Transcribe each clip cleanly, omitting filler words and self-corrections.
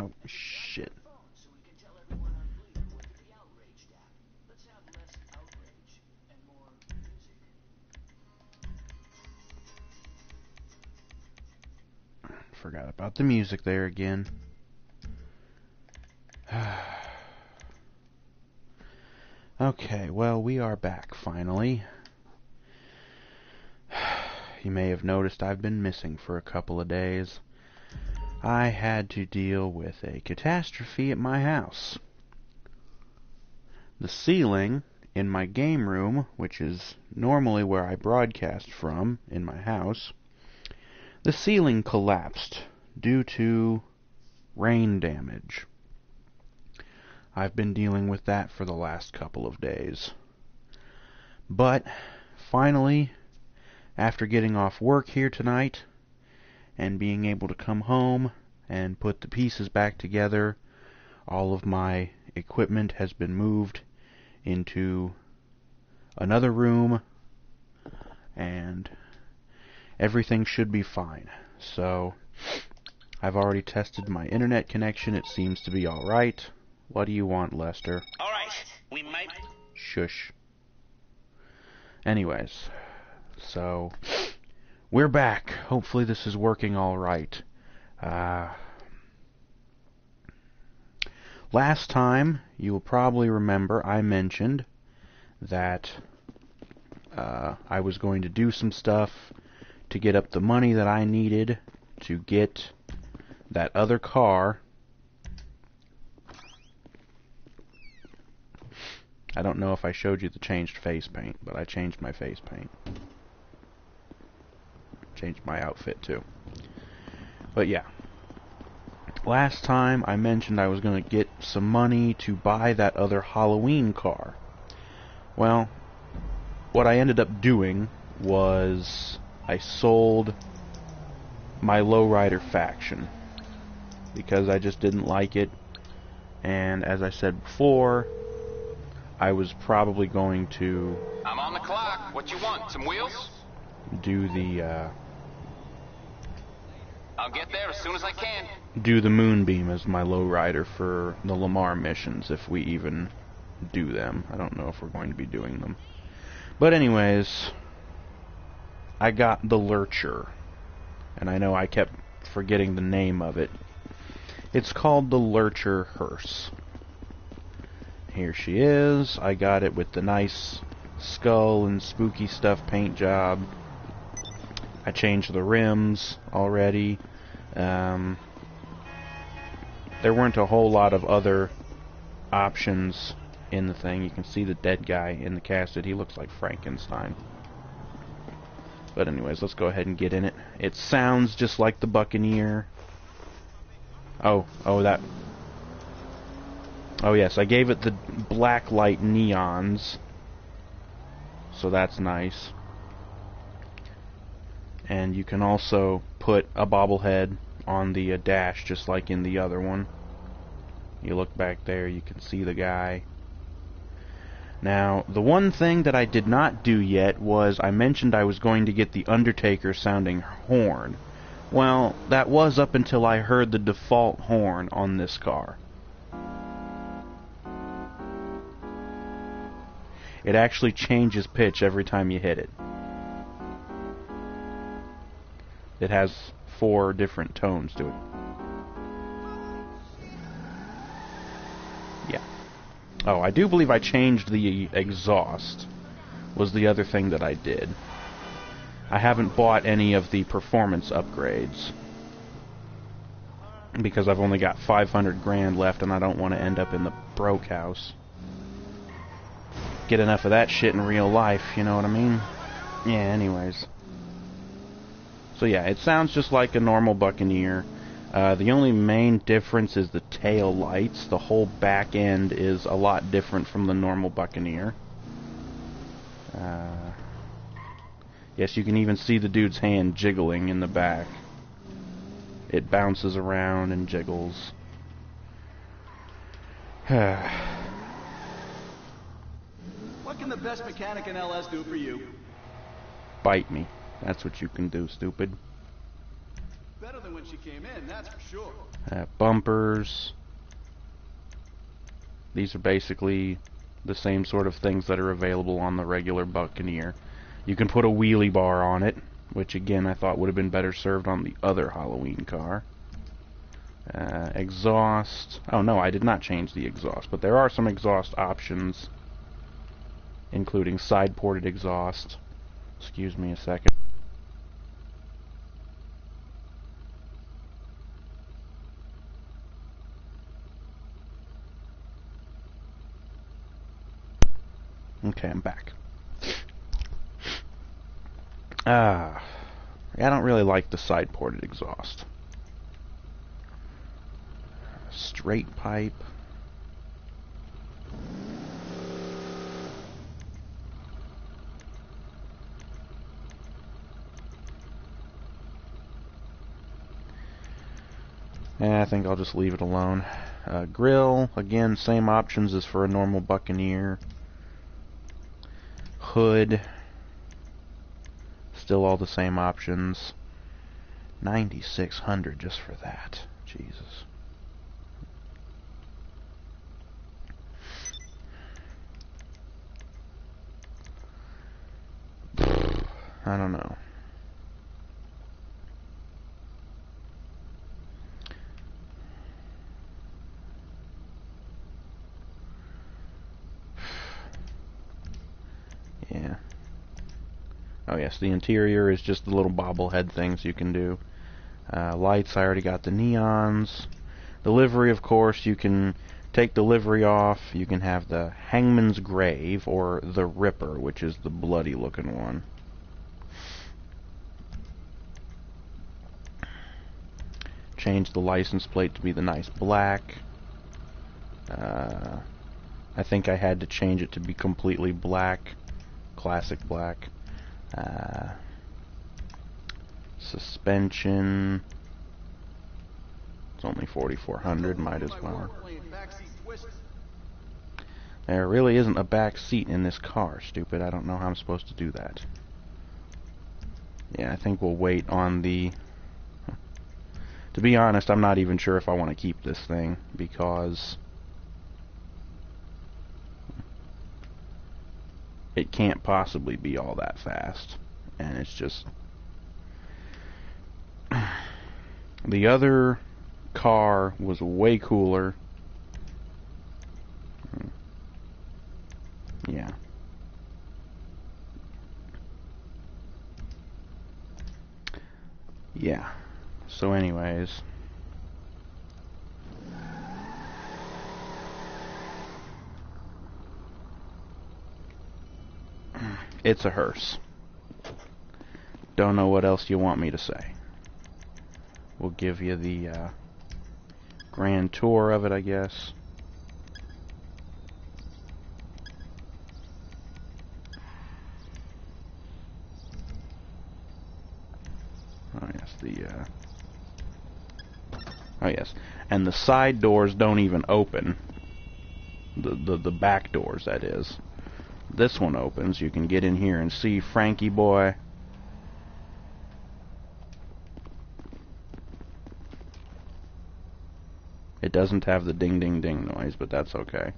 Oh, shit. Forgot about the music there again. Okay, well, we are back finally. You may have noticed I've been missing for a couple of days. I had to deal with a catastrophe at my house. The ceiling in my game room, which is normally where I broadcast from in my house, the ceiling collapsed due to rain damage. I've been dealing with that for the last couple of days. But, finally, after getting off work here tonight, and being able to come home and put the pieces back together, all of my equipment has been moved into another room, and everything should be fine. So, I've already tested my internet connection. It seems to be alright. What do you want, Lester? Alright, we might... Shush. Anyways, so, we're back. Hopefully this is working alright. Last time, you will probably remember, I mentioned that I was going to do some stuff to get up the money that I needed to get that other car. I don't know if I showed you the changed face paint, but I changed my face paint. Changed my outfit too. But yeah. Last time I mentioned I was going to get some money to buy that other Halloween car. Well, what I ended up doing was I sold my lowrider faction because I just didn't like it, and as I said before, I was probably going to I'm on the clock. What you want? Some wheels? do the I'll get there as soon as I can. do the Moonbeam as my lowrider for the Lamar missions, if we even do them. I don't know if we're going to be doing them. But anyways, I got the Lurcher. And I know I kept forgetting the name of it. It's called the Lurcher Hearse. Here she is. I got it with the nice skull and spooky stuff paint job. I changed the rims already. There weren't a whole lot of other options in the thing. You can see the dead guy in the casket. He looks like Frankenstein. But anyways, let's go ahead and get in it. It sounds just like the Buccaneer. Oh yes, I gave it the black light neons. So that's nice. And you can also put a bobblehead on the dash, just like in the other one. You look back there, you can see the guy. Now, the one thing that I did not do yet was I mentioned I was going to get the Undertaker sounding horn. Well, that was up until I heard the default horn on this car. It actually changes pitch every time you hit it. It has 4 different tones to it. Yeah. Oh, I do believe I changed the exhaust, was the other thing that I did. I haven't bought any of the performance upgrades, because I've only got 500 grand left and I don't want to end up in the broke house. Get enough of that shit in real life, you know what I mean? Yeah, anyways. So yeah, it sounds just like a normal Buccaneer. The only main difference is the tail lights. The whole back end is a lot different from the normal Buccaneer. Yes, you can even see the dude's hand jiggling in the back. It bounces around and jiggles. What can the best mechanic in LS do for you? Bite me. That's what you can do, stupid. Better than when she came in, that's for sure. Bumpers. These are basically the same sort of things that are available on the regular Buccaneer. You can put a wheelie bar on it, which again I thought would have been better served on the other Halloween car. Exhaust. Oh no, I did not change the exhaust, but there are some exhaust options, including side-ported exhaust. Excuse me a second. Okay, I'm back. I don't really like the side-ported exhaust. Straight pipe. I think I'll just leave it alone. Grill, again, same options as for a normal Buccaneer. Hood, still all the same options. $9,600 just for that. Jesus. I don't know. Yeah. Oh yes, the interior is just the little bobblehead things you can do. Lights, I already got the neons. The livery, of course, you can take the livery off. You can have the Hangman's Grave or the Ripper, which is the bloody looking one. Change the license plate to be the nice black. I think I had to change it to be completely black. Classic black. Suspension. It's only $4,400, might as well. There really isn't a back seat in this car, stupid. I don't know how I'm supposed to do that. Yeah, I think we'll wait on the... To be honest, I'm not even sure if I want to keep this thing, because it can't possibly be all that fast. And it's just... The other car was way cooler. Yeah. Yeah. So anyways, it's a hearse. Don't know what else you want me to say. We'll give you the grand tour of it, I guess. Oh yes, oh yes, and the side doors don't even open. The back doors, that is. This one opens. You can get in here and see Frankie boy. It doesn't have the ding ding ding noise, but that's okay.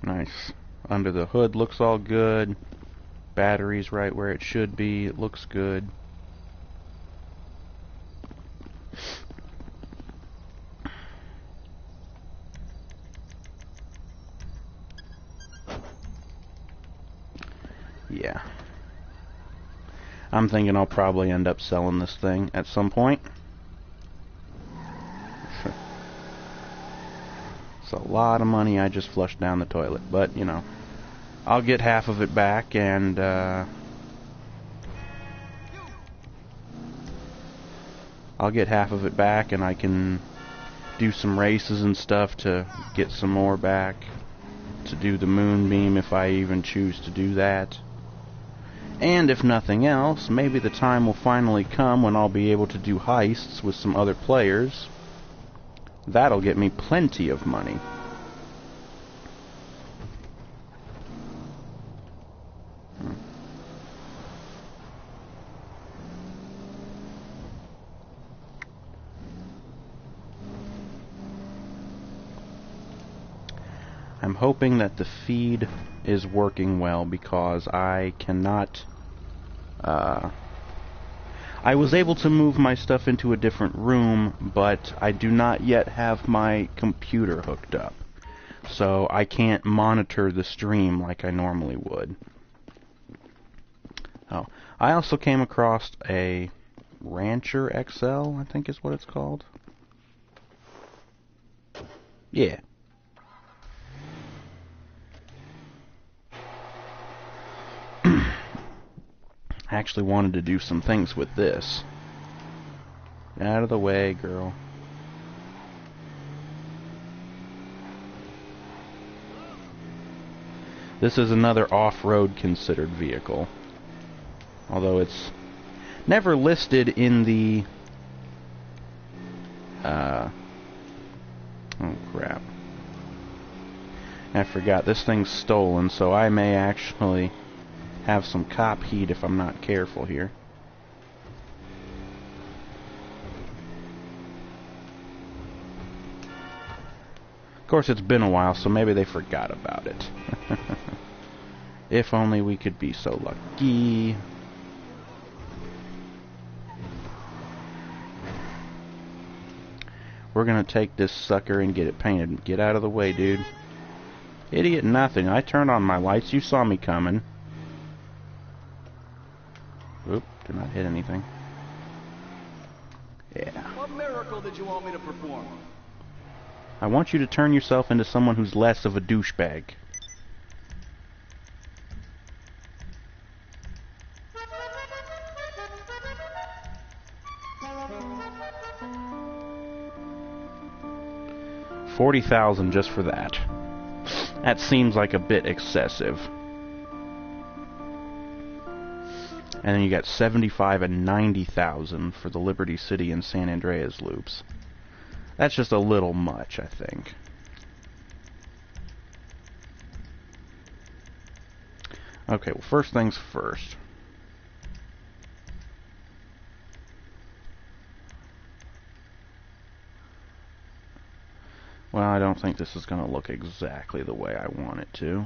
Nice. Under the hood looks all good. Battery's right where it should be. It looks good. Yeah. I'm thinking I'll probably end up selling this thing at some point. It's a lot of money I just flushed down the toilet, but, you know, I'll get half of it back, and, I'll get half of it back, and I can do some races and stuff to get some more back, to do the moonbeam if I even choose to do that. And if nothing else, maybe the time will finally come when I'll be able to do heists with some other players. That'll get me plenty of money. I'm hoping that the feed is working well because I cannot... I was able to move my stuff into a different room, but I do not yet have my computer hooked up. So I can't monitor the stream like I normally would. Oh, I also came across a Rancher XL, I think is what it's called. Yeah. I actually wanted to do some things with this. Get out of the way, girl. This is another off-road considered vehicle. Although it's never listed in the... oh crap. I forgot, this thing's stolen, so I may actually have some cop heat if I'm not careful here. Of course, it's been a while, so maybe they forgot about it. If only we could be so lucky. We're gonna take this sucker and get it painted. Get out of the way, dude. Idiot nothing. I turned on my lights. You saw me coming. Oop, did not hit anything. Yeah. What miracle did you want me to perform? I want you to turn yourself into someone who's less of a douchebag. $40,000 just for that. That seems like a bit excessive. And then you got $75,000 and $90,000 for the Liberty City and San Andreas loops. That's just a little much, I think. Okay, well, first things first. Well, I don't think this is going to look exactly the way I want it to.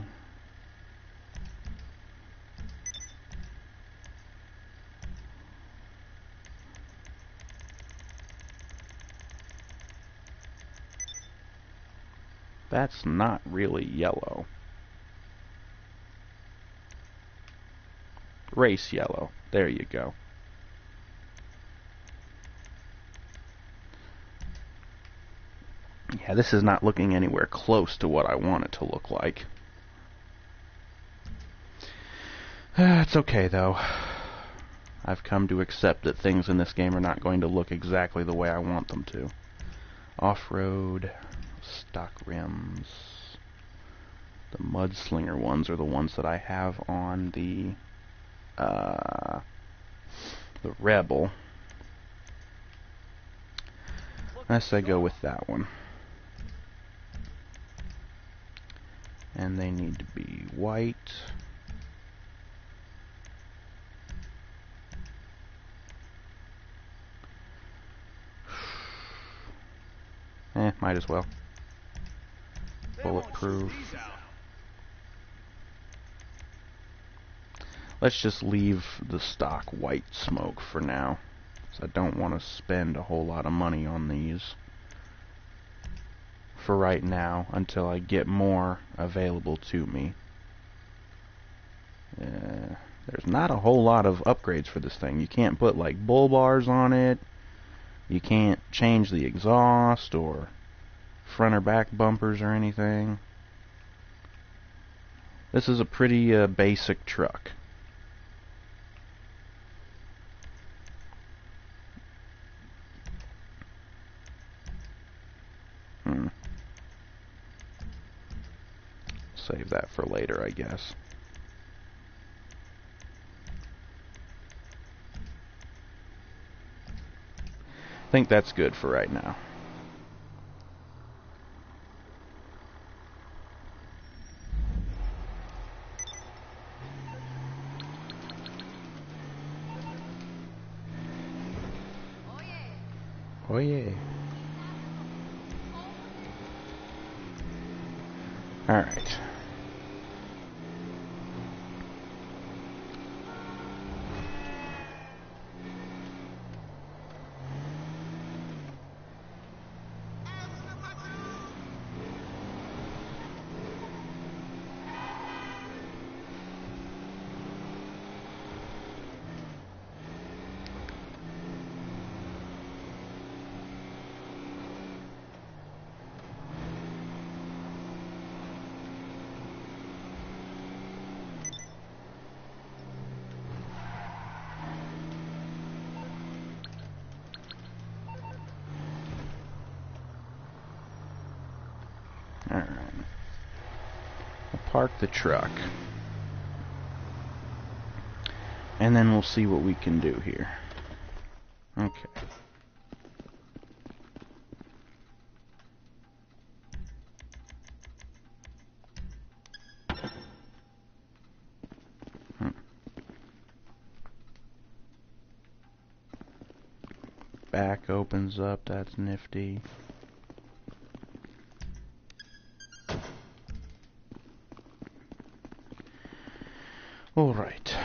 That's not really yellow. Race yellow. There you go. Yeah, this is not looking anywhere close to what I want it to look like. It's okay, though. I've come to accept that things in this game are not going to look exactly the way I want them to. Off-road, stock rims. The Mudslinger ones are the ones that I have on the Rebel. I say go with that one. And they need to be white. Might as well. Bulletproof. Let's just leave the stock white smoke for now, because I don't want to spend a whole lot of money on these for right now until I get more available to me. There's not a whole lot of upgrades for this thing. You can't put like bull bars on it. You can't change the exhaust or front or back bumpers or anything. This is a pretty basic truck. Save that for later, I guess. I think that's good for right now. Oh yeah. Alright. Alright. We'll park the truck. And then we'll see what we can do here. Okay. Back opens up, that's nifty. Alright.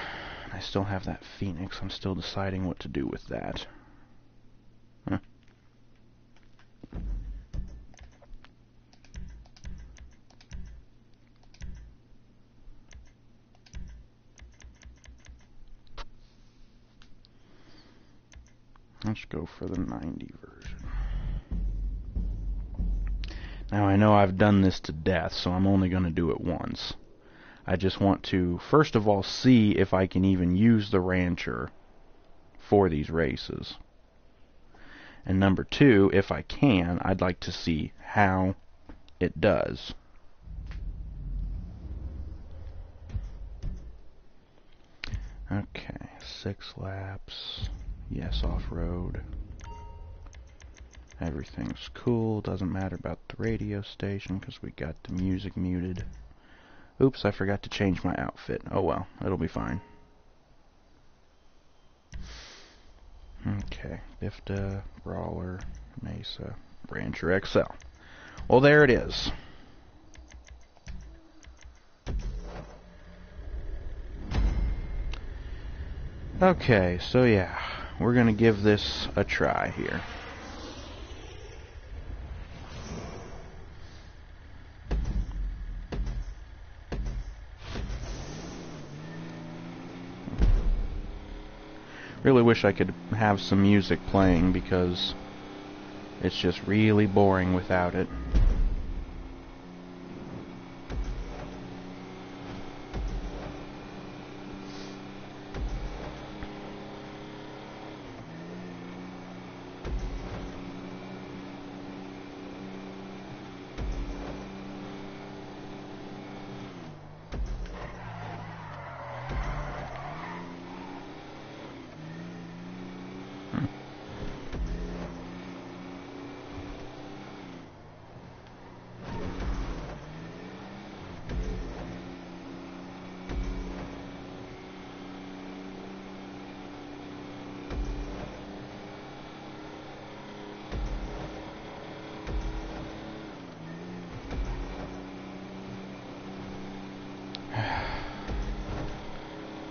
I still have that Phoenix. I'm still deciding what to do with that. Huh. Let's go for the 90 version. Now I know I've done this to death, so I'm only going to do it once. I just want to, first of all, see if I can even use the Rancher for these races. And number two, if I can, I'd like to see how it does. Okay, 6 laps. Yes, off-road. Everything's cool. Doesn't matter about the radio station because we got the music muted. Oops, I forgot to change my outfit. Oh well, it'll be fine. Okay, Bifta, Brawler, Mesa, Rancher XL. Well, there it is. Okay, so yeah, we're gonna give this a try here. Really wish I could have some music playing because it's just really boring without it.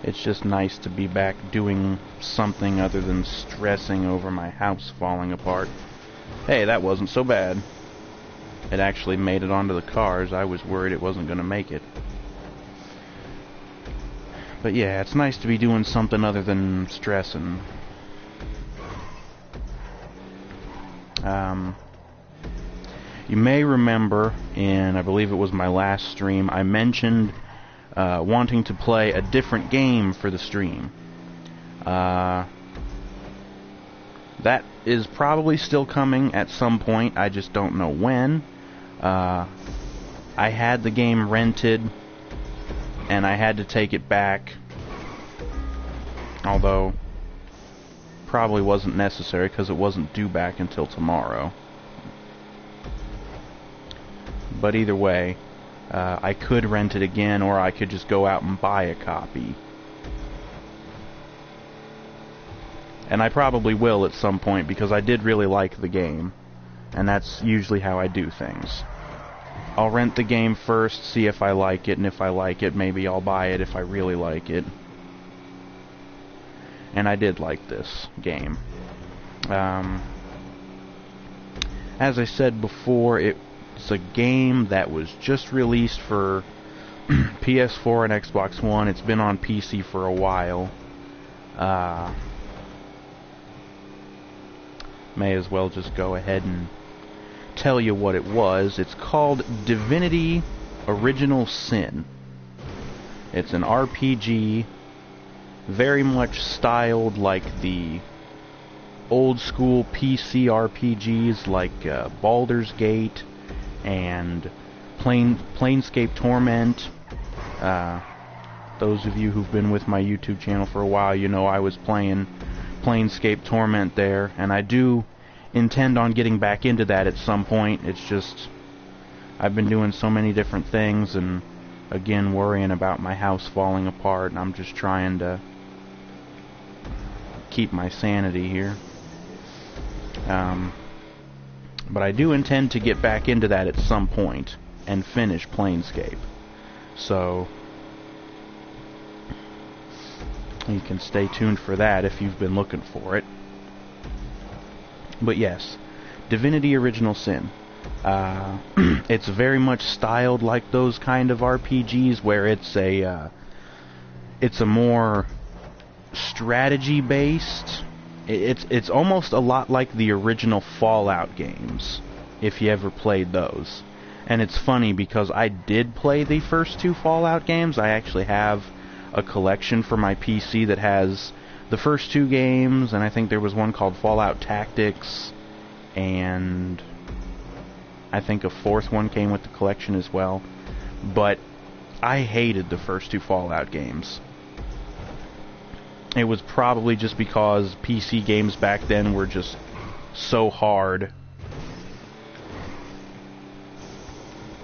It's just nice to be back doing something other than stressing over my house falling apart. Hey, that wasn't so bad. It actually made it onto the cars. I was worried it wasn't going to make it. But yeah, it's nice to be doing something other than stressing. You may remember in, I believe it was my last stream, I mentioned wanting to play a different game for the stream. That is probably still coming at some point. I just don't know when. I had the game rented, and I had to take it back. Although, probably wasn't necessary because it wasn't due back until tomorrow. But either way, I could rent it again, or I could just go out and buy a copy. And I probably will at some point, because I did really like the game. And that's usually how I do things. I'll rent the game first, see if I like it, and if I like it, maybe I'll buy it if I really like it. And I did like this game. As I said before, it's a game that was just released for PS4 and Xbox One. It's been on PC for a while. May as well just go ahead and tell you what it was. It's called Divinity Original Sin. It's an RPG, very much styled like the old school PC RPGs like Baldur's Gate and Planescape Torment. Those of you who've been with my YouTube channel for a while, you know I was playing Planescape Torment there, and I do intend on getting back into that at some point. It's just I've been doing so many different things, and again worrying about my house falling apart, and I'm just trying to keep my sanity here. But I do intend to get back into that at some point and finish Planescape. So you can stay tuned for that if you've been looking for it. But yes, Divinity Original Sin. It's very much styled like those kind of RPGs where it's a more strategy-based. It's almost a lot like the original Fallout games, if you ever played those. And it's funny because I did play the first two Fallout games. I actually have a collection for my PC that has the first two games, and I think there was one called Fallout Tactics, and I think a fourth one came with the collection as well. But I hated the first two Fallout games. It was probably just because PC games back then were just so hard.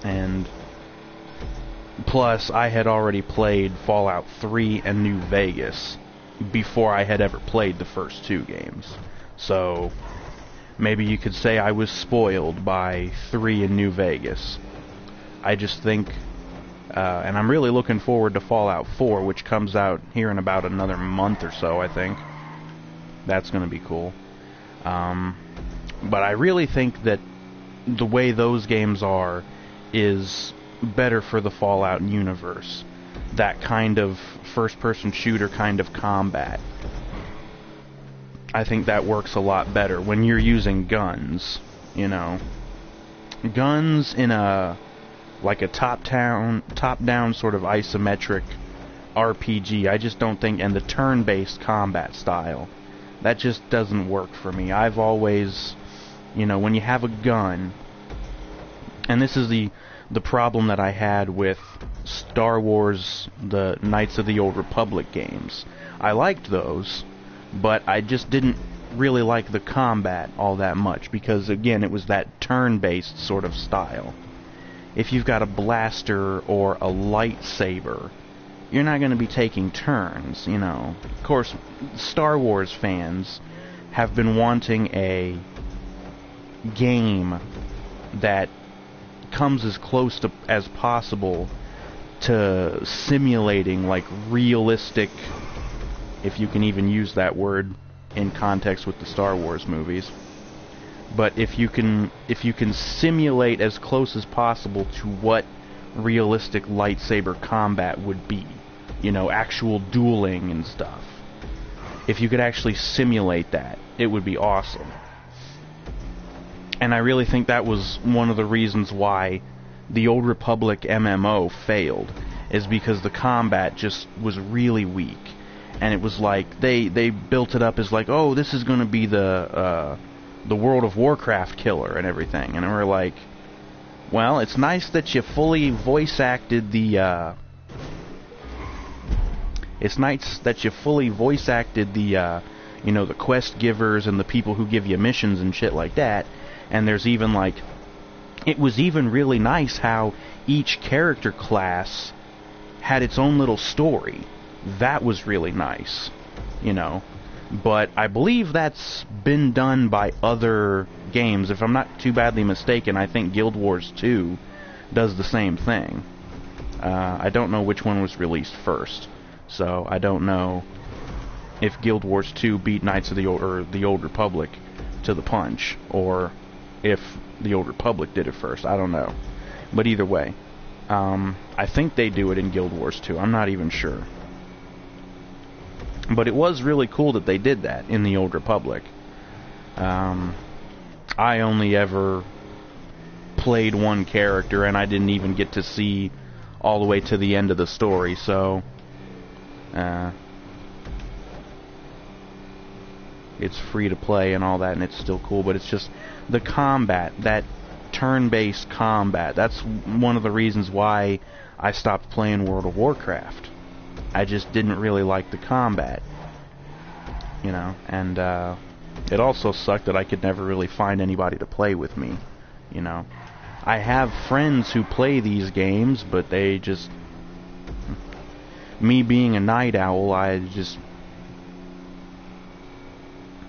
And plus, I had already played Fallout 3 and New Vegas before I had ever played the first two games. So maybe you could say I was spoiled by 3 and New Vegas. I just think, and I'm really looking forward to Fallout 4, which comes out here in about another month or so, I think. That's going to be cool. But I really think that the way those games are is better for the Fallout universe. That kind of first-person shooter kind of combat. I think that works a lot better when you're using guns, you know. Guns in a top-down sort of isometric RPG, I just don't think, and the turn-based combat style, that just doesn't work for me. I've always, you know, when you have a gun, and this is the problem that I had with Star Wars, the Knights of the Old Republic games. I liked those, but I just didn't really like the combat all that much, because again, it was that turn-based sort of style. If you've got a blaster or a lightsaber, you're not going to be taking turns, you know. Of course, Star Wars fans have been wanting a game that comes as close to as possible to simulating like realistic, if you can even use that word in context with the Star Wars movies. But if you can simulate as close as possible to what realistic lightsaber combat would be, you know, actual dueling and stuff. If you could actually simulate that, it would be awesome. And I really think that was one of the reasons why the Old Republic MMO failed, is because the combat just was really weak. And it was like, they built it up as like, oh, this is going to be the World of Warcraft killer and everything. And we're like, well, it's nice that you fully voice acted the, you know, the quest givers and the people who give you missions and shit like that. And there's even like, it was even really nice how each character class had its own little story. That was really nice, you know. But I believe that's been done by other games. If I'm not too badly mistaken, I think Guild Wars 2 does the same thing. I don't know which one was released first, so I don't know if Guild Wars 2 beat Knights of the Old Republic to the punch, or if the Old Republic did it first. I don't know. But either way, I think they do it in Guild Wars 2. I'm not even sure. But it was really cool that they did that in the Old Republic. I only ever played one character, and I didn't even get to see all the way to the end of the story, so it's free to play and all that, and it's still cool, but it's just the combat, that turn-based combat. That's one of the reasons why I stopped playing World of Warcraft. I just didn't really like the combat, you know, and it also sucked that I could never really find anybody to play with me, you know. I have friends who play these games, but they just... Me being a night owl,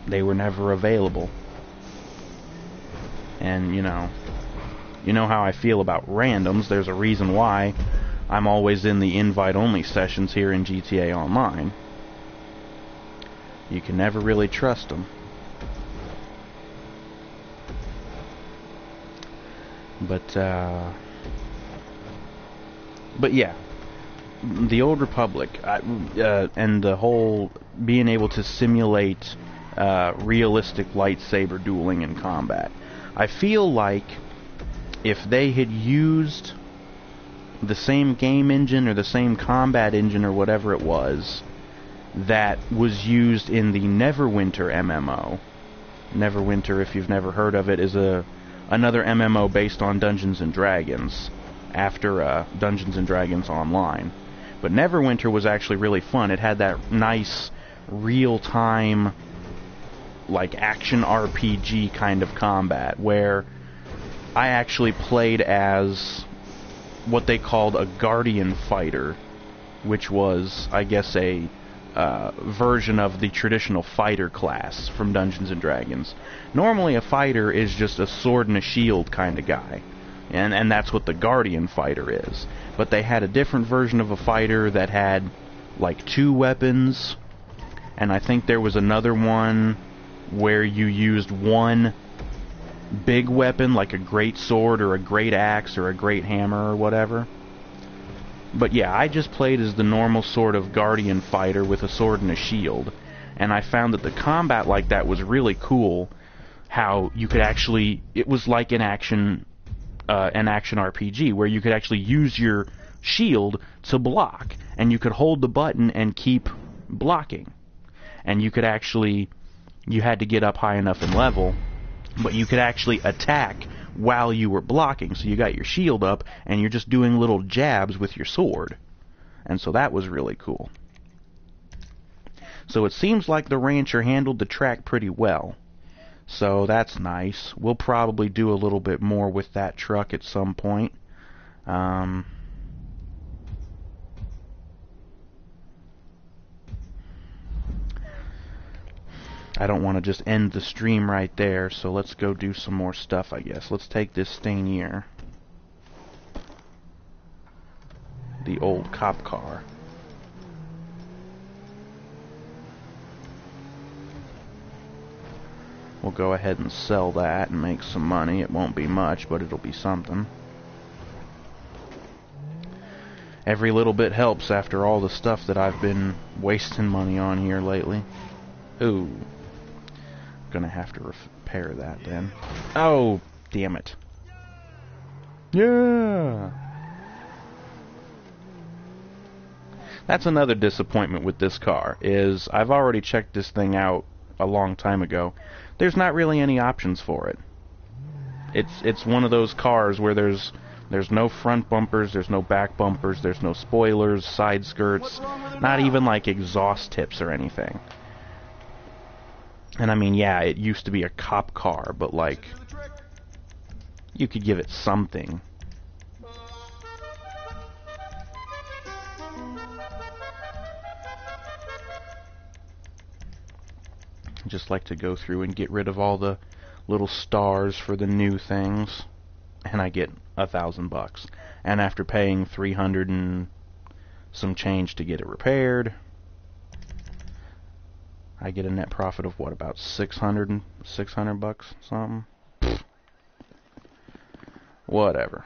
they were never available. And, you know how I feel about randoms. There's a reason why I'm always in the invite-only sessions here in GTA Online. You can never really trust them. But yeah, the Old Republic, and the whole being able to simulate realistic lightsaber dueling in combat. I feel like if they had used the same game engine or the same combat engine or whatever it was that was used in the Neverwinter MMO. Neverwinter, if you've never heard of it, is another MMO based on Dungeons & Dragons after Dungeons & Dragons Online. But Neverwinter was actually really fun. It had that nice real-time, like, action RPG kind of combat where I actually played as what they called a Guardian Fighter, which was, I guess, a version of the traditional fighter class from Dungeons & Dragons. Normally a fighter is just a sword and a shield kind of guy, and that's what the Guardian Fighter is. But they had a different version of a fighter that had like 2 weapons, and I think there was another one where you used one big weapon, like a great sword or a great axe or a great hammer or whatever. But yeah, I just played as the normal sort of Guardian Fighter with a sword and a shield, and I found that the combat like that was really cool. How you could actually, it was like an action RPG where you could actually use your shield to block, and you could hold the button and keep blocking, and you could actually, you had to get up high enough in level, but you could actually attack while you were blocking. So you got your shield up and you're just doing little jabs with your sword, and so that was really cool. So it seems like the Rancher handled the track pretty well, so that's nice. We'll probably do a little bit more with that truck at some point. I don't want to just end the stream right there, so let's go do some more stuff, I guess. Let's take this Stanier, the old cop car. We'll go ahead and sell that and make some money. It won't be much, but it'll be something. Every little bit helps after all the stuff that I've been wasting money on here lately. Ooh. Gonna have to repair that then. Oh, damn it. Yeah. That's another disappointment with this car, is I've already checked this thing out a long time ago. There's not really any options for it. It's one of those cars where there's no front bumpers, there's no back bumpers, there's no spoilers, side skirts, not even like exhaust tips or anything. And I mean, yeah, it used to be a cop car, but like, you could give it something. Just like to go through and get rid of all the little stars for the new things. and I get $1,000. And after paying 300 and some change to get it repaired, I get a net profit of what, about 600 bucks, something? Whatever.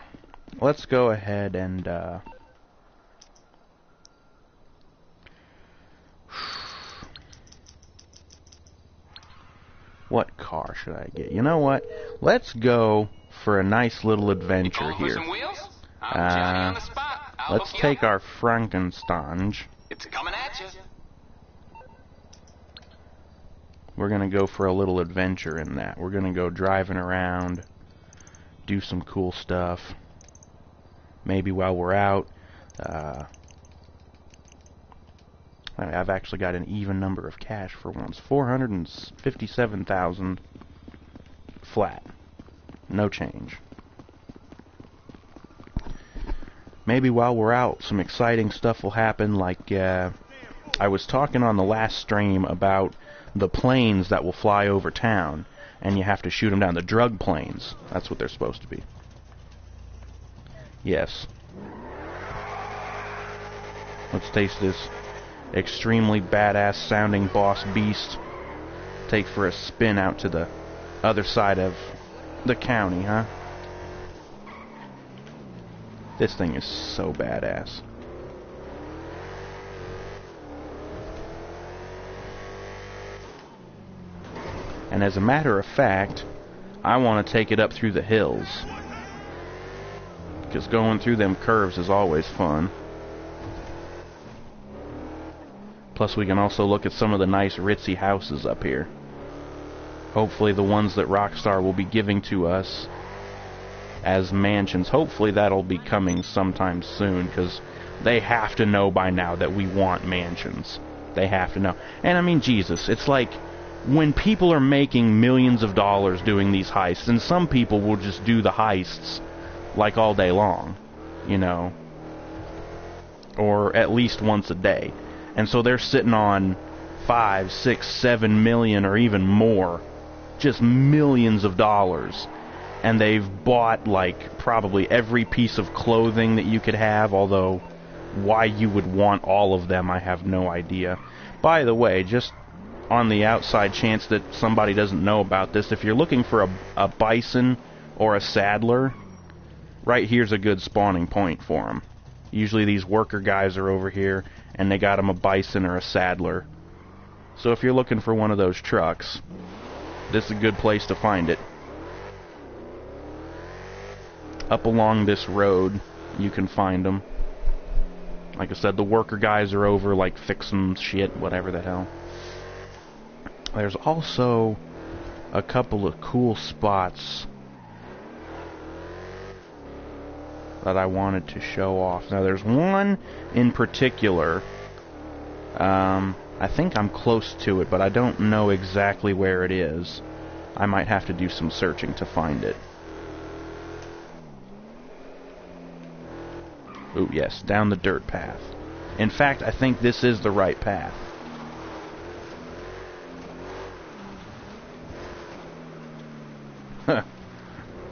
Let's go ahead and what car should I get? You know what? Let's go for a nice little adventure here. Let's take our Frankenstein. It's coming at you. We're gonna go for a little adventure in that. We're gonna go driving around, do some cool stuff. Maybe while we're out, I've actually got an even number of cash for once. 457,000 flat. No change. Maybe while we're out, some exciting stuff will happen, like I was talking on the last stream about the planes that will fly over town, and you have to shoot them down. The drug planes. That's what they're supposed to be. Yes. Let's taste this extremely badass sounding boss beast. Take for a spin out to the other side of the county, huh? This thing is so badass. And as a matter of fact, I want to take it up through the hills, because going through them curves is always fun. Plus we can also look at some of the nice ritzy houses up here. Hopefully the ones that Rockstar will be giving to us as mansions. Hopefully that'll be coming sometime soon, because they have to know by now that we want mansions. They have to know. And I mean, Jesus, it's like when people are making millions of dollars doing these heists, and some people will just do the heists like all day long, you know, or at least once a day. And so they're sitting on 5, 6, 7 million or even more, just millions of dollars. And they've bought like probably every piece of clothing that you could have, although why you would want all of them, I have no idea. By the way, just on the outside chance that somebody doesn't know about this, if you're looking for a bison or a saddler, right here's a good spawning point for them. Usually these worker guys are over here, and they got them a bison or a saddler. So if you're looking for one of those trucks, this is a good place to find it. Up along this road, you can find them. Like I said, the worker guys are over, like, fixing shit, whatever the hell. There's also a couple of cool spots that I wanted to show off. Now, there's one in particular. I think I'm close to it, but I don't know exactly where it is. I might have to do some searching to find it. Ooh, yes, down the dirt path. In fact, I think this is the right path.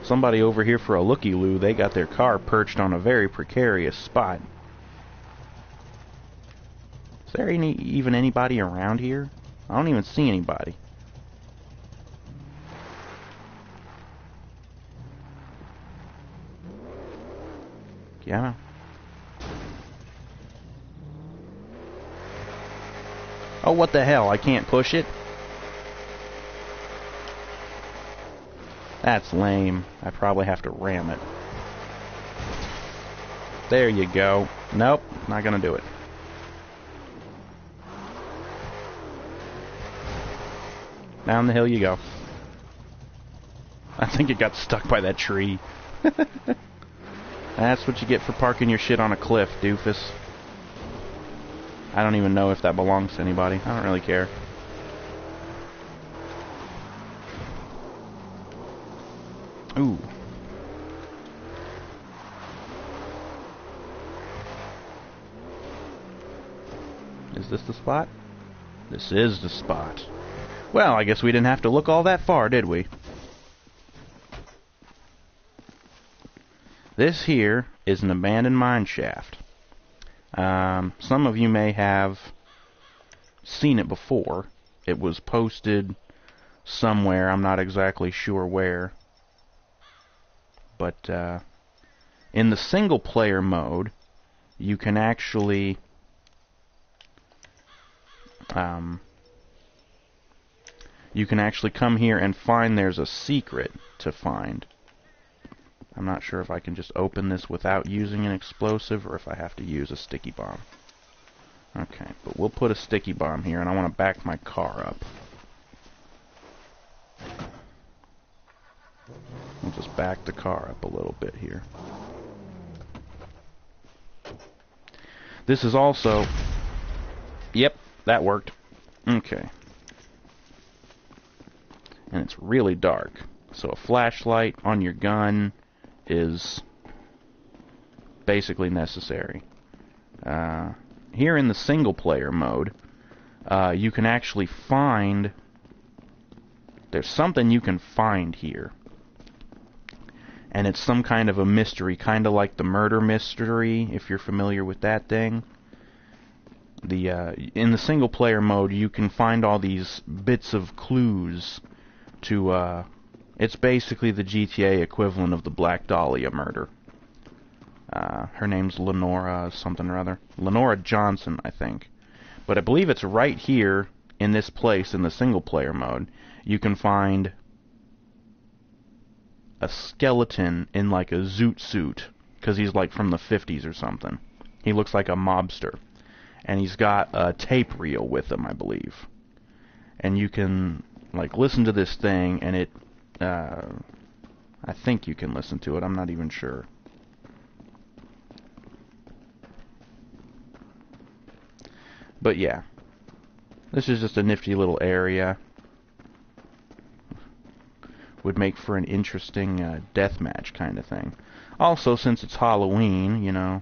Somebody over here for a looky-loo, they got their car perched on a very precarious spot. Is there even anybody around here? I don't even see anybody. Yeah. Oh, what the hell? I can't push it? That's lame. I probably have to ram it. There you go. Nope, not gonna do it. Down the hill you go. I think it got stuck by that tree. That's what you get for parking your shit on a cliff, doofus. I don't even know if that belongs to anybody. I don't really care. Ooh. Is this the spot? This is the spot. Well, I guess we didn't have to look all that far, did we? This here is an abandoned mine shaft. Some of you may have seen it before. It was posted somewhere, I'm not exactly sure where. But in the single player mode, you can actually come here and find there's a secret to find. I'm not sure if I can just open this without using an explosive or if I have to use a sticky bomb. Okay, but we'll put a sticky bomb here, and I want to back my car up. We'll just back the car up a little bit here. This is also... Yep, that worked. Okay. And it's really dark. So a flashlight on your gun is basically necessary. Here in the single player mode, you can actually find... There's something you can find here. And it's some kind of a mystery, kind of like the murder mystery, if you're familiar with that thing. In the single player mode, you can find all these bits of clues to... It's basically the GTA equivalent of the Black Dahlia murder. Her name's Lenora something or other. Lenora Johnson, I think. But I believe it's right here in this place in the single player mode. You can find a skeleton in like a zoot suit, because he's like from the 50s or something. He looks like a mobster. And he's got a tape reel with him, I believe. And you can like listen to this thing, and it... I think you can listen to it. I'm not even sure. But yeah, this is just a nifty little area. Would make for an interesting deathmatch kind of thing. Also, since it's Halloween, you know,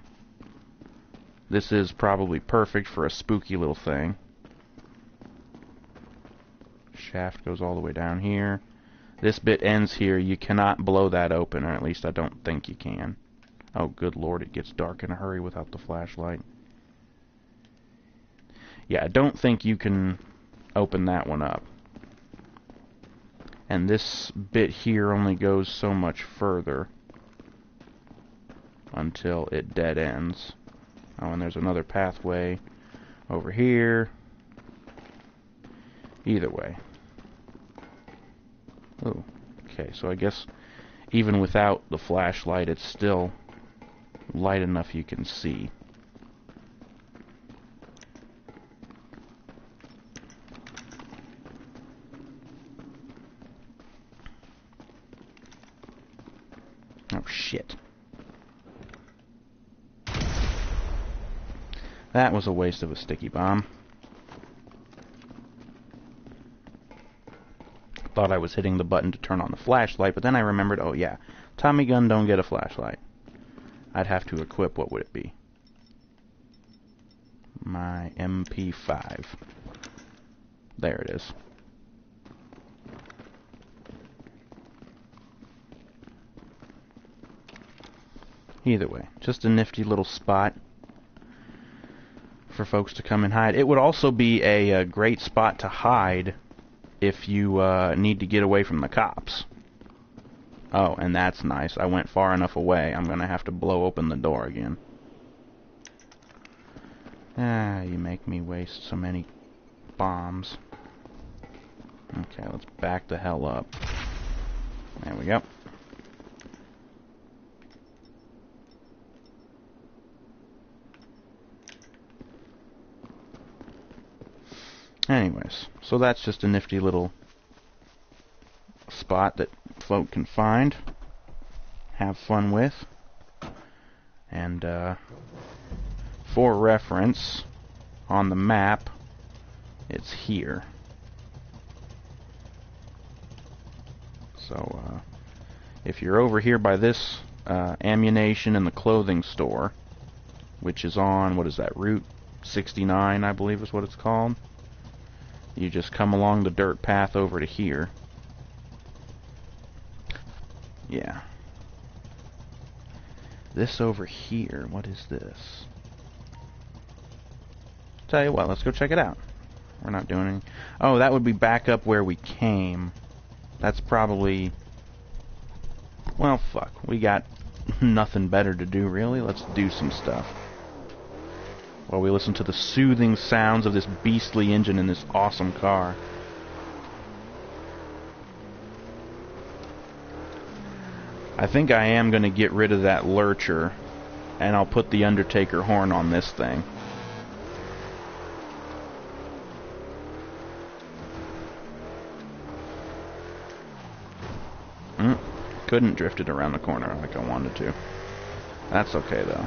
this is probably perfect for a spooky little thing. Shaft goes all the way down here. This bit ends here. You cannot blow that open, or at least I don't think you can. Oh, good lord, it gets dark in a hurry without the flashlight. Yeah, I don't think you can open that one up. And this bit here only goes so much further until it dead ends. Oh, and there's another pathway over here. Either way. Oh, okay, so I guess even without the flashlight, it's still light enough you can see. Oh, shit. That was a waste of a sticky bomb. Thought I was hitting the button to turn on the flashlight, but then I remembered, oh yeah, Tommy gun don't get a flashlight. I'd have to equip, what would it be? My MP5. There it is. Either way, just a nifty little spot for folks to come and hide. It would also be a great spot to hide if you need to get away from the cops. Oh, and that's nice. I went far enough away. I'm going to have to blow open the door again. Ah, you make me waste so many bombs. Okay, let's back the hell up. There we go. Anyways, so that's just a nifty little spot that folk can find, have fun with, and for reference, on the map, it's here. So, if you're over here by this ammunition and the clothing store, which is on, what is that, Route 69, I believe is what it's called. You just come along the dirt path over to here. Yeah. This over here, what is this? Tell you what, let's go check it out. We're not doing any... Oh, that would be back up where we came. That's probably... Well, fuck. We got nothing better to do, really. Let's do some stuff. While we listen to the soothing sounds of this beastly engine in this awesome car. I think I am going to get rid of that lurcher, and I'll put the Undertaker horn on this thing. Couldn't drift it around the corner like I wanted to. That's okay, though.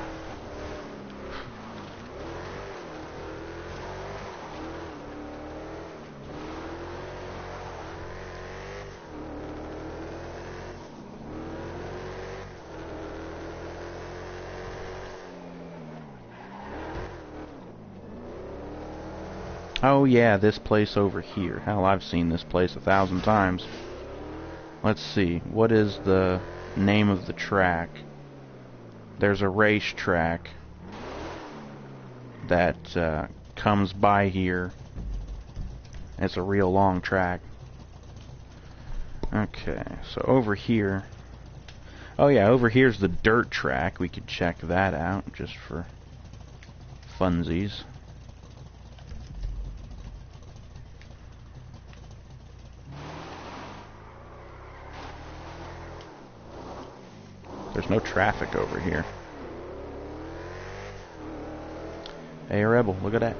Oh yeah, this place over here. Hell, I've seen this place 1,000 times. Let's see, what is the name of the track? There's a racetrack that comes by here. It's a real long track. Okay, so over here... Oh yeah, over here's the dirt track. We could check that out just for funsies. There's no traffic over here. Hey, Rebel, look at that.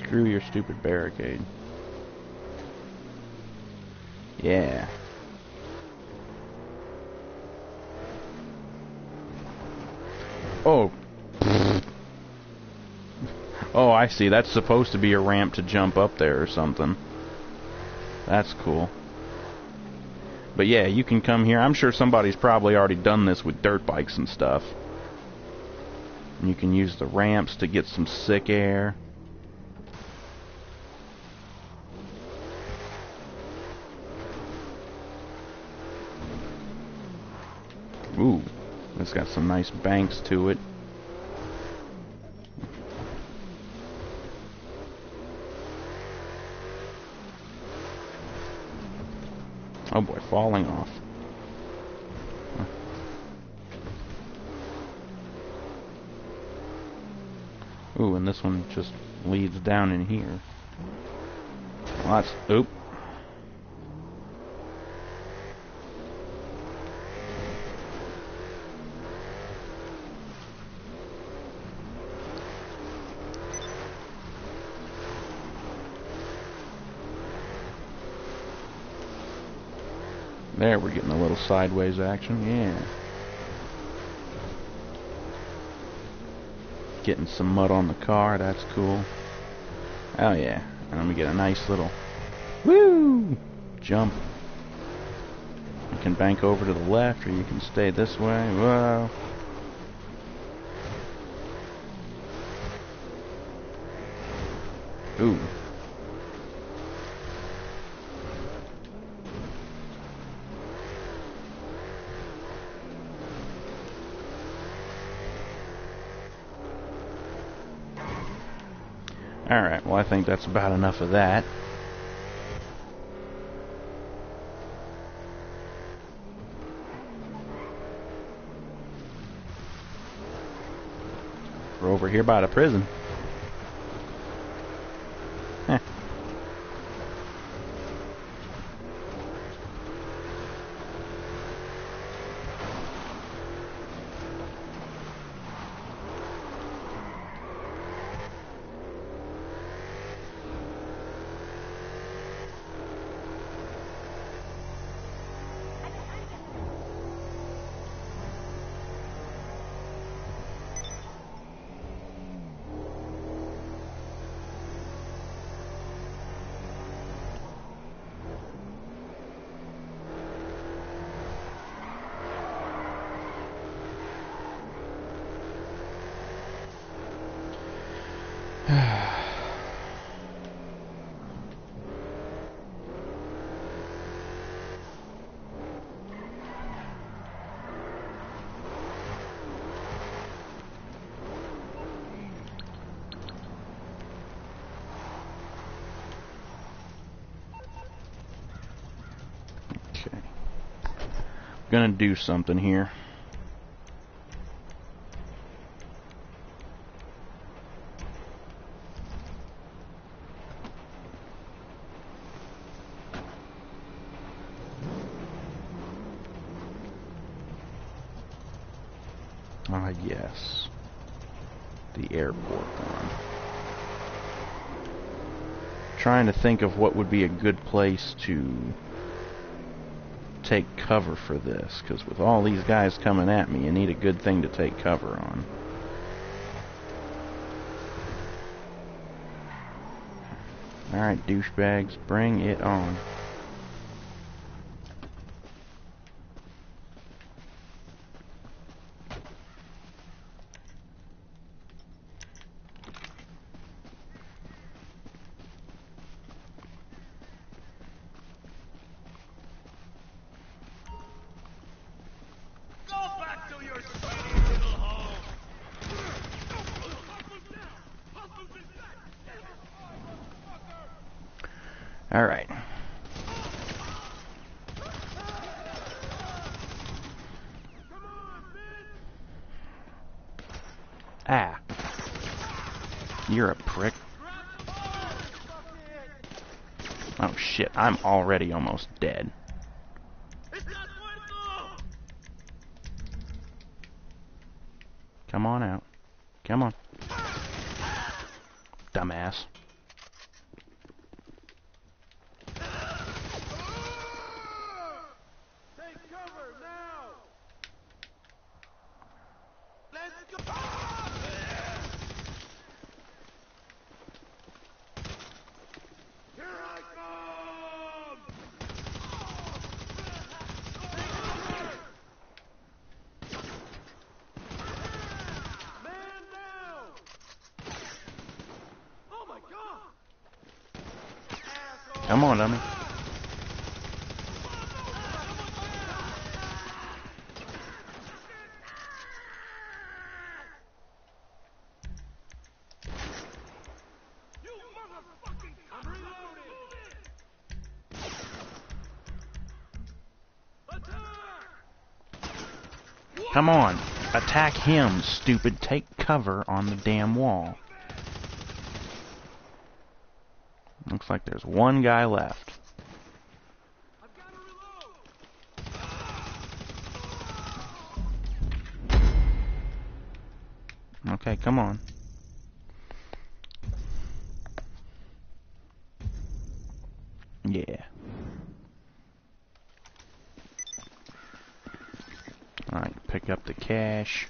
Screw your stupid barricade. Yeah. Oh. Oh, I see. That's supposed to be a ramp to jump up there or something. That's cool. But yeah, you can come here. I'm sure somebody's probably already done this with dirt bikes and stuff. And you can use the ramps to get some sick air. Ooh, it's got some nice banks to it. Oh boy, falling off. Ooh, and this one just leads down in here. Well, that's... Oop. There, we're getting a little sideways action, yeah. Getting some mud on the car, that's cool. Oh yeah, and then we get a nice little woo jump. You can bank over to the left, or you can stay this way. Whoa. Ooh. Alright, well I think that's about enough of that. We're over here by the prison. Heh. gonna do something here. Yes. The airport one. Trying to think of what would be a good place to take cover for this, because with all these guys coming at me, you need a good thing to take cover on. Alright, douchebags, bring it on. Alright. Ah. You're a prick. Oh shit, I'm already almost dead. Come on out. Come on. Dumbass. Come on, dummy. Come on. Attack him, stupid. Take cover on the damn wall. Looks like there's one guy left. Okay, come on. Yeah. Alright, pick up the cash.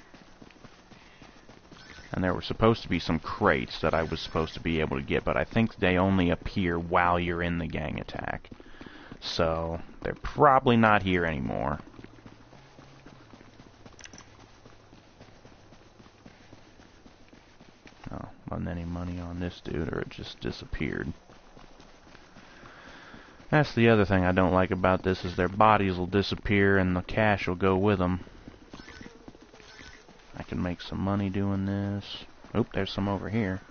And there were supposed to be some crates that I was supposed to be able to get, but I think they only appear while you're in the gang attack. So, they're probably not here anymore. Oh, wasn't any money on this dude, or it just disappeared. That's the other thing I don't like about this, is their bodies will disappear and the cash will go with them. I can make some money doing this. Oop, there's some over here.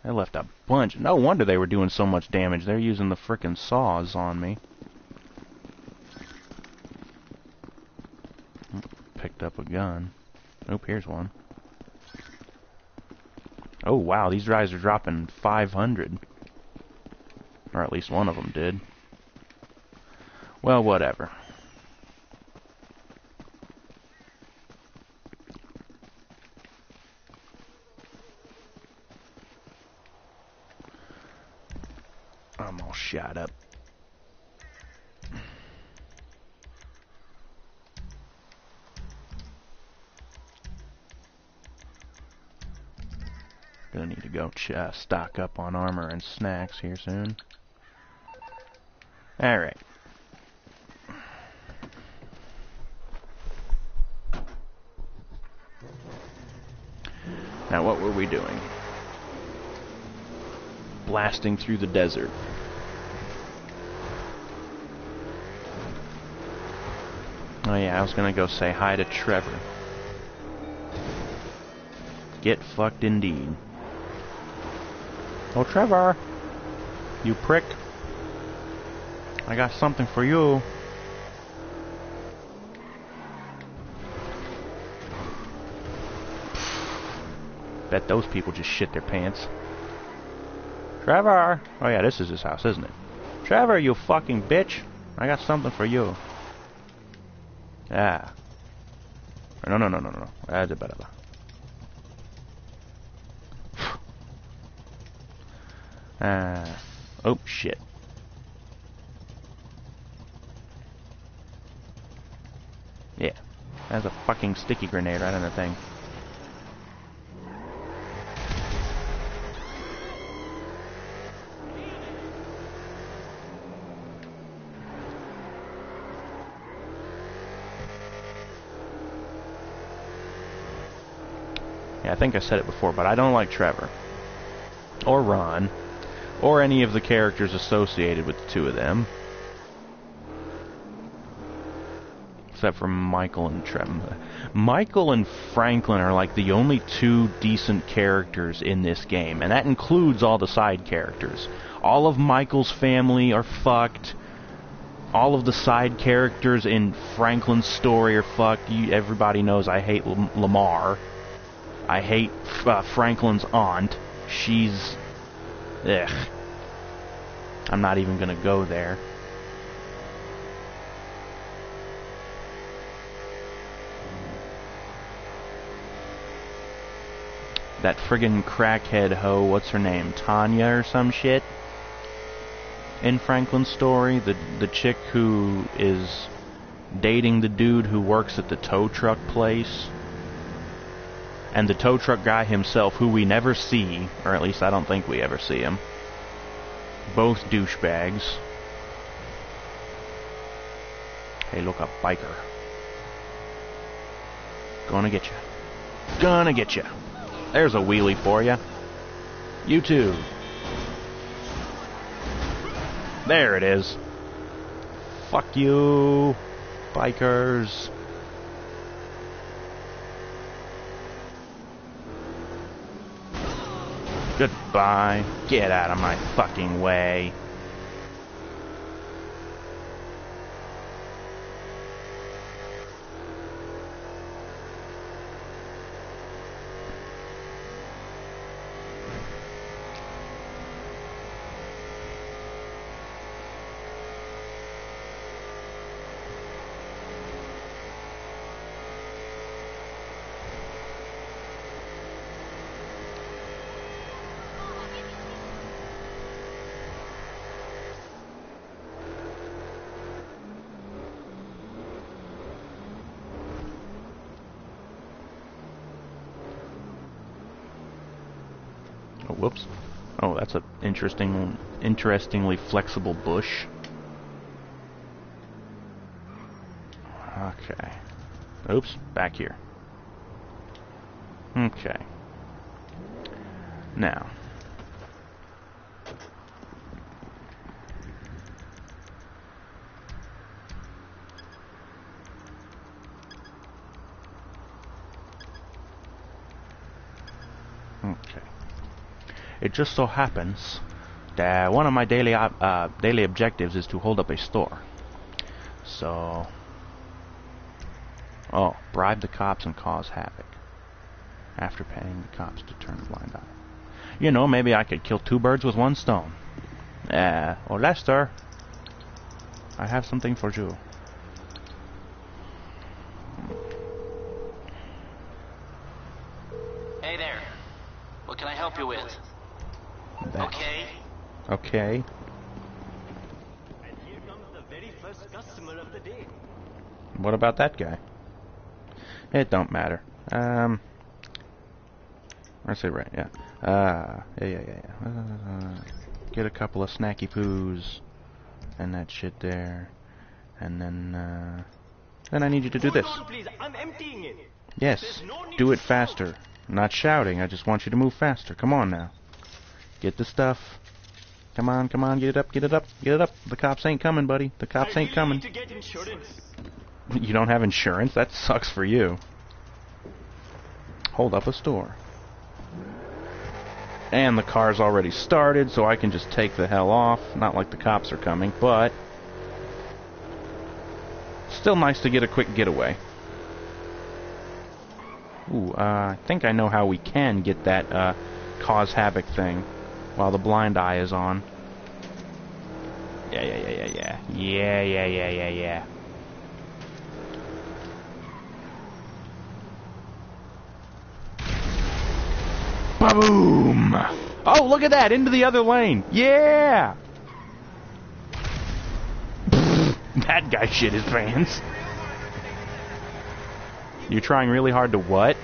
They left a bunch. No wonder they were doing so much damage. They're using the frickin' saws on me. Picked up a gun. Oop, here's one. Oh, wow, these guys are dropping 500. Or at least one of them did. Well, whatever. I'm all shot up. Gonna need to go stock up on armor and snacks here soon. Alright. Now what were we doing? Blasting through the desert. Oh yeah, I was gonna go say hi to Trevor. Get fucked indeed. Oh, Trevor! You prick. I got something for you. Bet those people just shit their pants. Trevor! Oh yeah, this is his house, isn't it? Trevor, you fucking bitch! I got something for you. Ah. No. That's better. Oh, shit. Yeah. That's a fucking sticky grenade right on the thing. Yeah, I think I said it before, but I don't like Trevor. Or Ron. Or any of the characters associated with the two of them. Except for Michael and Trevor. Michael and Franklin are like the only two decent characters in this game, and that includes all the side characters. All of Michael's family are fucked. All of the side characters in Franklin's story are fucked. Everybody knows I hate Lamar. I hate Franklin's aunt. She's... ugh. I'm not even gonna go there. That friggin' crackhead hoe, what's her name? Tanya or some shit? In Franklin's story, the chick who is dating the dude who works at the tow truck place. And the tow truck guy himself, who we never see, or at least I don't think we ever see him. Both douchebags. Hey, look, a biker. Gonna get you. Gonna get you. There's a wheelie for you. You too. There it is. Fuck you, bikers. Goodbye. Get out of my fucking way. Oh, whoops. Oh, that's a interestingly flexible bush. Okay. Oops, back here. Okay. Now. Okay. It just so happens that one of my daily objectives is to hold up a store. So, bribe the cops and cause havoc. After paying the cops to turn a blind eye. You know, maybe I could kill two birds with one stone. Oh, Lester, I have something for you. Hey there. What can I help you with? Okay. Okay. And here comes the very first customer of the day. What about that guy? It don't matter. I say right, yeah. Yeah. Get a couple of snacky poos and that shit there, and then I need you to do this. Hold on, please. I'm emptying it. Yes, do it faster. I'm not shouting. I just want you to move faster. Come on now. Get the stuff. Come on, get it up, get it up, get it up. The cops ain't coming, buddy. The cops ain't coming. Need to get insurance. You don't have insurance? That sucks for you. Hold up a store. And the car's already started, so I can just take the hell off. Not like the cops are coming, but still nice to get a quick getaway. Ooh, I think I know how we can get that, cause havoc thing while the blind eye is on. Yeah. Ba-boom! Oh, look at that! Into the other lane! Yeah! That guy shit his pants. You're trying really hard to what?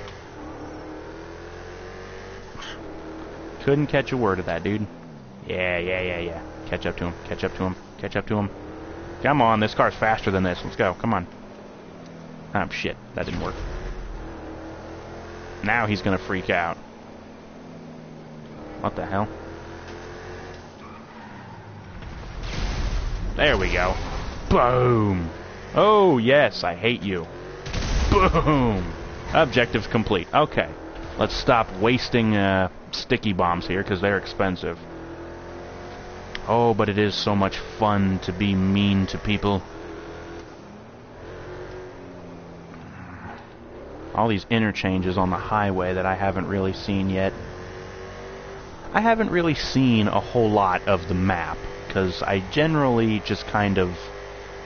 Couldn't catch a word of that, dude. Yeah. Catch up to him. Come on, this car's faster than this. Let's go, come on. Oh, shit. That didn't work. Now he's gonna freak out. What the hell? There we go. Boom! Oh, yes, I hate you. Boom! Objectives complete. Okay. Let's stop wasting sticky bombs here, because they're expensive. Oh, but it is so much fun to be mean to people. All these interchanges on the highway that I haven't really seen yet. I haven't really seen a whole lot of the map, because I generally just kind of,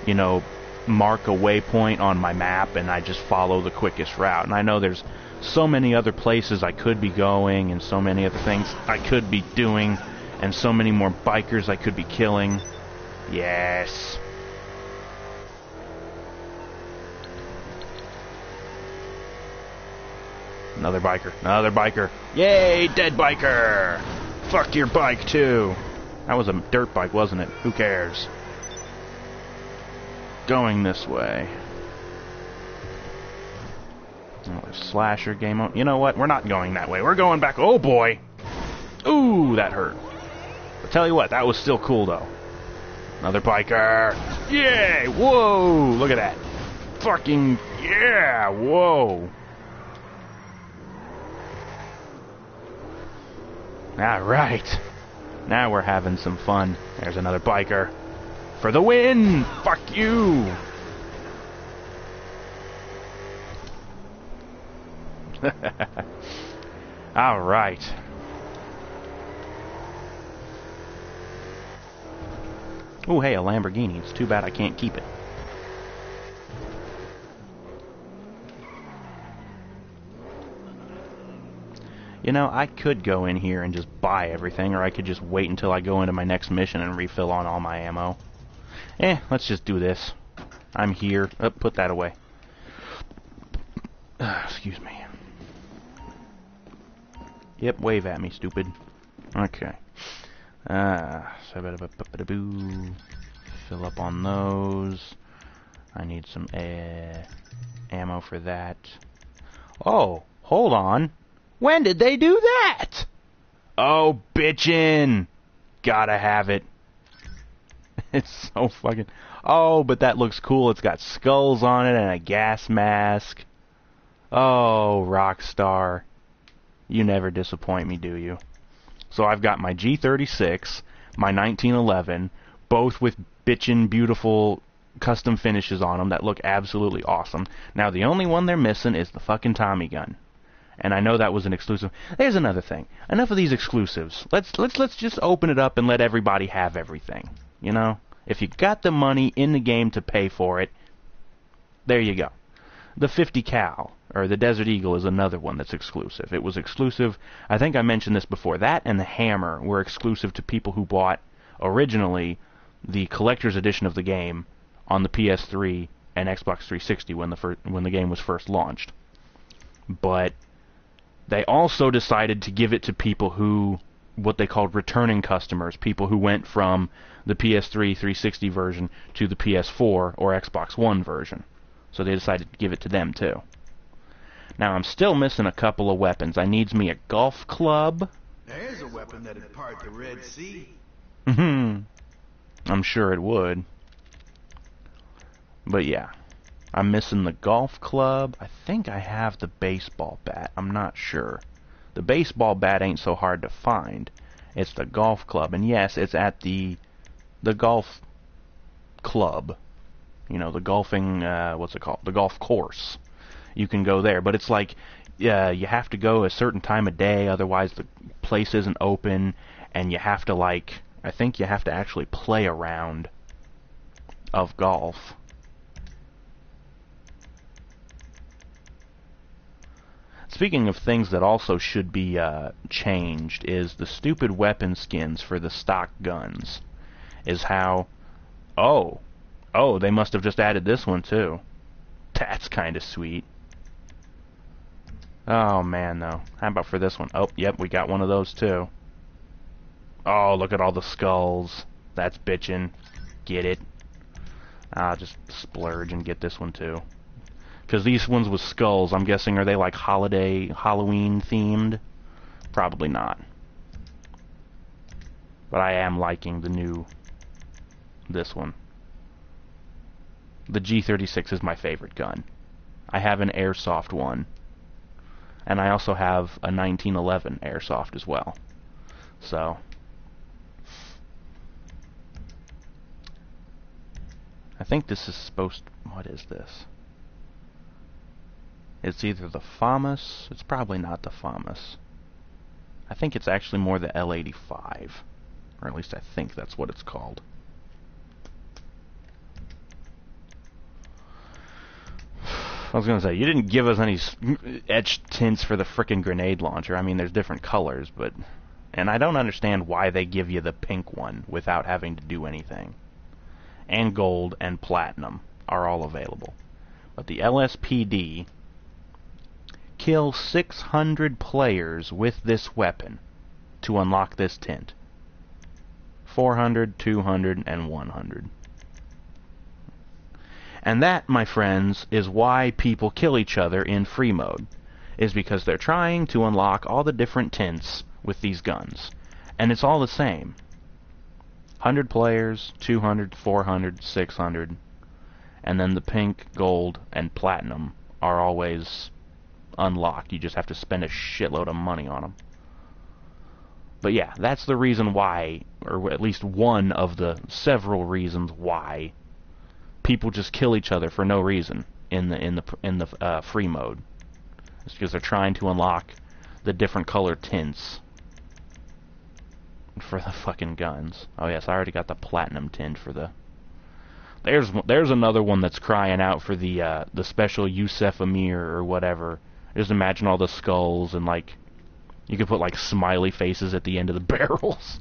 you know, mark a waypoint on my map and I just follow the quickest route. And I know there's so many other places I could be going and so many other things I could be doing and so many more bikers I could be killing. Yes. Another biker. Yay, dead biker! Fuck your bike, too. That was a dirt bike, wasn't it? Who cares? Going this way. Another slasher game on. You know what? We're not going that way. We're going back. Oh, boy! Ooh, that hurt. But tell you what, that was still cool, though. Another biker. Yay! Whoa! Look at that. Fucking... yeah! Whoa! Alright. Now we're having some fun. There's another biker. For the win! Fuck you! Alright. Oh, hey, a Lamborghini. It's too bad I can't keep it. You know, I could go in here and just buy everything, or I could just wait until I go into my next mission and refill on all my ammo. Let's just do this. I'm here. Oh, put that away. Excuse me. Yep, wave at me, stupid. Okay. Fill up on those. I need some ammo for that. Oh, hold on. When did they do that? Oh, bitchin'. Gotta have it. It's so fucking... Oh, but that looks cool. It's got skulls on it and a gas mask. Oh, Rockstar. You never disappoint me, do you? So I've got my G36, my 1911, both with bitchin' beautiful custom finishes on them that look absolutely awesome. Now, the only one they're missing is the fucking Tommy gun. And I know that was an exclusive. There's another thing. Enough of these exclusives. Let's just open it up and let everybody have everything. You know? If you got the money in the game to pay for it, there you go. The 50 cal, or the Desert Eagle, is another one that's exclusive. It was exclusive. I think I mentioned this before. That and the Hammer were exclusive to people who bought originally the collector's edition of the game on the PS3 and Xbox 360 when the game was first launched. But they also decided to give it to people who, what they called returning customers, people who went from the PS3 360 version to the PS4 or Xbox One version. So they decided to give it to them too. Now I'm still missing a couple of weapons. I needs me a golf club. There's a weapon that'd part the Red Sea. I'm sure it would. But yeah. I'm missing the golf club. I think I have the baseball bat. I'm not sure. The baseball bat ain't so hard to find. It's the golf club. And yes, it's at the golf club. You know, the golfing, what's it called? The golf course. You can go there. But it's like, you have to go a certain time of day, otherwise the place isn't open, and you have to, like, I think you have to actually play a round of golf. Speaking of things that also should be changed, is the stupid weapon skins for the stock guns. Is how... Oh, they must have just added this one too. That's kind of sweet. Oh man, though. How about for this one? Oh, yep, we got one of those too. Oh, look at all the skulls. That's bitchin'. Get it. I'll just splurge and get this one too. Because these ones with skulls, I'm guessing, are they like Halloween themed? Probably not. But I am liking this one. The G36 is my favorite gun. I have an airsoft one. And I also have a 1911 airsoft as well. So... I think this is supposed... What is this? It's either the FAMAS. It's probably not the FAMAS. I think it's actually more the L85. Or at least I think that's what it's called. I was going to say, you didn't give us any etched tints for the frickin' grenade launcher. I mean, there's different colors, but... And I don't understand why they give you the pink one without having to do anything. And gold and platinum are all available. But the LSPD... Kill 600 players with this weapon to unlock this tint. 400, 200, and 100. And that, my friends, is why people kill each other in free mode. Is because they're trying to unlock all the different tints with these guns. And it's all the same. 100 players, 200, 400, 600. And then the pink, gold, and platinum are always unlocked. You just have to spend a shitload of money on them. But yeah, that's the reason why, or at least one of the several reasons why people just kill each other for no reason in the free mode. It's because they're trying to unlock the different color tints for the fucking guns. Oh yes, I already got the platinum tint for the... There's another one that's crying out for the special Yusef Amir or whatever. Just imagine all the skulls and, like, you could put, like, smiley faces at the end of the barrels.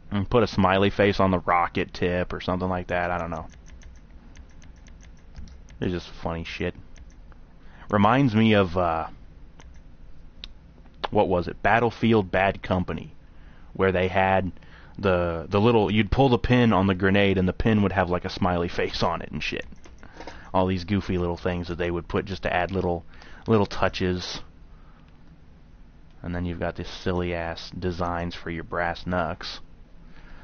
And put a smiley face on the rocket tip or something like that. I don't know. It's just funny shit. Reminds me of, what was it? Battlefield Bad Company. Where they had the little... You'd pull the pin on the grenade and the pin would have, like, a smiley face on it and shit. All these goofy little things that they would put just to add little touches. And then you've got these silly-ass designs for your brass knucks.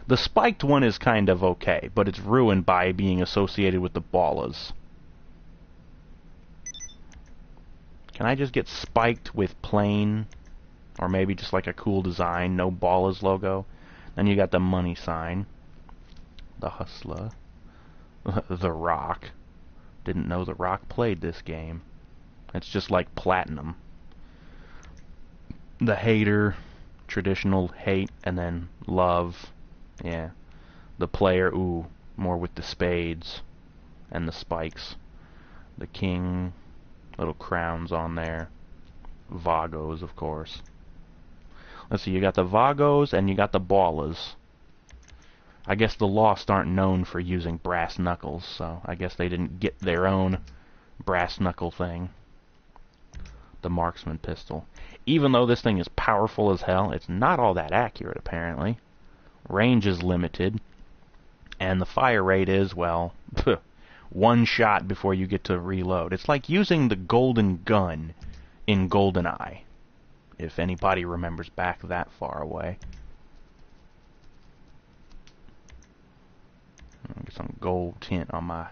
The spiked one is kind of okay, but it's ruined by being associated with the ballas. Can I just get spiked with plain? Or maybe just like a cool design, no ballas logo? Then you got the money sign. The Hustler. The Rock. Didn't know The Rock played this game. It's just like platinum. The Hater, traditional hate, and then love. Yeah. The Player, ooh, more with the spades and the spikes. The King, little crowns on there. Vagos, of course. Let's see, you got the Vagos and you got the Ballas. I guess the Lost aren't known for using brass knuckles, so I guess they didn't get their own brass knuckle thing. The Marksman pistol. Even though this thing is powerful as hell, it's not all that accurate, apparently. Range is limited. And the fire rate is, well, one shot before you get to reload. It's like using the golden gun in GoldenEye, if anybody remembers back that far away. Get some gold tint on my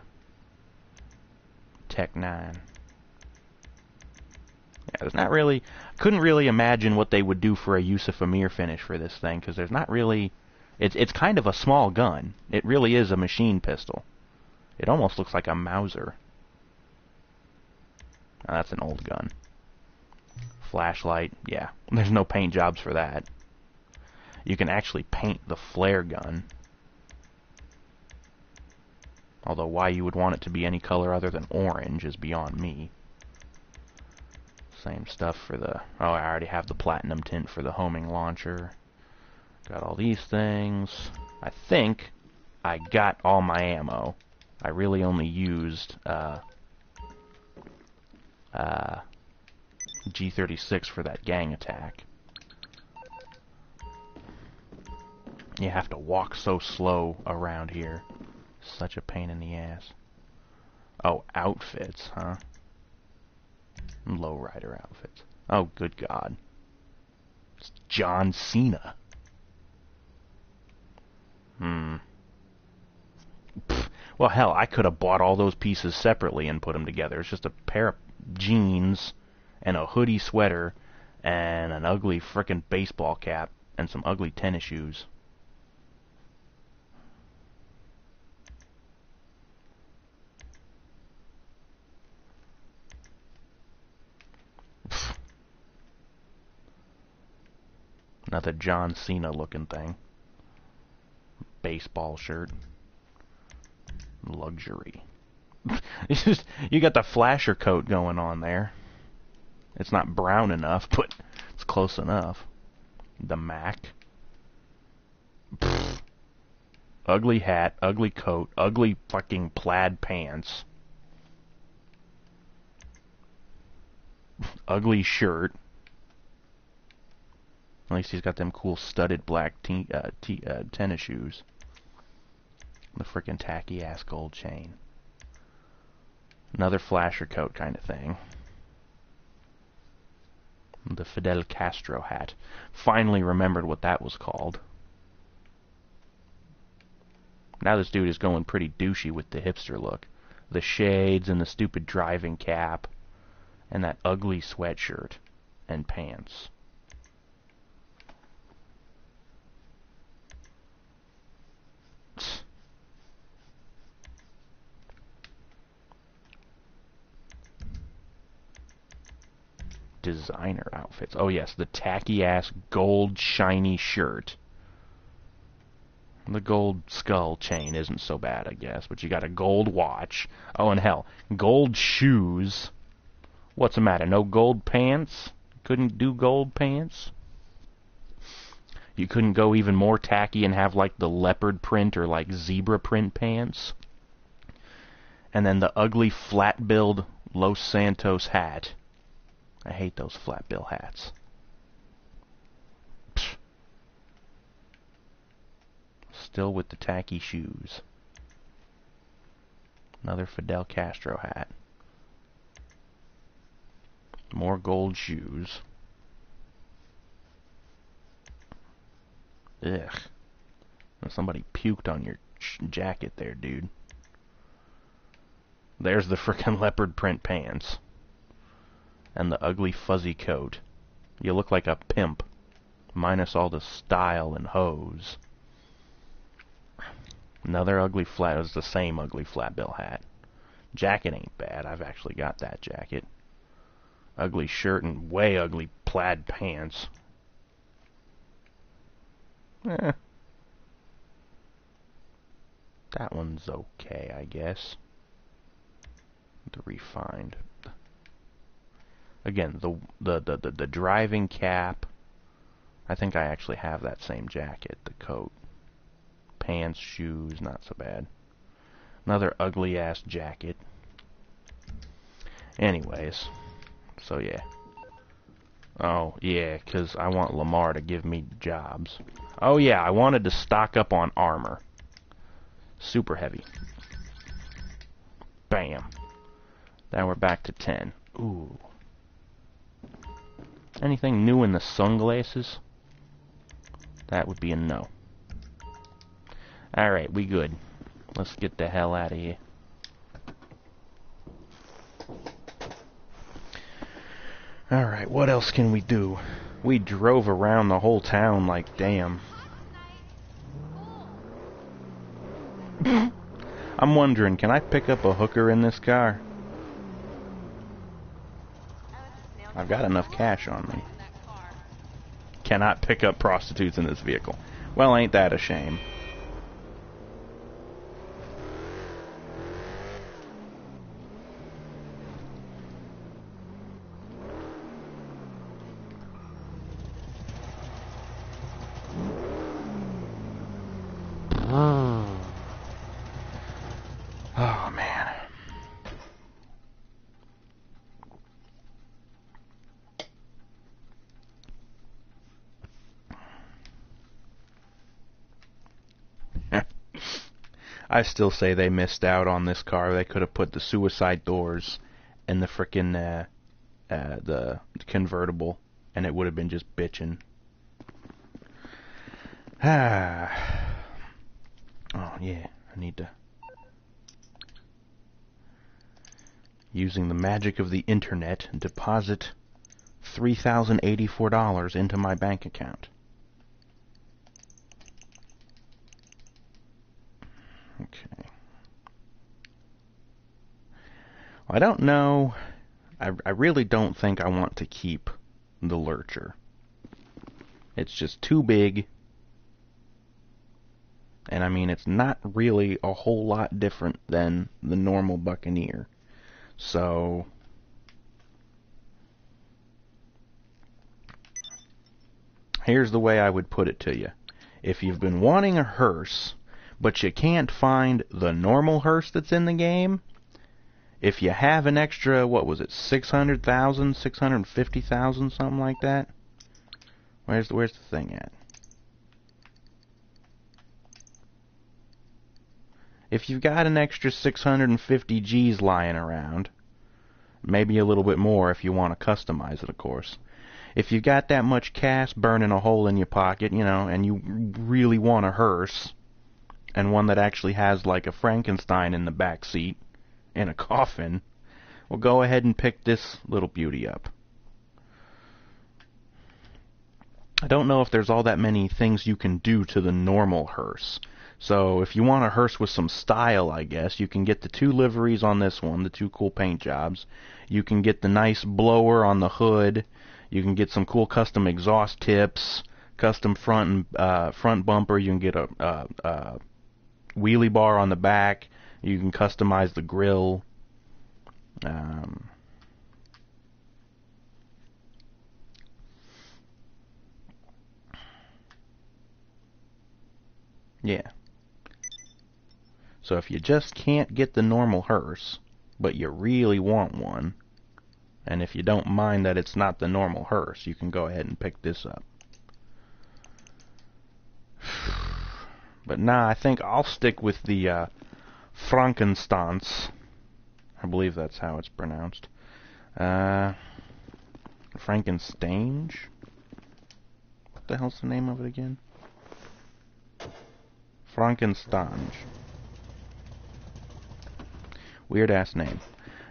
Tech 9. Yeah, there's not really... Couldn't really imagine what they would do for a Yusuf Amir finish for this thing, because there's not really... It's kind of a small gun. It really is a machine pistol. It almost looks like a Mauser. That's an old gun. Flashlight, yeah. There's no paint jobs for that. You can actually paint the flare gun. Although why you would want it to be any color other than orange is beyond me. Same stuff for the... Oh, I already have the platinum tint for the homing launcher. Got all these things. I think I got all my ammo. I really only used G36 for that gang attack. You have to walk so slow around here. Such a pain in the ass. Oh, outfits, huh? Lowrider outfits. Oh, good God. It's John Cena. Well, hell, I could have bought all those pieces separately and put them together. It's just a pair of jeans and a hoodie sweater and an ugly frickin' baseball cap and some ugly tennis shoes. Another John Cena looking thing. Baseball shirt. Luxury. It's just, you got the flasher coat going on there. It's not brown enough, but it's close enough. The Mac. Pfft. Ugly hat, ugly coat, ugly fucking plaid pants. Ugly shirt. At least he's got them cool studded black tennis shoes. The frickin' tacky ass gold chain. Another flasher coat kind of thing. The Fidel Castro hat. Finally remembered what that was called. Now this dude is going pretty douchey with the hipster look. The shades and the stupid driving cap. And that ugly sweatshirt and pants. Designer outfits. Oh yes, the tacky ass gold shiny shirt. The gold skull chain isn't so bad, I guess, but you got a gold watch. Oh, and hell, gold shoes. What's the matter? No gold pants? Couldn't do gold pants? You couldn't go even more tacky and have like the leopard print or like zebra print pants? And then the ugly flat-billed Los Santos hat. I hate those flat bill hats. Pfft. Still with the tacky shoes. Another Fidel Castro hat. More gold shoes. Ugh. Somebody puked on your jacket there, dude. There's the frickin' leopard print pants. And the ugly fuzzy coat. You look like a pimp, minus all the style and hose. Another ugly flat, it was the same ugly flat bill hat. Jacket ain't bad, I've actually got that jacket. Ugly shirt and way ugly plaid pants. That one's okay, I guess. The refined. Again, the driving cap. I think I actually have that same jacket. The coat. Pants, shoes, not so bad. Another ugly ass jacket. Anyways. So yeah. Oh, yeah, because I want Lamar to give me jobs. Oh yeah, I wanted to stock up on armor. Super heavy. Bam. Now we're back to 10. Ooh. Anything new in the sunglasses? That would be a no. Alright, we good. Let's get the hell out of here. Alright, what else can we do? We drove around the whole town like damn. I'm wondering, can I pick up a hooker in this car? I've got enough cash on me. Cannot pick up prostitutes in this vehicle. Well, ain't that a shame? Oh, man. I still say they missed out on this car. They could have put the suicide doors in the frickin' the convertible, and it would have been just bitchin'. Ah. Oh, yeah. I need to... Using the magic of the internet, deposit $3,084 into my bank account. Okay. I don't know. I really don't think I want to keep the Lurcher. It's just too big. And I mean, it's not really a whole lot different than the normal Buccaneer. So, here's the way I would put it to you. If you've been wanting a hearse, but you can't find the normal hearse that's in the game, if you have an extra, what was it, 600,000, 650,000, something like that? Where's the thing at? If you've got an extra 650 G's lying around, maybe a little bit more if you want to customize it, of course. If you've got that much cash burning a hole in your pocket, you know, and you really want a hearse, and one that actually has like a Frankenstein in the back seat, in a coffin, well, go ahead and pick this little beauty up. I don't know if there's all that many things you can do to the normal hearse. So if you want a hearse with some style, I guess, you can get the 2 liveries on this one, the 2 cool paint jobs. You can get the nice blower on the hood. You can get some cool custom exhaust tips, custom front bumper. You can get a wheelie bar on the back. You can customize the grill. Yeah. So if you just can't get the normal hearse, but you really want one, and if you don't mind that it's not the normal hearse, you can go ahead and pick this up. But nah, I think I'll stick with the Frankensteins. I believe that's how it's pronounced. Frankenstein? What the hell's the name of it again? Frankenstein. Weird ass name.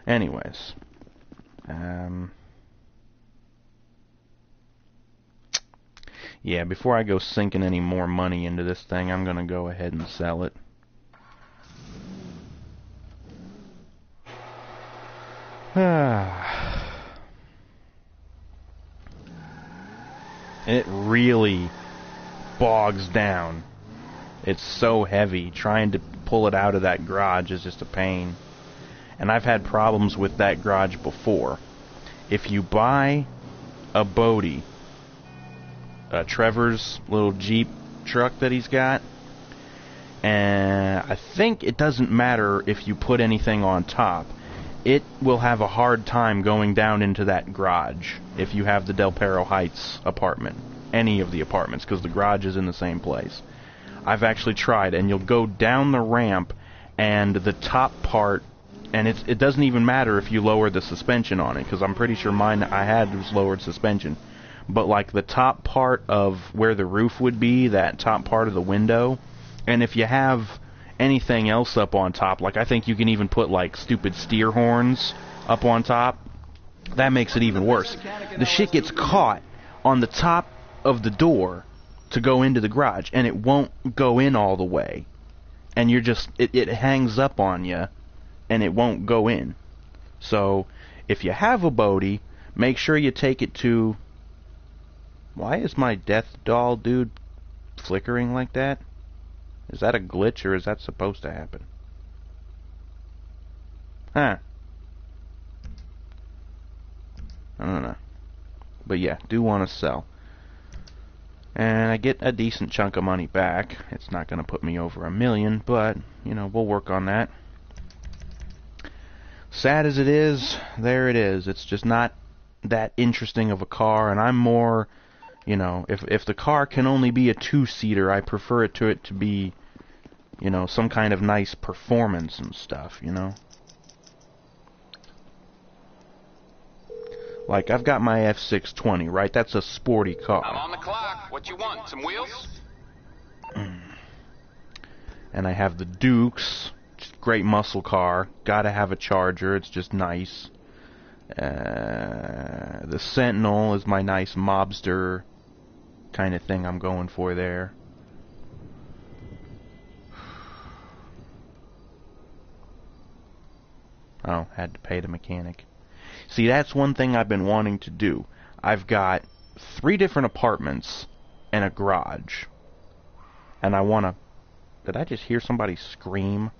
Anyways. Yeah, before I go sinking any more money into this thing, I'm gonna go ahead and sell it. It really bogs down. It's so heavy. Trying to pull it out of that garage is just a pain. And I've had problems with that garage before. If you buy a Bodie, Trevor's little Jeep truck that he's got, and I think it doesn't matter if you put anything on top, it will have a hard time going down into that garage if you have the Del Perro Heights apartment, any of the apartments, because the garage is in the same place. I've actually tried, and you'll go down the ramp, and the top part, and it doesn't even matter if you lower the suspension on it, because I'm pretty sure mine I had was lowered suspension. But like the top part of where the roof would be, that top part of the window, and if you have anything else up on top, like I think you can even put like stupid steer horns up on top, that makes it even worse. The shit gets caught on the top of the door to go into the garage, and it won't go in all the way. And you're just, it hangs up on you, and it won't go in. So, if you have a Bodie, make sure you take it to... Why is my death doll dude flickering like that? Is that a glitch or is that supposed to happen? Huh. I don't know. But yeah, do want to sell. And I get a decent chunk of money back. It's not going to put me over $1 million, but, you know, we'll work on that. Sad as it is, there it is. It's just not that interesting of a car, and I'm more, you know, if the car can only be a two-seater, I prefer it to be, you know, some kind of nice performance and stuff, you know. Like, I've got my F620, right? That's a sporty car. I'm on the clock. What you want? Some wheels? And I have the Dukes, great muscle car. Gotta have a Charger. It's just nice. The Sentinel is my nice mobster kind of thing I'm going for there. Oh, had to pay the mechanic. See, that's one thing I've been wanting to do. I've got 3 different apartments and a garage. And I want to... Did I just hear somebody scream?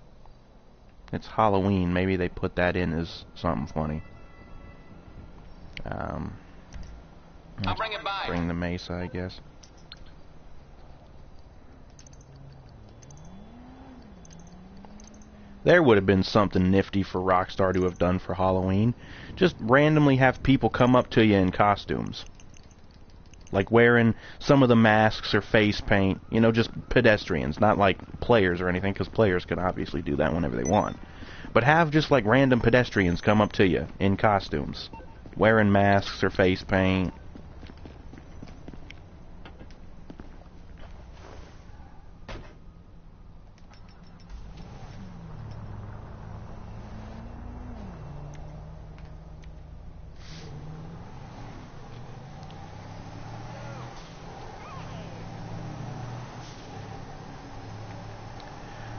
It's Halloween. Maybe they put that in as something funny. I'll bring it by. Bring the Mesa, I guess. There would have been something nifty for Rockstar to have done for Halloween. Just randomly have people come up to you in costumes. Like wearing some of the masks or face paint. You know, just pedestrians. Not like players or anything, because players can obviously do that whenever they want. But have just like random pedestrians come up to you in costumes. Wearing masks or face paint.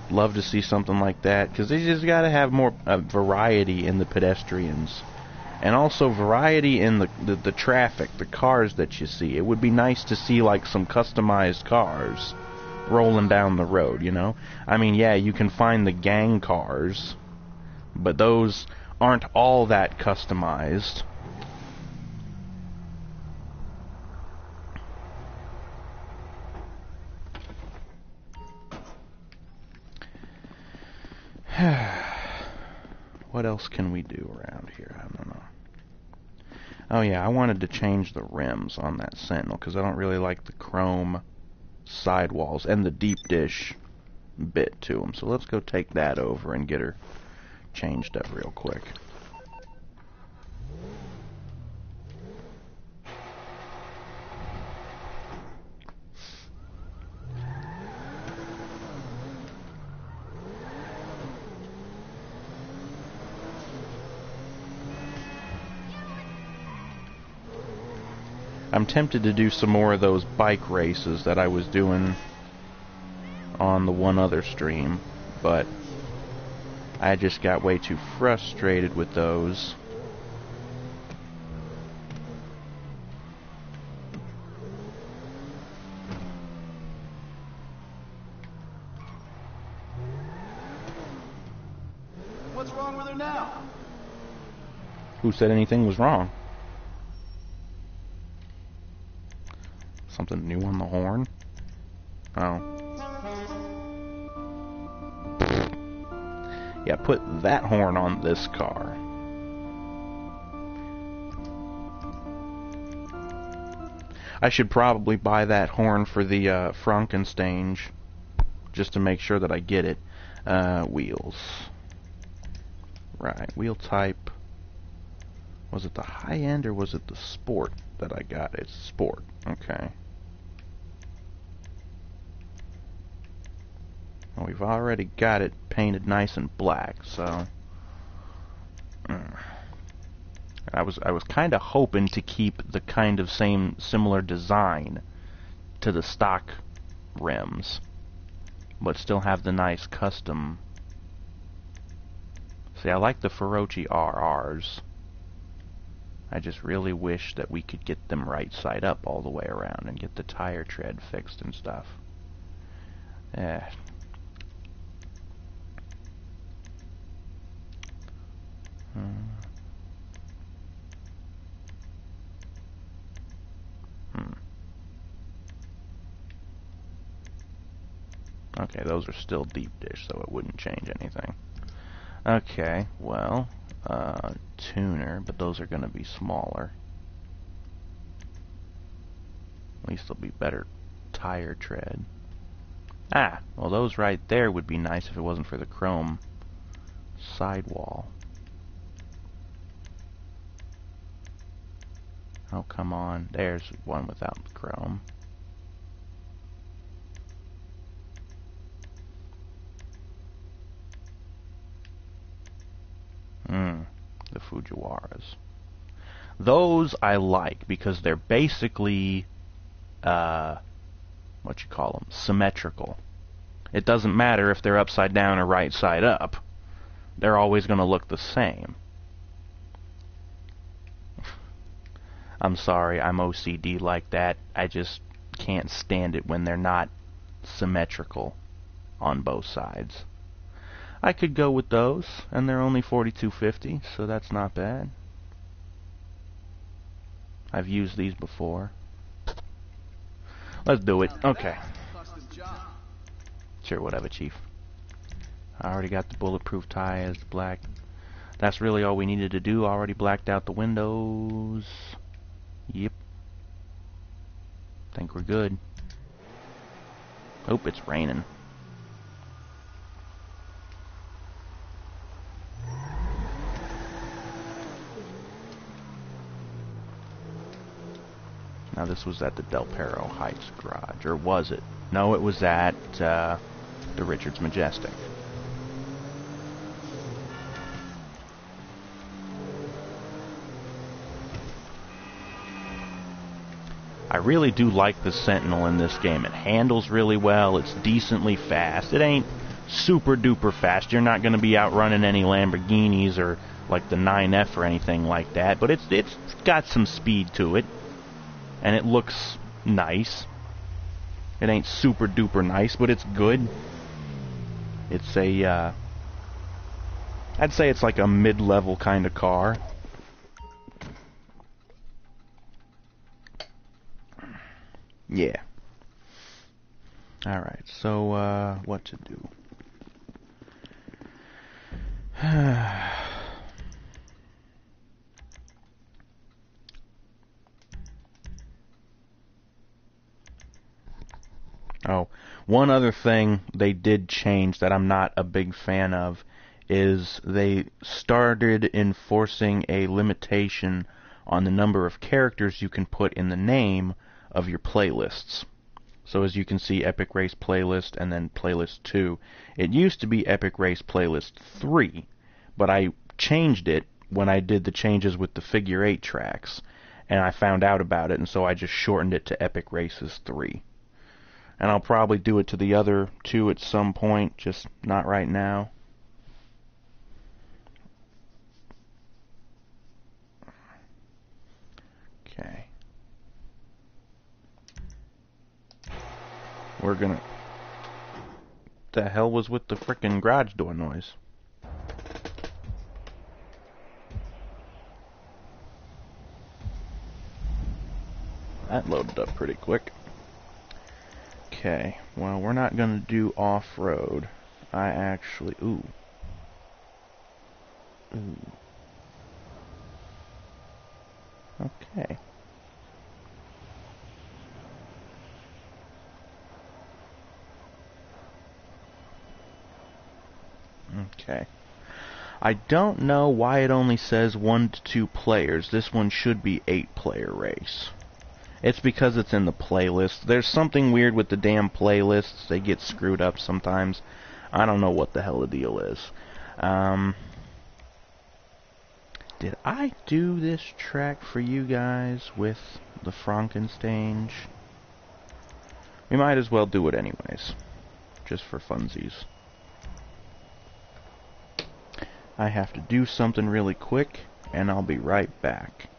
Love to see something like that, because they just got to have more variety in the pedestrians, and also variety in the traffic, the cars that you see. It would be nice to see like some customized cars rolling down the road, you know. I mean, yeah, you can find the gang cars, but those aren't all that customized. What else can we do around here? I don't know. Oh yeah, I wanted to change the rims on that Sentinel because I don't really like the chrome sidewalls and the deep dish bit to them. So let's go take that over and get her changed up real quick. I'm tempted to do some more of those bike races that I was doing on the one other stream, but I just got way too frustrated with those. What's wrong with her now? Who said anything was wrong? Something new on the horn? Oh. Yeah, put that horn on this car. I should probably buy that horn for the Frankenstein, just to make sure that I get it. Wheels. Right, wheel type. Was it the high end or was it the sport that I got? It's sport. Okay. Well, we've already got it painted nice and black, so I was kind of hoping to keep the kind of similar design to the stock rims, but still have the nice custom. See, I like the Feroci RRs. I just really wish that we could get them right side up all the way around and get the tire tread fixed and stuff. Eh. Okay, those are still deep dish, so it wouldn't change anything. Okay, well, tuner, but those are going to be smaller. At least they'll be better tire tread. Ah, well those right there would be nice if it wasn't for the chrome sidewall. Oh, come on. There's one without the chrome. The Fujiwaras. Those I like because they're basically, what you call them, symmetrical. It doesn't matter if they're upside down or right side up. They're always going to look the same. I'm sorry, I'm OCD like that. I just can't stand it when they're not symmetrical on both sides. I could go with those, and they're only $42.50, so that's not bad. I've used these before. Let's do it. Okay. Sure, whatever, Chief. I already got the bulletproof tires, black. That's really all we needed to do. I already blacked out the windows. Yep. Think we're good. Oh, it's raining. Now this was at the Del Perro Heights garage, or was it? No, it was at the Richards Majestic. I really do like the Sentinel in this game. It handles really well. It's decently fast. It ain't super duper fast. You're not going to be outrunning any Lamborghinis or like the 9F or anything like that. But it's got some speed to it. And it looks nice. It ain't super duper nice, but it's good. It's a, I'd say it's like a mid-level kind of car. Yeah. Alright, so, what to do? Oh, one other thing they did change that I'm not a big fan of is they started enforcing a limitation on the number of characters you can put in the name of your playlists. So as you can see, Epic Race Playlist and then Playlist 2. It used to be Epic Race Playlist 3, but I changed it when I did the changes with the figure 8 tracks, and I found out about it, and so I just shortened it to Epic Races 3. And I'll probably do it to the other two at some point, just not right now. Okay. We're gonna... The hell was with the frickin' garage door noise? That loaded up pretty quick. Okay, well, we're not going to do off-road. I actually... Ooh. Okay. Okay. I don't know why it only says 1 to 2 players. This one should be 8-player race. It's because it's in the playlist. There's something weird with the damn playlists. They get screwed up sometimes. I don't know what the hell the deal is. Did I do this track for you guys with the Frankenstein? We might as well do it anyways. Just for funsies. I have to do something really quick, and I'll be right back.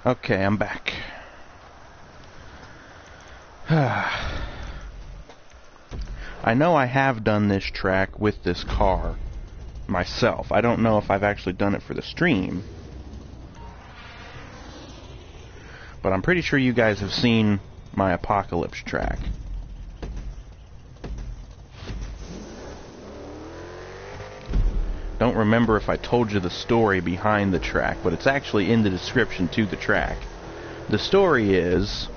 Okay, I'm back. I know I have done this track with this car myself. I don't know if I've actually done it for the stream. But I'm pretty sure you guys have seen my Apocalypse track. Don't remember if I told you the story behind the track, but it's actually in the description to the track. The story is,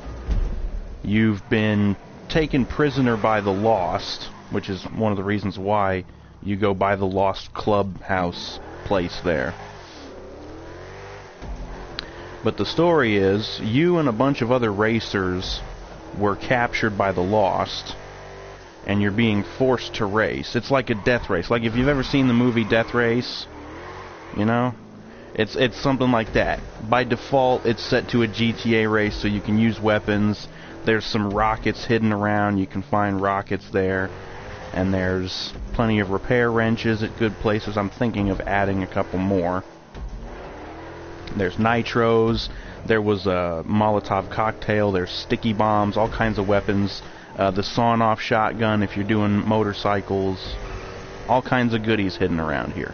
you've been taken prisoner by the Lost, which is one of the reasons why you go by the Lost Clubhouse place there. But the story is, you and a bunch of other racers were captured by the Lost, and you're being forced to race. It's like a death race. Like if you've ever seen the movie Death Race, you know? It's something like that. By default, it's set to a GTA race, so you can use weapons. There's some rockets hidden around. You can find rockets there. And there's plenty of repair wrenches at good places. I'm thinking of adding a couple more. There's nitros. There was a Molotov cocktail. There's sticky bombs. All kinds of weapons. The sawn-off shotgun if you're doing motorcycles. All kinds of goodies hidden around here.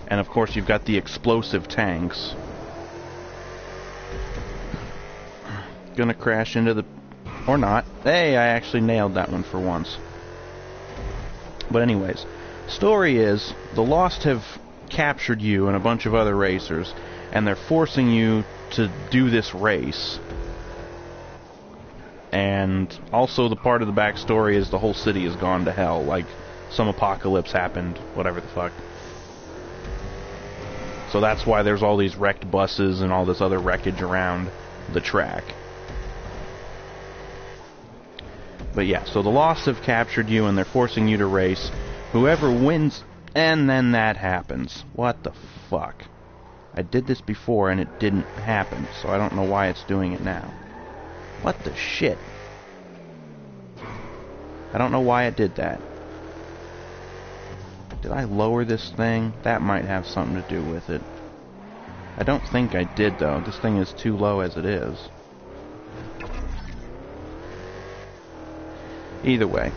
And of course you've got the explosive tanks. Gonna crash into the... or not. Hey, I actually nailed that one for once. But anyways, story is, the Lost have captured you and a bunch of other racers, and they're forcing you to do this race. And also the part of the backstory is the whole city has gone to hell, like some apocalypse happened, whatever the fuck. So that's why there's all these wrecked buses and all this other wreckage around the track. But yeah, so the Lost have captured you and they're forcing you to race. Whoever wins, and then that happens. What the fuck? I did this before and it didn't happen, so I don't know why it's doing it now. What the shit? I don't know why it did that. Did I lower this thing? That might have something to do with it. I don't think I did, though. This thing is too low as it is. Either way,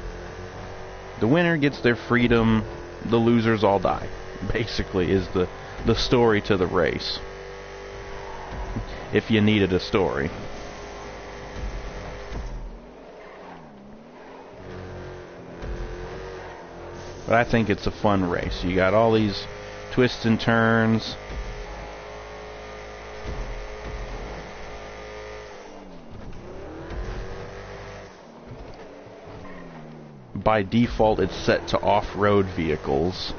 the winner gets their freedom, the losers all die. Basically is the story to the race. If you needed a story. But I think it's a fun race. You got all these twists and turns. By default, it's set to off-road vehicles.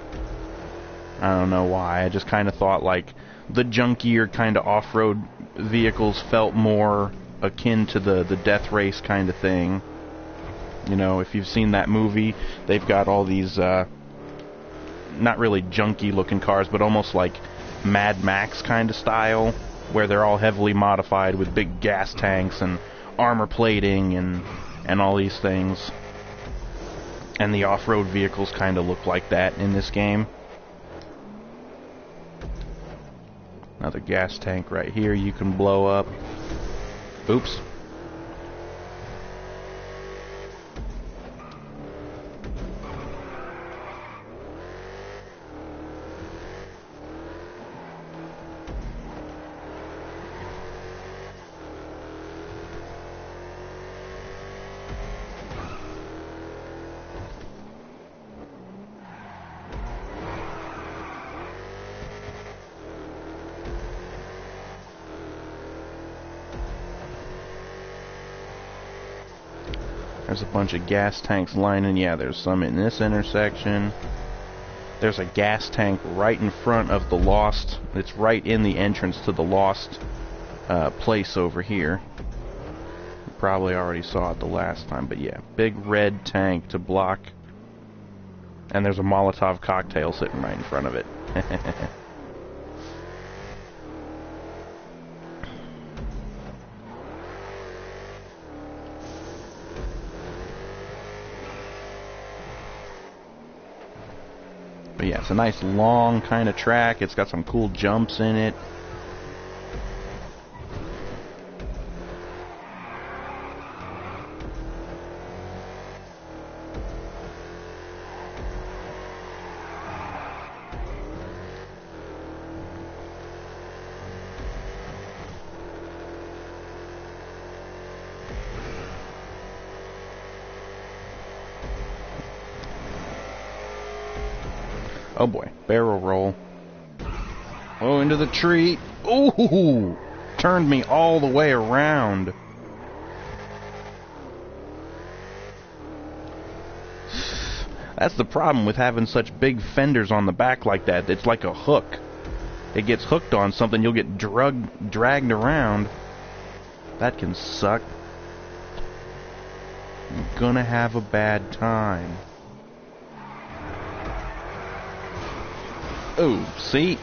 I don't know why. I just kind of thought like the junkier kind of off-road vehicles felt more akin to the death race kind of thing. You know, if you've seen that movie, they've got all these, not really junky-looking cars, but almost like Mad Max kind of style, where they're all heavily modified with big gas tanks and armor plating and all these things. And the off-road vehicles kind of look like that in this game. Another gas tank right here you can blow up. Oops. There's a bunch of gas tanks lining. Yeah, there's some in this intersection. There's a gas tank right in front of the Lost. It's right in the entrance to the Lost place over here. You probably already saw it the last time, but yeah. Big red tank to block. And there's a Molotov cocktail sitting right in front of it. But yeah, it's a nice long kind of track. It's got some cool jumps in it. Oh boy, barrel roll. Oh, into the tree. Ooh! Turned me all the way around. That's the problem with having such big fenders on the back like that. It's like a hook. It gets hooked on something, you'll get dragged around. That can suck. You're gonna have a bad time. Oh, see?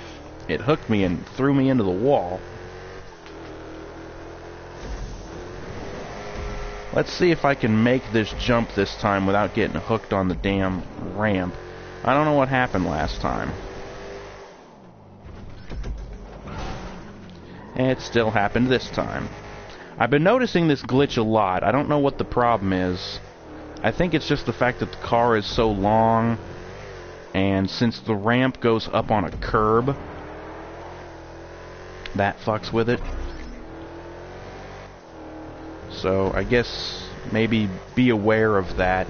It hooked me and threw me into the wall. Let's see if I can make this jump this time without getting hooked on the damn ramp. I don't know what happened last time. And it still happened this time. I've been noticing this glitch a lot. I don't know what the problem is. I think it's just the fact that the car is so long, and since the ramp goes up on a curb, that fucks with it. So I guess maybe be aware of that.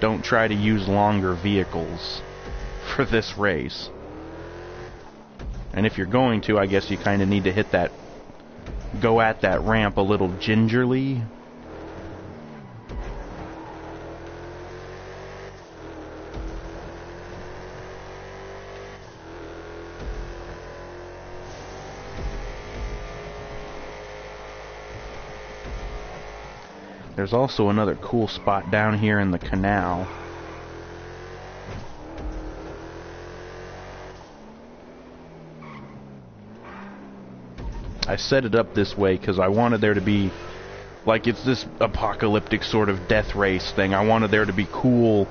Don't try to use longer vehicles for this race. And if you're going to, I guess you kind of need to hit that, go at that ramp a little gingerly. There's also another cool spot down here in the canal. I set it up this way because I wanted there to be, like, it's this apocalyptic sort of death race thing. I wanted there to be cool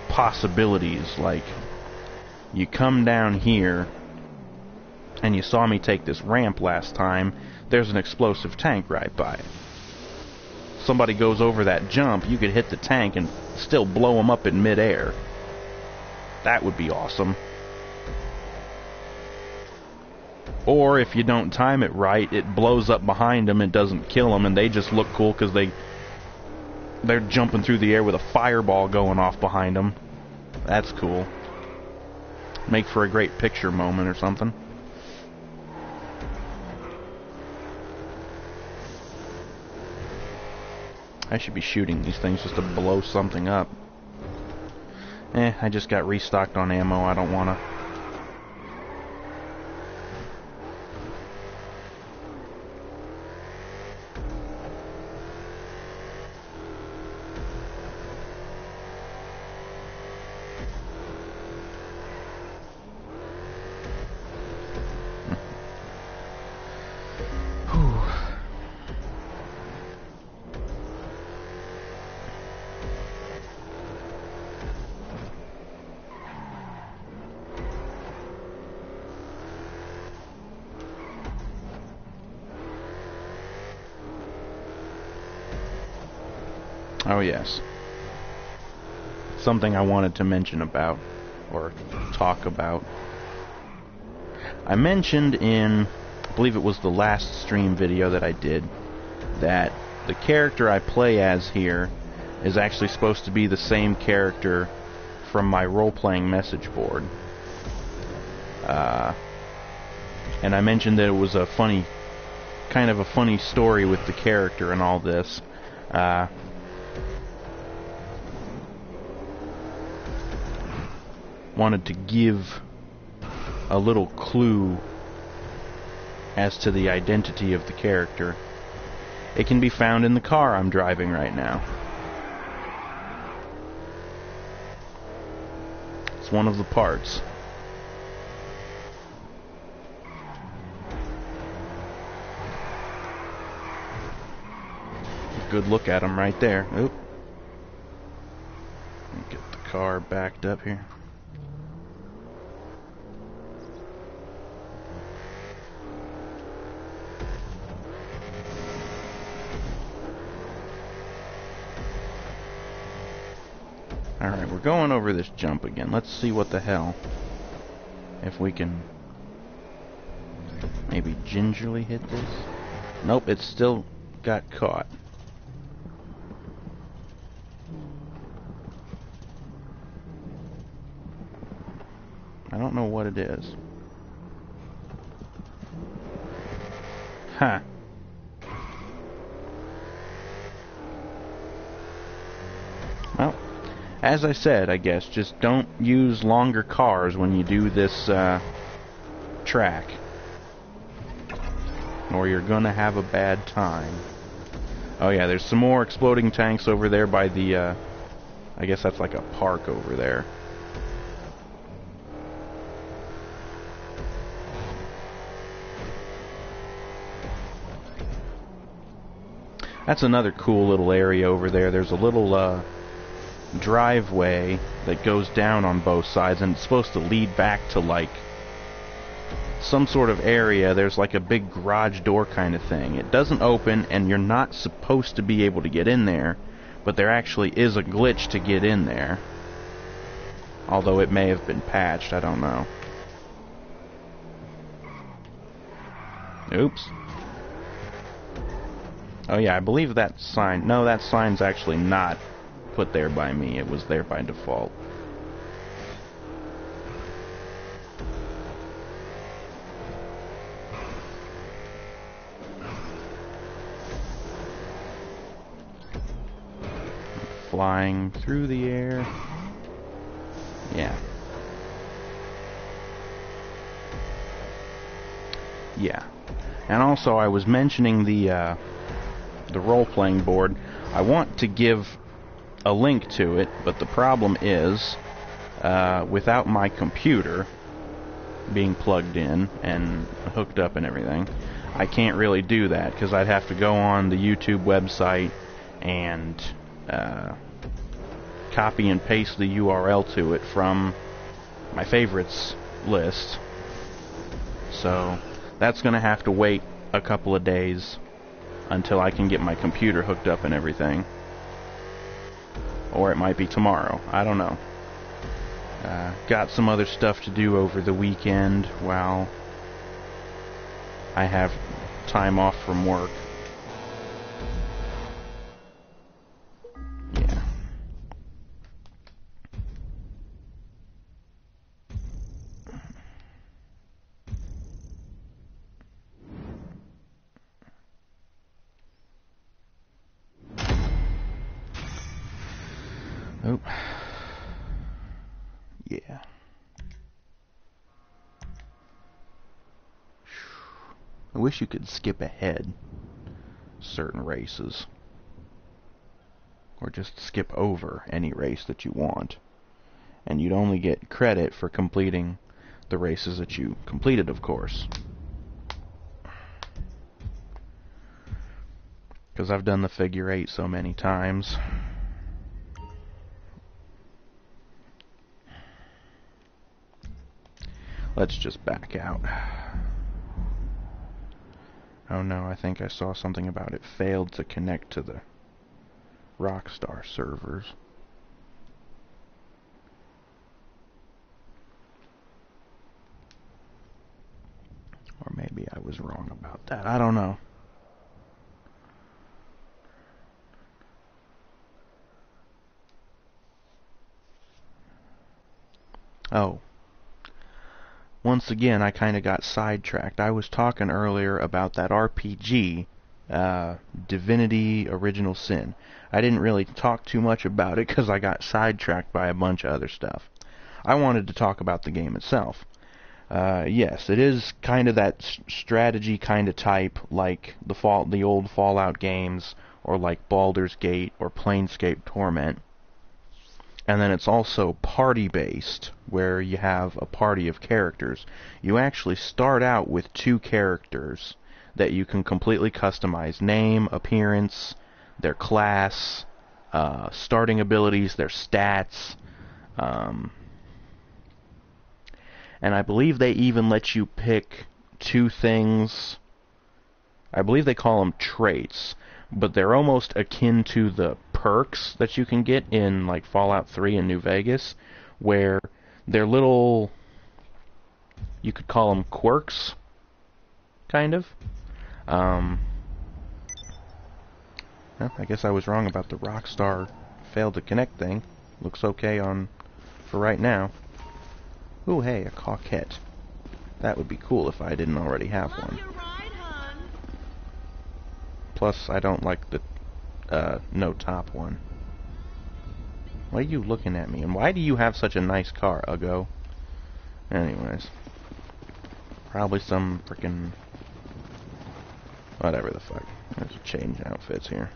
possibilities. Like, you come down here, and you saw me take this ramp last time, there's an explosive tank right by it. Somebody goes over that jump, you could hit the tank and still blow them up in midair. That would be awesome. Or if you don't time it right, it blows up behind them and doesn't kill them, and they just look cool because they're jumping through the air with a fireball going off behind them. That's cool. Make for a great picture moment or something. I should be shooting these things just to blow something up. I just got restocked on ammo. I don't want to. Oh yes. Something I wanted to mention about, or talk about. I mentioned in, I believe it was the last stream video that I did, that the character I play as here is actually supposed to be the same character from my role-playing message board. And I mentioned that it was a funny, kind of a funny story with the character and all this. Wanted to give a little clue as to the identity of the character. It can be found in the car I'm driving right now. It's one of the parts. Good look at him right there. Oop. Get the car backed up here. Alright, we're going over this jump again. Let's see what the hell. If we can maybe gingerly hit this. Nope, it's still got caught. I don't know what it is. Huh. Well, as I said, I guess, just don't use longer cars when you do this track, or you're gonna have a bad time. Oh yeah, there's some more exploding tanks over there by the, I guess that's like a park over there. That's another cool little area over there. There's a little driveway that goes down on both sides, and it's supposed to lead back to like some sort of area. There's like a big garage door kind of thing. It doesn't open, and you're not supposed to be able to get in there, but there actually is a glitch to get in there. Although it may have been patched, I don't know. Oops. Oh yeah, I believe that sign... No, that sign's actually not put there by me. It was there by default. Flying through the air. Yeah. Yeah. And also, I was mentioning the role-playing board. I want to give a link to it, but the problem is, without my computer being plugged in and hooked up and everything, I can't really do that, because I'd have to go on the YouTube website and copy and paste the URL to it from my favorites list. So that's going to have to wait a couple of days until I can get my computer hooked up and everything. Or it might be tomorrow. I don't know. Got some other stuff to do over the weekend while I have time off from work. Yeah. Oh. Yeah. I wish you could skip ahead certain races. Or just skip over any race that you want. And you'd only get credit for completing the races that you completed, of course. Because I've done the figure 8 so many times. Let's just back out. Oh no, I think I saw something about it failed to connect to the Rockstar servers. Or maybe I was wrong about that. I don't know. Oh. Once again, I kind of got sidetracked. I was talking earlier about that RPG, Divinity Original Sin. I didn't really talk too much about it because I got sidetracked by a bunch of other stuff. I wanted to talk about the game itself. Yes, it is kind of that strategy kind of type, like the old Fallout games, or like Baldur's Gate or Planescape Torment. And then it's also party-based, where you have a party of characters. You actually start out with 2 characters that you can completely customize. Name, appearance, their class, starting abilities, their stats. And I believe they even let you pick 2 things. I believe they call them traits, but they're almost akin to the perks that you can get in like Fallout 3 and New Vegas, where they're little, you could call them quirks, kind of. Well, I guess I was wrong about the Rockstar failed to connect thing. Looks okay for right now. Ooh, hey, a coquette. That would be cool if I didn't already have one. Plus, I don't like the no top one. Why are you looking at me? And why do you have such a nice car, Uggo? Anyways. Probably some frickin' whatever the fuck. There's a change outfits here.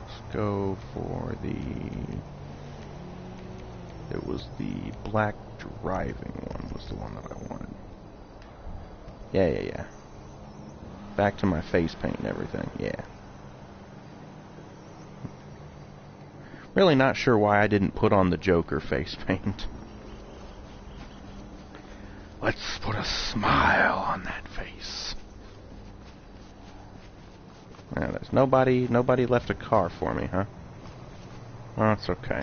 Let's go for the... It was the black driving one was the one that I wanted. Yeah. Back to my face paint and everything, yeah. Really not sure why I didn't put on the Joker face paint. Let's put a smile on that face. Yeah, there's nobody left a car for me, huh? Well, that's okay.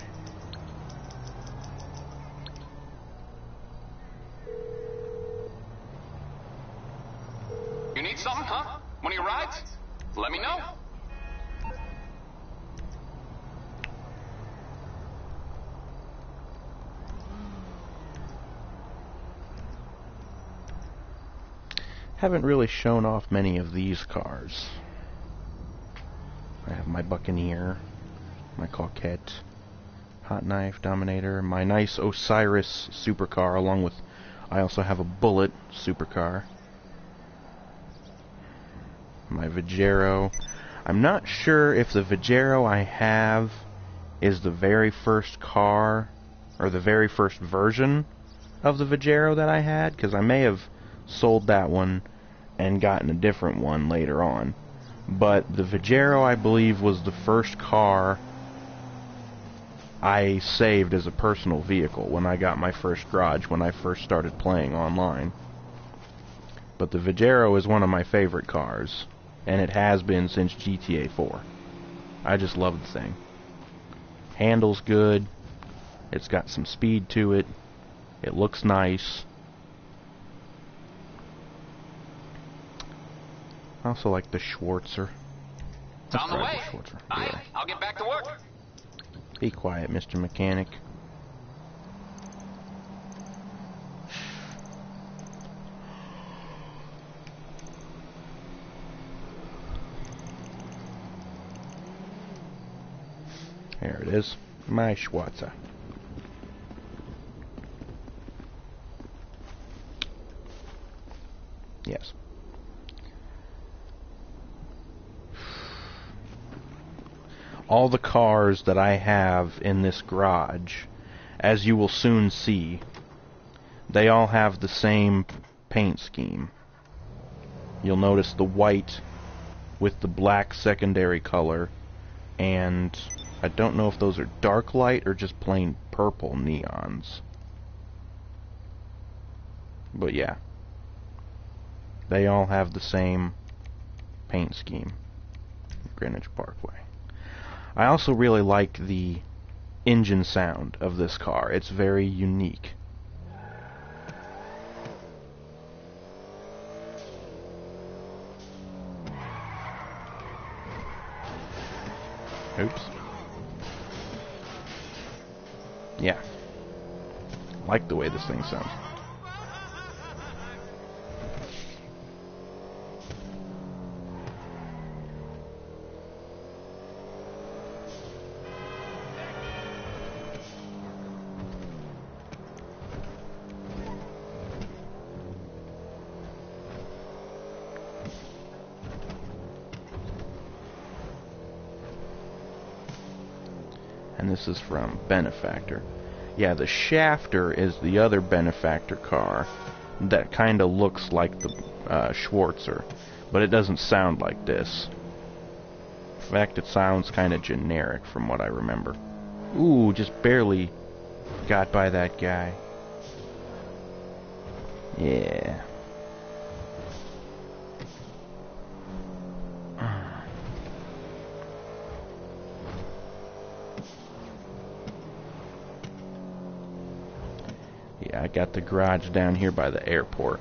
You need something, huh? One of your rides? Let me know. Haven't really shown off many of these cars. I have my Buccaneer, my Coquette, Hot Knife, Dominator, my nice Osiris supercar, along with, I also have a Bullet supercar. My Vigero. I'm not sure if the Vigero I have is the very first car, or the very first version of the Vigero that I had, because I may have sold that one and gotten a different one later on. But the Vigero, I believe, was the first car I saved as a personal vehicle when I got my first garage, when I first started playing online. But the Vigero is one of my favorite cars, and it has been since GTA 4. I just love the thing. Handles good, it's got some speed to it, it looks nice. I also like the Schwarzer. It's on the way. Schwarzer. Aye, I'll get back to work. Be quiet, Mr. Mechanic. There it is. My Schwarzer. Yes. All the cars that I have in this garage, as you will soon see, they all have the same paint scheme. You'll notice the white with the black secondary color, and I don't know if those are dark light or just plain purple neons. But yeah, they all have the same paint scheme. Greenwich Parkway. I also really like the engine sound of this car. It's very unique. Oops. Yeah. I like the way this thing sounds. And this is from Benefactor. Yeah, the Shafter is the other Benefactor car that kind of looks like the Schwarzer, but it doesn't sound like this. In fact, it sounds kind of generic from what I remember. Ooh, just barely got by that guy. Yeah. Yeah, I got the garage down here by the airport.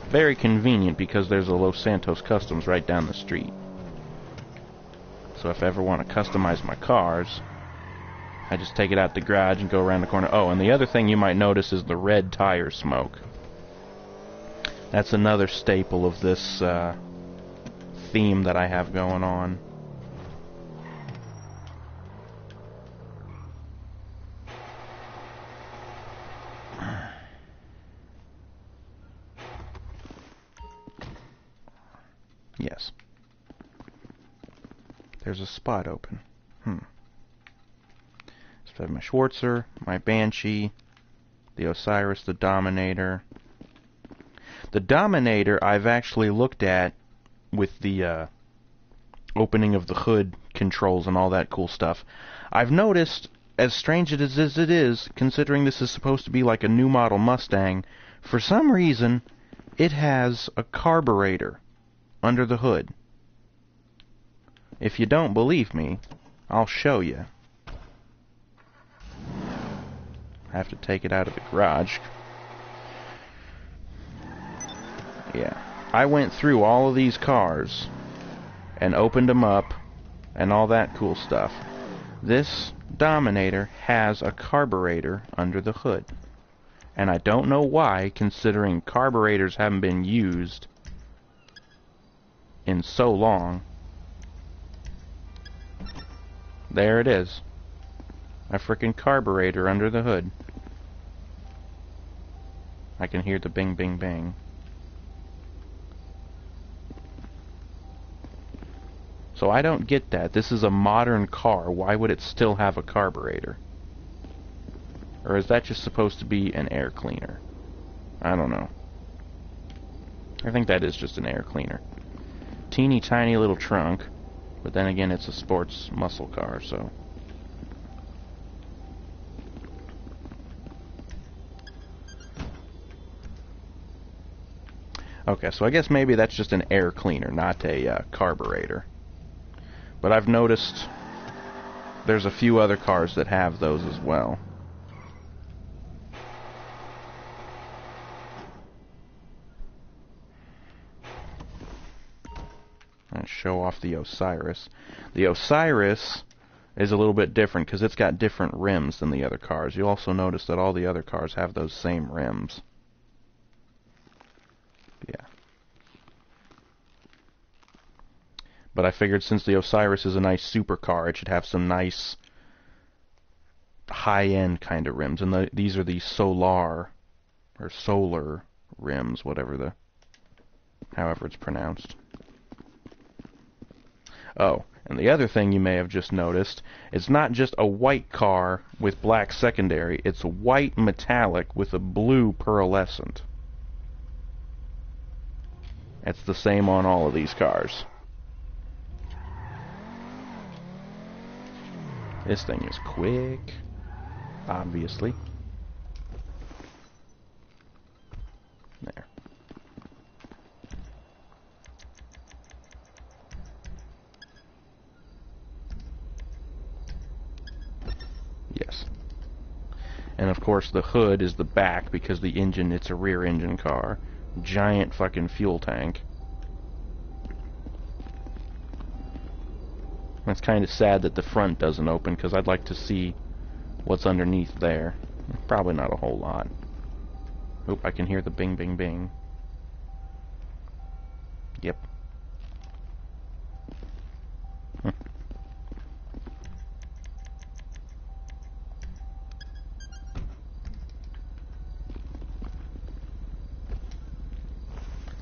Very convenient because there's a Los Santos Customs right down the street. So if I ever want to customize my cars, I just take it out the garage and go around the corner. Oh, and the other thing you might notice is the red tire smoke. That's another staple of this theme that I have going on. Yes. There's a spot open. So I have my Schwarzer, my Banshee, the Osiris, the Dominator. The Dominator I've actually looked at with the opening of the hood controls and all that cool stuff. I've noticed, as strange as it is, considering this is supposed to be like a new model Mustang, for some reason it has a carburetor under the hood. If you don't believe me, I'll show you. I have to take it out of the garage. Yeah. I went through all of these cars and opened them up and all that cool stuff. This Dominator has a carburetor under the hood. And I don't know why, considering carburetors haven't been used in so long. There it is. A frickin' carburetor under the hood. I can hear the bing bing bang. So I don't get that. This is a modern car. Why would it still have a carburetor? Or is that just supposed to be an air cleaner? I don't know. I think that is just an air cleaner. Teeny tiny little trunk, but then again it's a sports muscle car, so... Okay, so I guess maybe that's just an air cleaner, not a carburetor. But I've noticed there's a few other cars that have those as well. And show off the Osiris. The Osiris is a little bit different because it's got different rims than the other cars. You'll also notice that all the other cars have those same rims. Yeah. But I figured since the Osiris is a nice supercar, it should have some nice high-end kind of rims. And these are the solar rims, however it's pronounced. Oh, and the other thing you may have just noticed, it's not just a white car with black secondary, it's a white metallic with a blue pearlescent. It's the same on all of these cars. This thing is quick, obviously. There. Yes. And of course the hood is the back because the engine, it's a rear engine car. Giant fucking fuel tank. It's kind of sad that the front doesn't open because I'd like to see what's underneath there. Probably not a whole lot. Oop, I can hear the bing bing bing. Yep.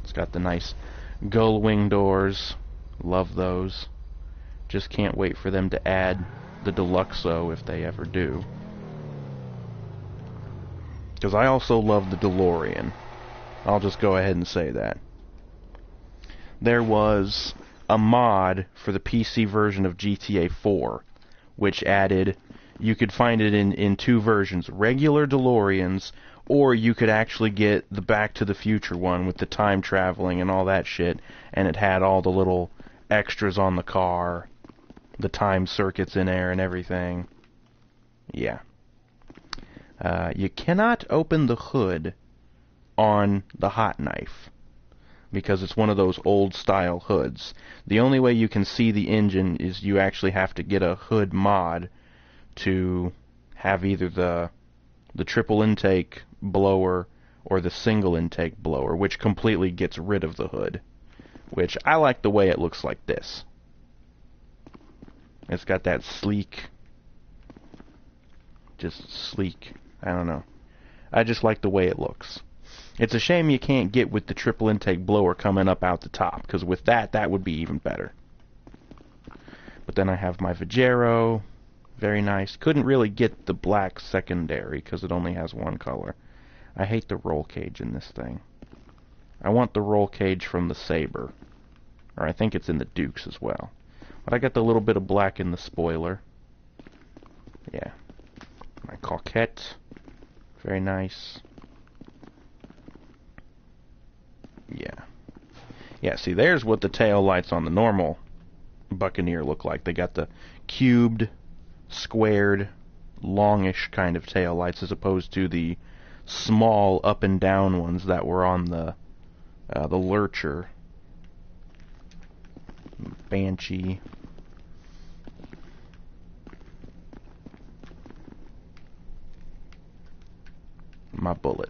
It's got the nice gull wing doors. Love those. Just can't wait for them to add the Deluxo if they ever do. Because I also love the DeLorean. I'll just go ahead and say that. There was a mod for the PC version of GTA 4, which added, you could find it in two versions, regular DeLoreans, or you could actually get the Back to the Future one with the time traveling and all that shit, and it had all the little extras on the car, the time circuits in there and everything. Yeah. You cannot open the hood on the hot knife because it's one of those old style hoods. The only way you can see the engine is you actually have to get a hood mod to have either the triple intake blower or the single intake blower, which completely gets rid of the hood, which I like the way it looks like this. It's got that sleek, just sleek, I don't know. I just like the way it looks. It's a shame you can't get with the triple intake blower coming up out the top, because with that would be even better. But then I have my Vajero, very nice. Couldn't really get the black secondary, because it only has one color. I hate the roll cage in this thing. I want the roll cage from the Sabre. Or I think it's in the Dukes as well. But I got the little bit of black in the spoiler. Yeah. My Coquette. Very nice. Yeah. Yeah, see, there's what the tail lights on the normal Buccaneer look like. They got the cubed, squared, longish kind of tail lights as opposed to the small up and down ones that were on the Lurcher, Banshee. My Bullet.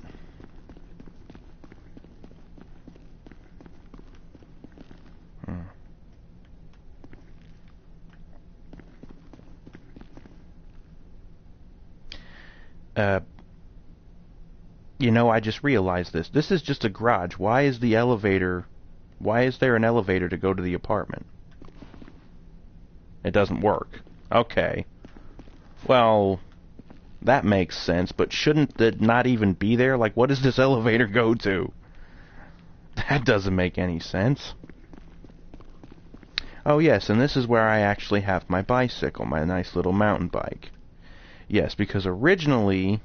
You know, I just realized this. This is just a garage. Why is there an elevator to go to the apartment? It doesn't work. Okay. Well, that makes sense, but shouldn't it not even be there? Like, what does this elevator go to? That doesn't make any sense. Oh, yes, and this is where I actually have my bicycle, my nice little mountain bike. Yes, because originally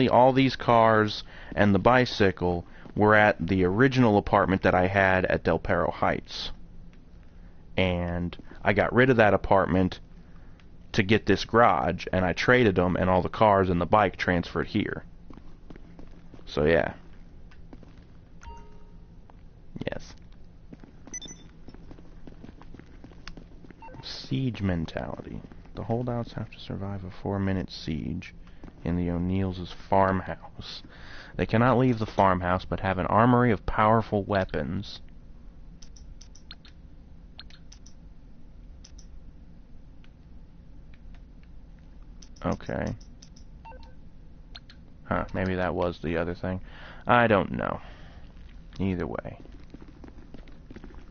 all these cars and the bicycle were at the original apartment that I had at Del Perro Heights. And I got rid of that apartment to get this garage, and I traded them, and all the cars and the bike transferred here. So, yeah. Yes. Siege mentality. The holdouts have to survive a 4-minute siege in the O'Neill's farmhouse. They cannot leave the farmhouse, but have an armory of powerful weapons. Okay. Huh, maybe that was the other thing. I don't know. Either way.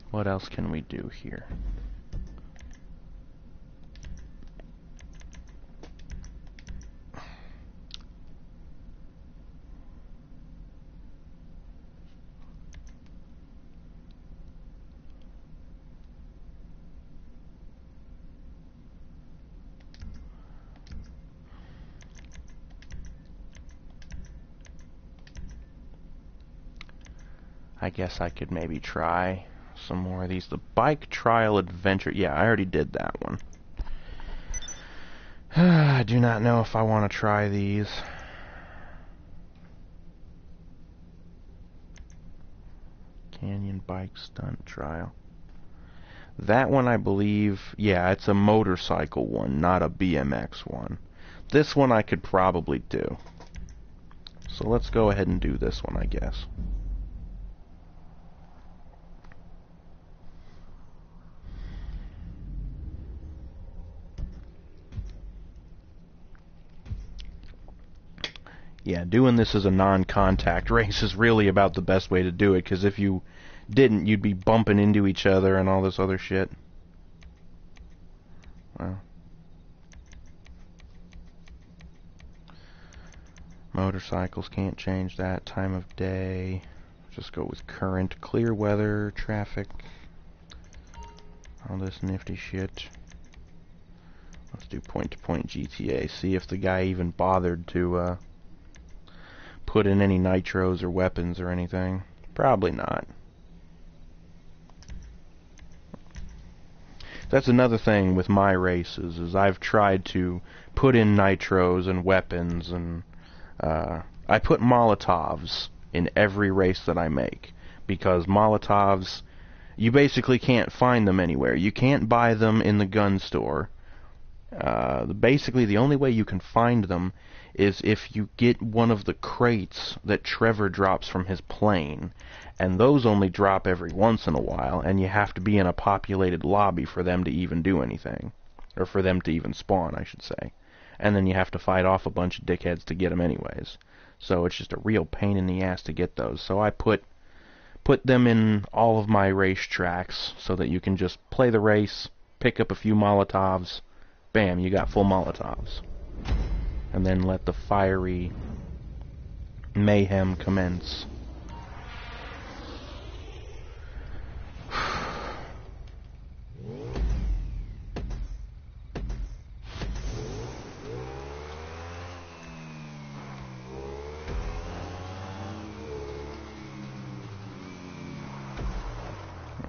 What else can we do here? I guess I could maybe try some more of these. The Bike Trial Adventure. Yeah, I already did that one. I do not know if I want to try these. Canyon Bike Stunt Trial. That one, I believe, yeah, it's a motorcycle one, not a BMX one. This one I could probably do. So let's go ahead and do this one, I guess. Yeah, doing this as a non-contact race is really about the best way to do it, because if you didn't, you'd be bumping into each other and all this other shit. Well. Motorcycles, can't change that. Time of day. Just go with current. Clear weather, traffic. All this nifty shit. Let's do point-to-point GTA. See if the guy even bothered to, put in any nitros or weapons or anything. Probably not. That's another thing with my races, is I've tried to put in nitros and weapons, and I put Molotovs in every race that I make, because Molotovs, you basically can't find them anywhere. You can't buy them in the gun store, Basically, the only way you can find them is if you get one of the crates that Trevor drops from his plane, and those only drop every once in a while, and you have to be in a populated lobby for them to even do anything, or for them to even spawn, I should say. And then you have to fight off a bunch of dickheads to get them anyways. So it's just a real pain in the ass to get those. So I put them in all of my race tracks so that you can just play the race, pick up a few Molotovs, bam, you got full Molotovs. And then let the fiery mayhem commence.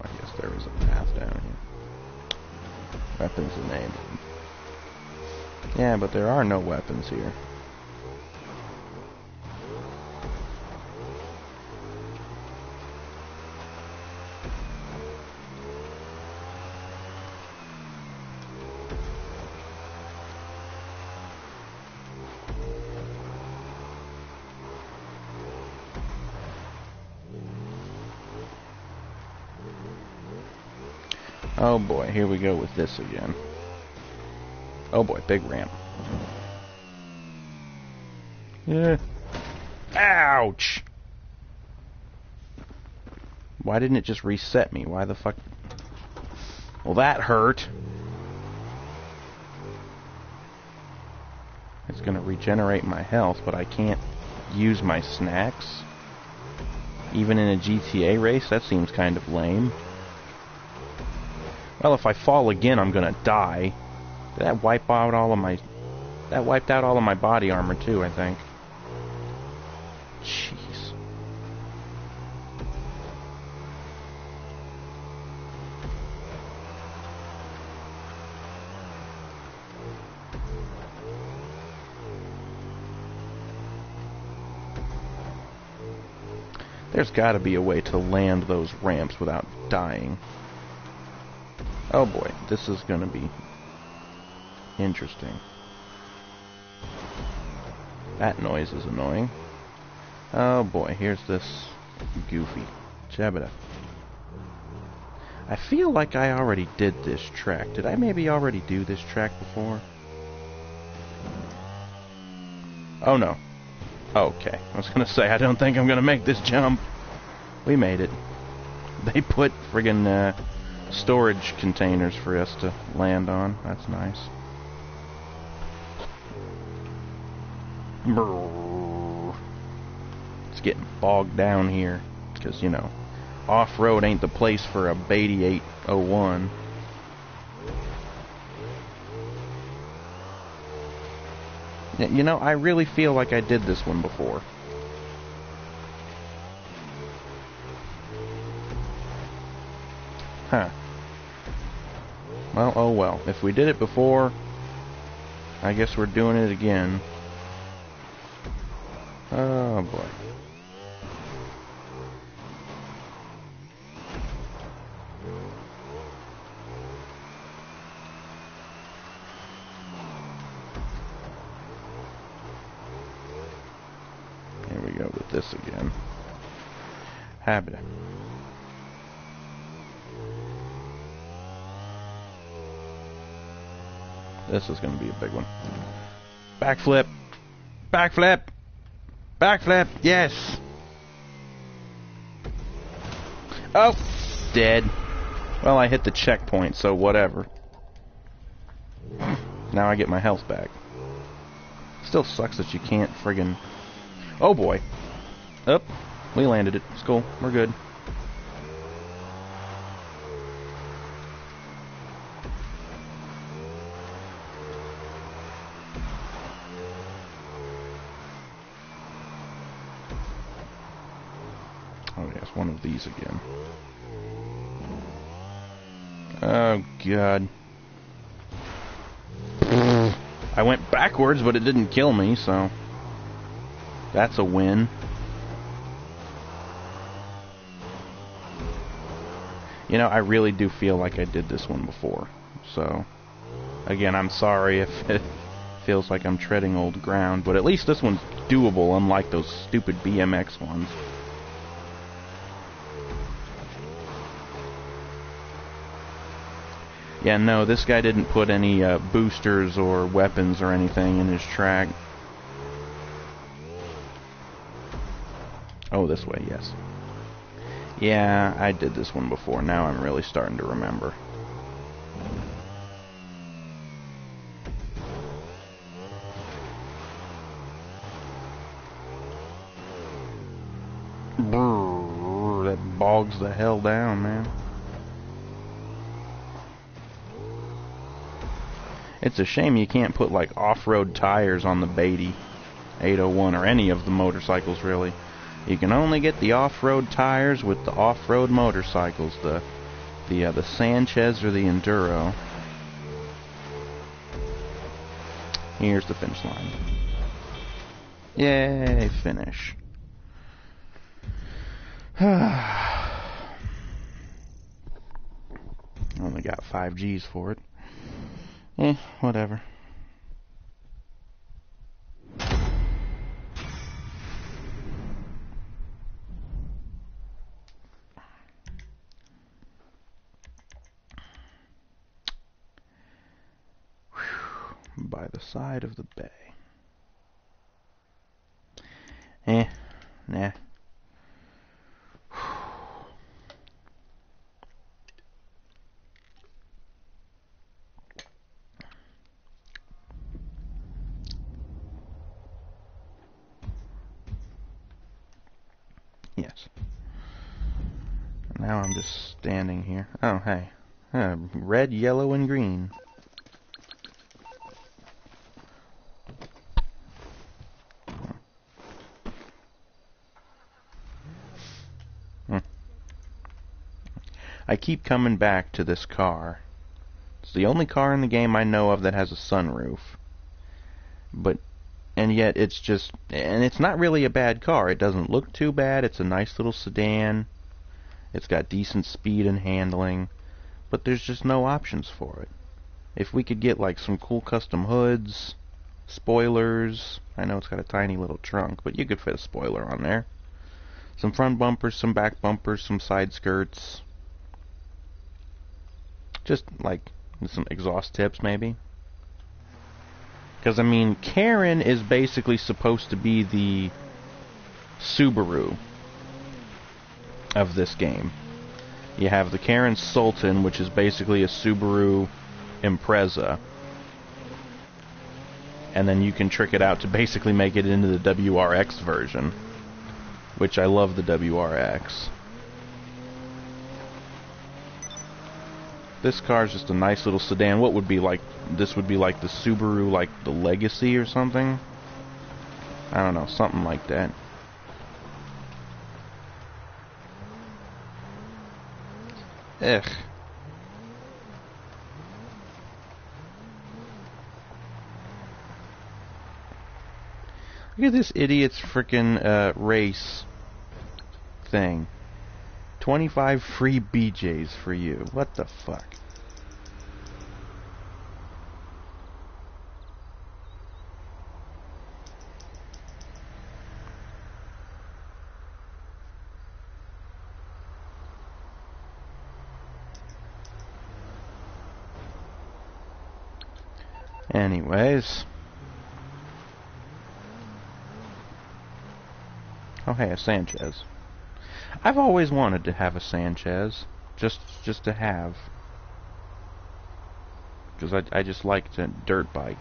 I guess there is a path down here. Weapons enabled. Yeah, but there are no weapons here. Oh boy, here we go with this again. Oh boy, big ramp. Yeah. Ouch! Why didn't it just reset me? Why the fuck? Well, that hurt. It's gonna regenerate my health, but I can't use my snacks. Even in a GTA race? That seems kind of lame. Well, if I fall again, I'm gonna die. Did that wipe out all of my... That wiped out all of my body armor, too, I think. Jeez. There's gotta be a way to land those ramps without dying. Oh boy, this is gonna be interesting. That noise is annoying. Oh boy, here's this goofy Jabba. I feel like I already did this track. Did I maybe already do this track before? Oh no. Okay, I was gonna say, I don't think I'm gonna make this jump. We made it. They put friggin' storage containers for us to land on. That's nice. Brrr. It's getting bogged down here because, you know, off-road ain't the place for a Beatty 801. You know, I really feel like I did this one before. Huh. Well, oh well. If we did it before, I guess we're doing it again. Oh boy. Here we go with this again. Habit. This is going to be a big one. Backflip! Backflip! Backflip! Yes! Oh! Dead. Well, I hit the checkpoint, so whatever. Now I get my health back. Still sucks that you can't friggin... Oh boy. Up. We landed it. It's cool. We're good. Oh yes, one of these again. Oh god. I went backwards, but it didn't kill me, so that's a win. You know, I really do feel like I did this one before, so Again, I'm sorry if it feels like I'm treading old ground, but at least this one's doable, unlike those stupid BMX ones. Yeah, no, this guy didn't put any boosters or weapons or anything in his track. Oh, this way, yes. Yeah, I did this one before. Now I'm really starting to remember. Brrr, that bogs the hell down, man. It's a shame you can't put like off-road tires on the Beatty 801 or any of the motorcycles, really. You can only get the off-road tires with the off-road motorcycles, the Sanchez or the Enduro. Here's the finish line. Yay, finish. Only got 5 G's for it. Whatever. By the side of the bay. Nah. Yes. Now I'm just standing here. Oh, hey. Red, yellow, and green. I keep coming back to this car. It's the only car in the game I know of that has a sunroof. And yet it's just, and it's not really a bad car. It doesn't look too bad. It's a nice little sedan. It's got decent speed and handling. But there's just no options for it. If we could get like some cool custom hoods, spoilers. I know it's got a tiny little trunk, but you could fit a spoiler on there. Some front bumpers, some back bumpers, some side skirts. Just like some exhaust tips, maybe. Because, I mean, Karen is basically supposed to be the Subaru of this game. You have the Karen Sultan, which is basically a Subaru Impreza. And then you can trick it out to basically make it into the WRX version. Which I love the WRX. This car is just a nice little sedan. What would be like, this would be like the Subaru, like the Legacy or something? I don't know, something like that. Ugh. Look at this idiot's frickin' race thing. 25 free BJs for you. What the fuck? Anyways. Oh hey, a Sanchez. I've always wanted to have a Sanchez, just to have, because I just like to dirt bike.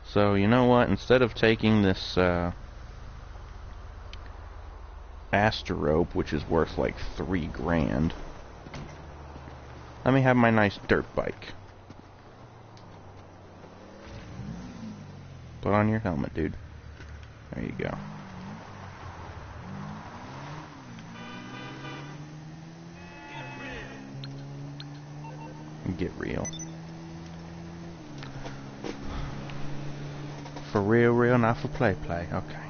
So you know what? Instead of taking this Asterope, which is worth like $3 grand, let me have my nice dirt bike. Put on your helmet, dude. There you go. Get real. For real, not for play. Okay.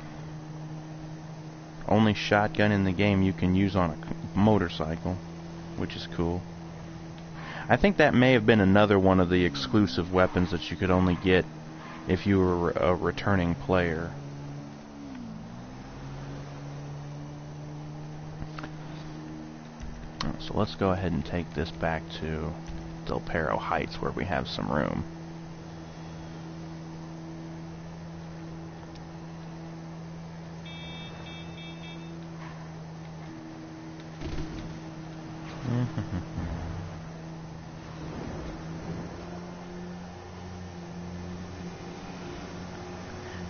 Only shotgun in the game you can use on a motorcycle, which is cool. I think that may have been another one of the exclusive weapons that you could only get if you were a returning player. So let's go ahead and take this back to Del Perro Heights where we have some room.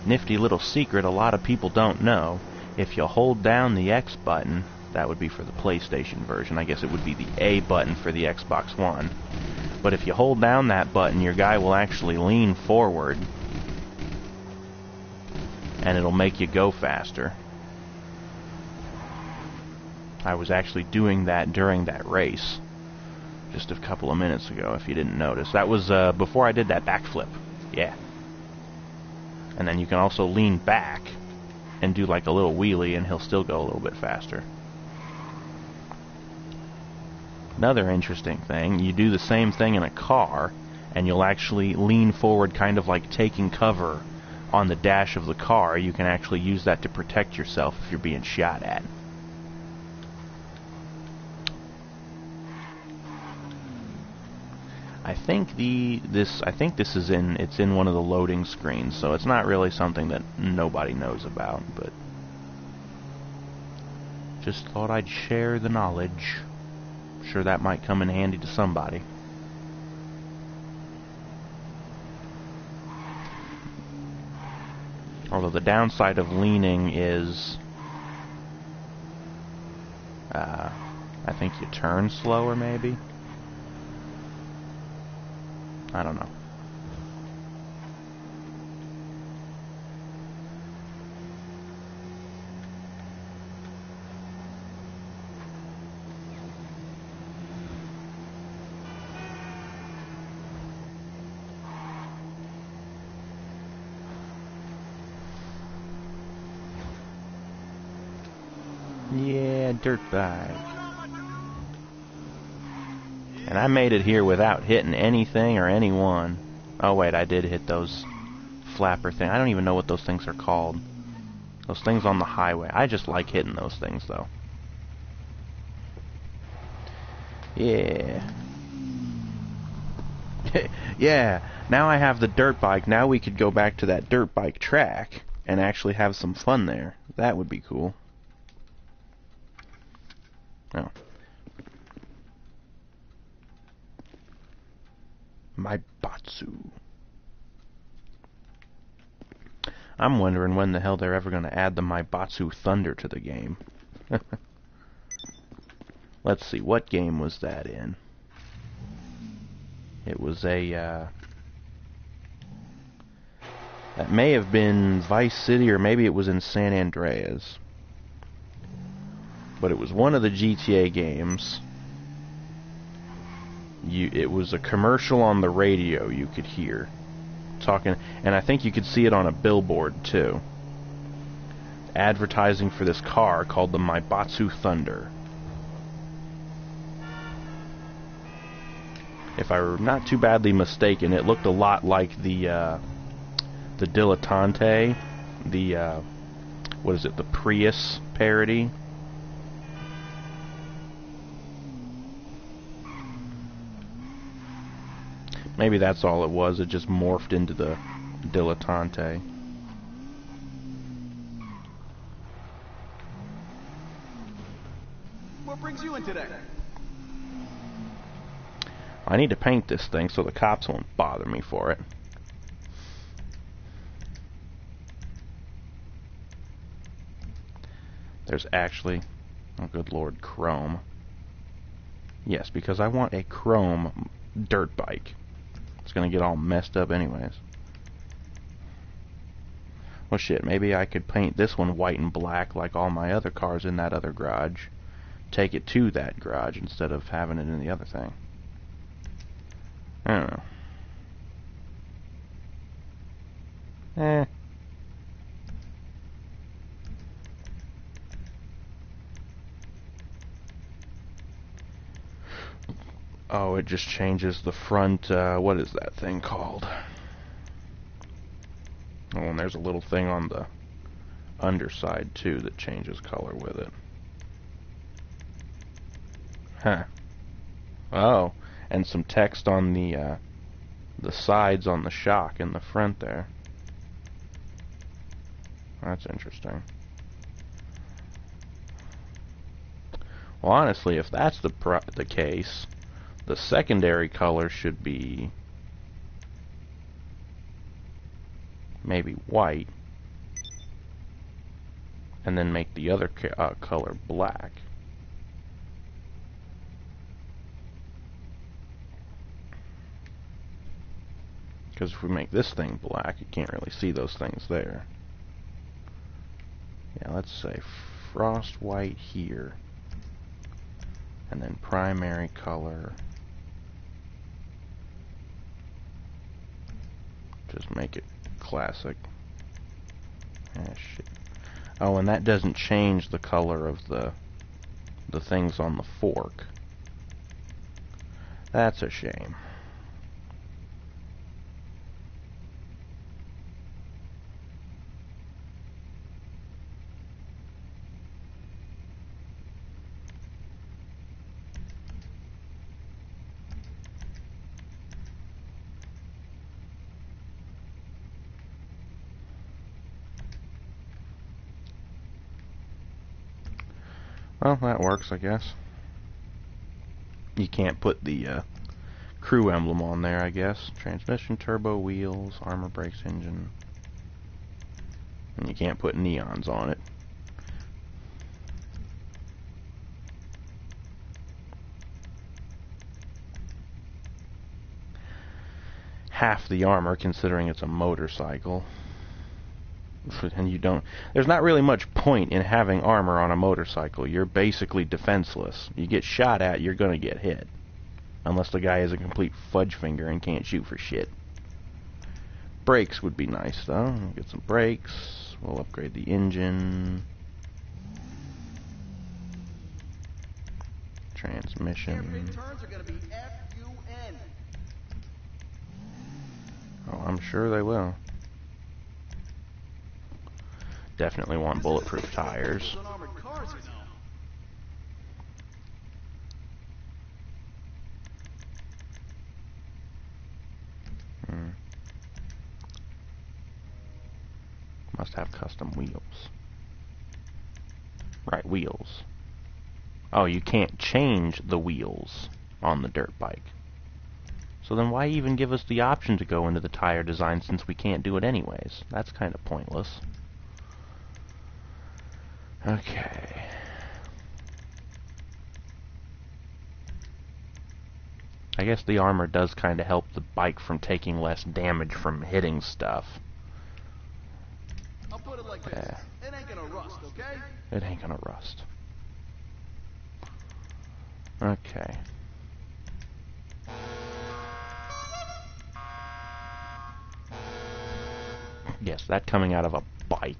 Nifty little secret a lot of people don't know. If you hold down the X button, that would be for the PlayStation version. I guess it would be the A button for the Xbox One. But if you hold down that button, your guy will actually lean forward. And it'll make you go faster. I was actually doing that during that race. Just a couple of minutes ago, if you didn't notice. That was before I did that backflip. Yeah. And then you can also lean back and do like a little wheelie and he'll still go a little bit faster. Another interesting thing, you do the same thing in a car and you'll actually lean forward kind of like taking cover on the dash of the car. You can actually use that to protect yourself if you're being shot at. I think this is in one of the loading screens, so it's not really something that nobody knows about, but just thought I'd share the knowledge. Sure that might come in handy to somebody. Although the downside of leaning is I think you turn slower maybe. I don't know. Yeah, dirtbag. And I made it here without hitting anything or anyone. Oh wait, I did hit those flapper things. I don't even know what those things are called. Those things on the highway. I just like hitting those things though. Yeah. Yeah, now I have the dirt bike. Now we could go back to that dirt bike track and actually have some fun there. That would be cool. Oh. My Batsu. I'm wondering when the hell they're ever going to add the My Batsu Thunder to the game. Let's see, what game was that in? It was a, that may have been Vice City, or maybe it was in San Andreas. But it was one of the GTA games. It was a commercial on the radio you could hear. Talking, and I think you could see it on a billboard too. Advertising for this car called the My Batsu Thunder. If I'm not too badly mistaken, it looked a lot like the Dilettante, what is it, the Prius parody. Maybe that's all it was. It just morphed into the Dilettante. What brings you in today? I need to paint this thing so the cops won't bother me for it. There's actually, oh good lord, chrome. Yes, because I want a chrome dirt bike. It's gonna get all messed up anyways. Well shit, maybe I could paint this one white and black like all my other cars in that other garage. Take it to that garage instead of having it in the other thing. I don't know. Oh, it just changes the front, what is that thing called? Oh, and there's a little thing on the underside, too, that changes color with it. Huh. Oh, and some text on the sides on the shock in the front there. That's interesting. Well, honestly, if that's the case, the secondary color should be maybe white, and then make the other color black. Because if we make this thing black, you can't really see those things there. Yeah, let's say frost white here. And then primary color. Just make it classic. Ah, shit. Oh, and that doesn't change the color of the things on the fork. That's a shame. Well, that works, I guess. You can't put the crew emblem on there, I guess. Transmission, turbo, wheels, armor, brakes, engine. And you can't put neons on it. Half the armor, considering it's a motorcycle. And you don't... There's not really much point in having armor on a motorcycle. You're basically defenseless. You get shot at, you're gonna get hit. Unless the guy is a complete fudge finger and can't shoot for shit. Brakes would be nice, though. We'll get some brakes. We'll upgrade the engine. Transmission. Oh, I'm sure they will. Definitely want bulletproof tires. Must have custom wheels. Right, wheels. Oh, you can't change the wheels on the dirt bike. So then why even give us the option to go into the tire design since we can't do it anyways? That's kind of pointless. Okay. I guess the armor does kind of help the bike from taking less damage from hitting stuff. I'll put it like this. It ain't gonna rust, okay? It ain't gonna rust. Okay. Yes, that coming out of a bike.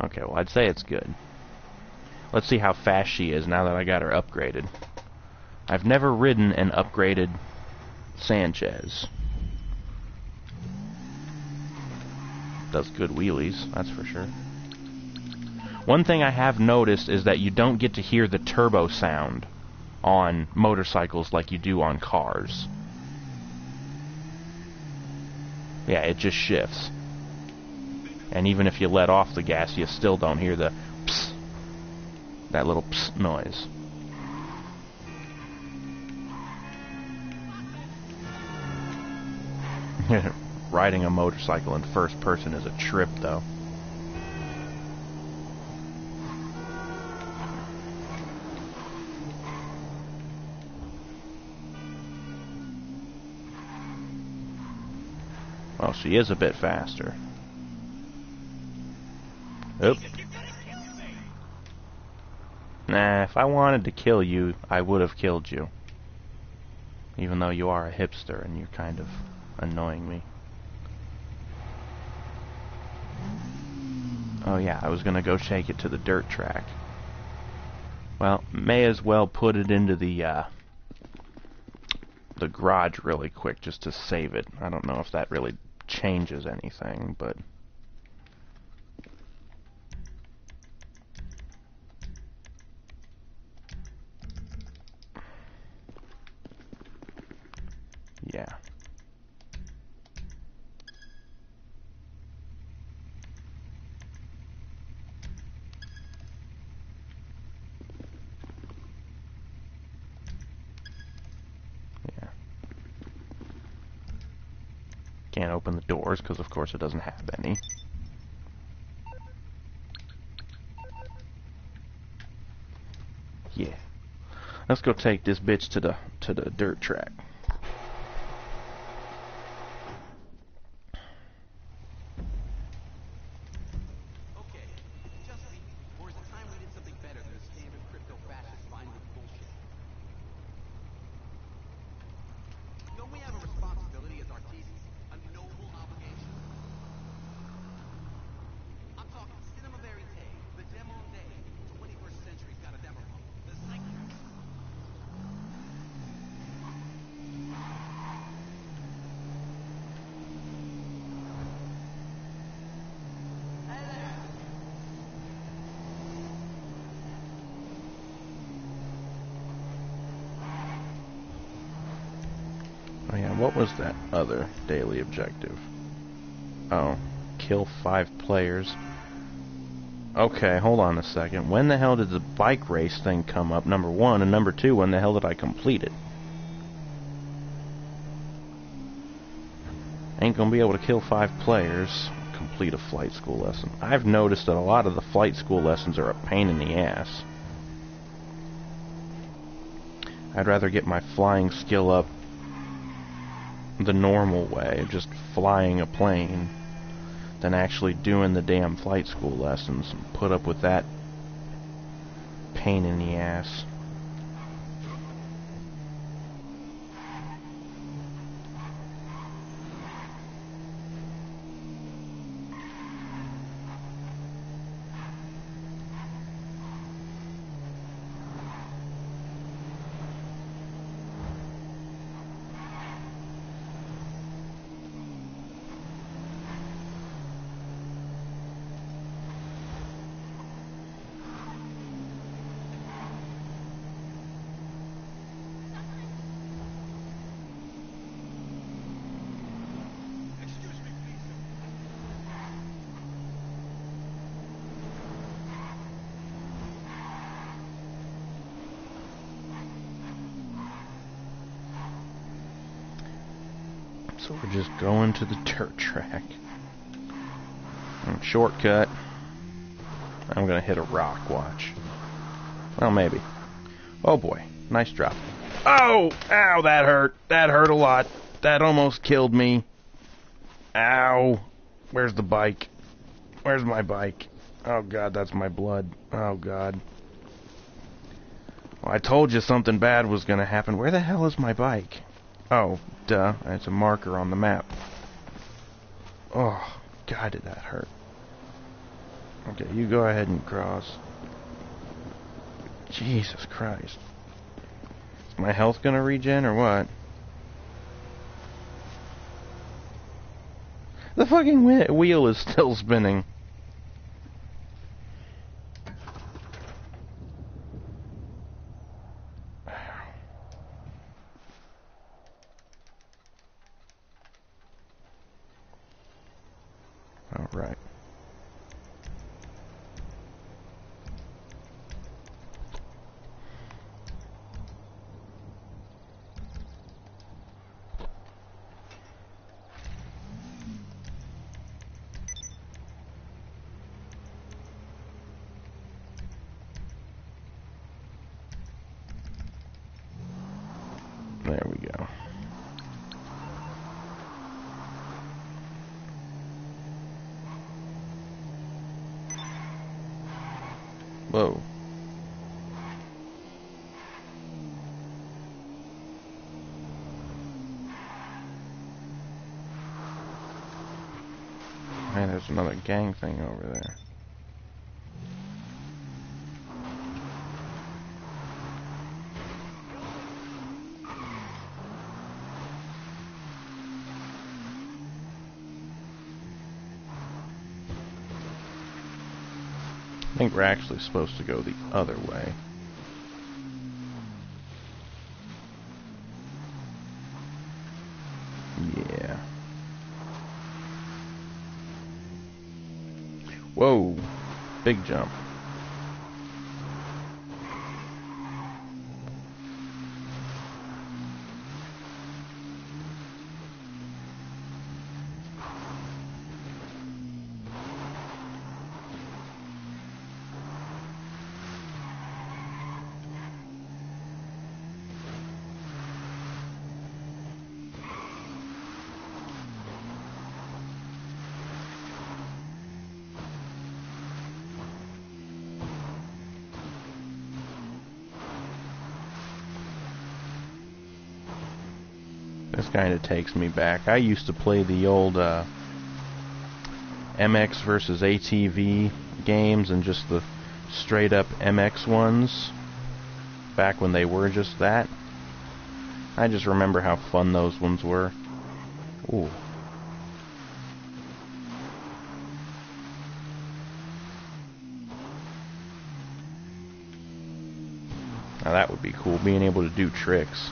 Okay, well, I'd say it's good. Let's see how fast she is now that I got her upgraded. I've never ridden an upgraded Sanchez. Does good wheelies, that's for sure. One thing I have noticed is that you don't get to hear the turbo sound on motorcycles like you do on cars. Yeah, it just shifts. And even if you let off the gas, you still don't hear the psst, that little psst noise. Riding a motorcycle in first person is a trip, though. Well, she is a bit faster. Oop. Nah, if I wanted to kill you, I would have killed you. Even though you are a hipster and you're kind of annoying me. Oh yeah, I was gonna go take it to the dirt track. Well, may as well put it into the garage really quick just to save it. I don't know if that really changes anything, but... yeah. Yeah. Can't open the doors because of course it doesn't have any. Yeah. Let's go take this bitch to the dirt track. Okay, just me, or is it time we did something better than the standard crypto-fascist mindless bullshit? Don't we have a responsibility as artisans? A noble obligation? I'm talking cinema verite, the demo day. 21st century's got a demo. The cycle. Oh yeah, what was that other daily objective? Oh, kill 5 players. Okay, hold on a second. When the hell did the bike race thing come up, number 1? And number 2, when the hell did I complete it? Ain't gonna be able to kill 5 players, complete a flight school lesson. I've noticed that a lot of the flight school lessons are a pain in the ass. I'd rather get my flying skill up the normal way, just flying a plane, than actually doing the damn flight school lessons and put up with that pain in the ass. So we're just going to the dirt track. Shortcut. I'm gonna hit a rock, watch. Well, maybe. Oh boy, nice drop. Oh! Ow, that hurt. That hurt a lot. That almost killed me. Ow. Where's the bike? Where's my bike? Oh god, that's my blood. Oh god. Well, I told you something bad was gonna happen. Where the hell is my bike? Oh, duh. It's a marker on the map. Oh, god, did that hurt. Okay, you go ahead and cross. Jesus Christ. Is my health gonna regen or what? The fucking wheel is still spinning. All right. There we go. Whoa. Man, there's another gang thing over there. I think we're actually supposed to go the other way. Yeah. Whoa, big jump. This kind of takes me back. I used to play the old MX versus ATV games and just the straight up MX ones back when they were just that. I just remember how fun those ones were. Ooh. Now that would be cool, being able to do tricks.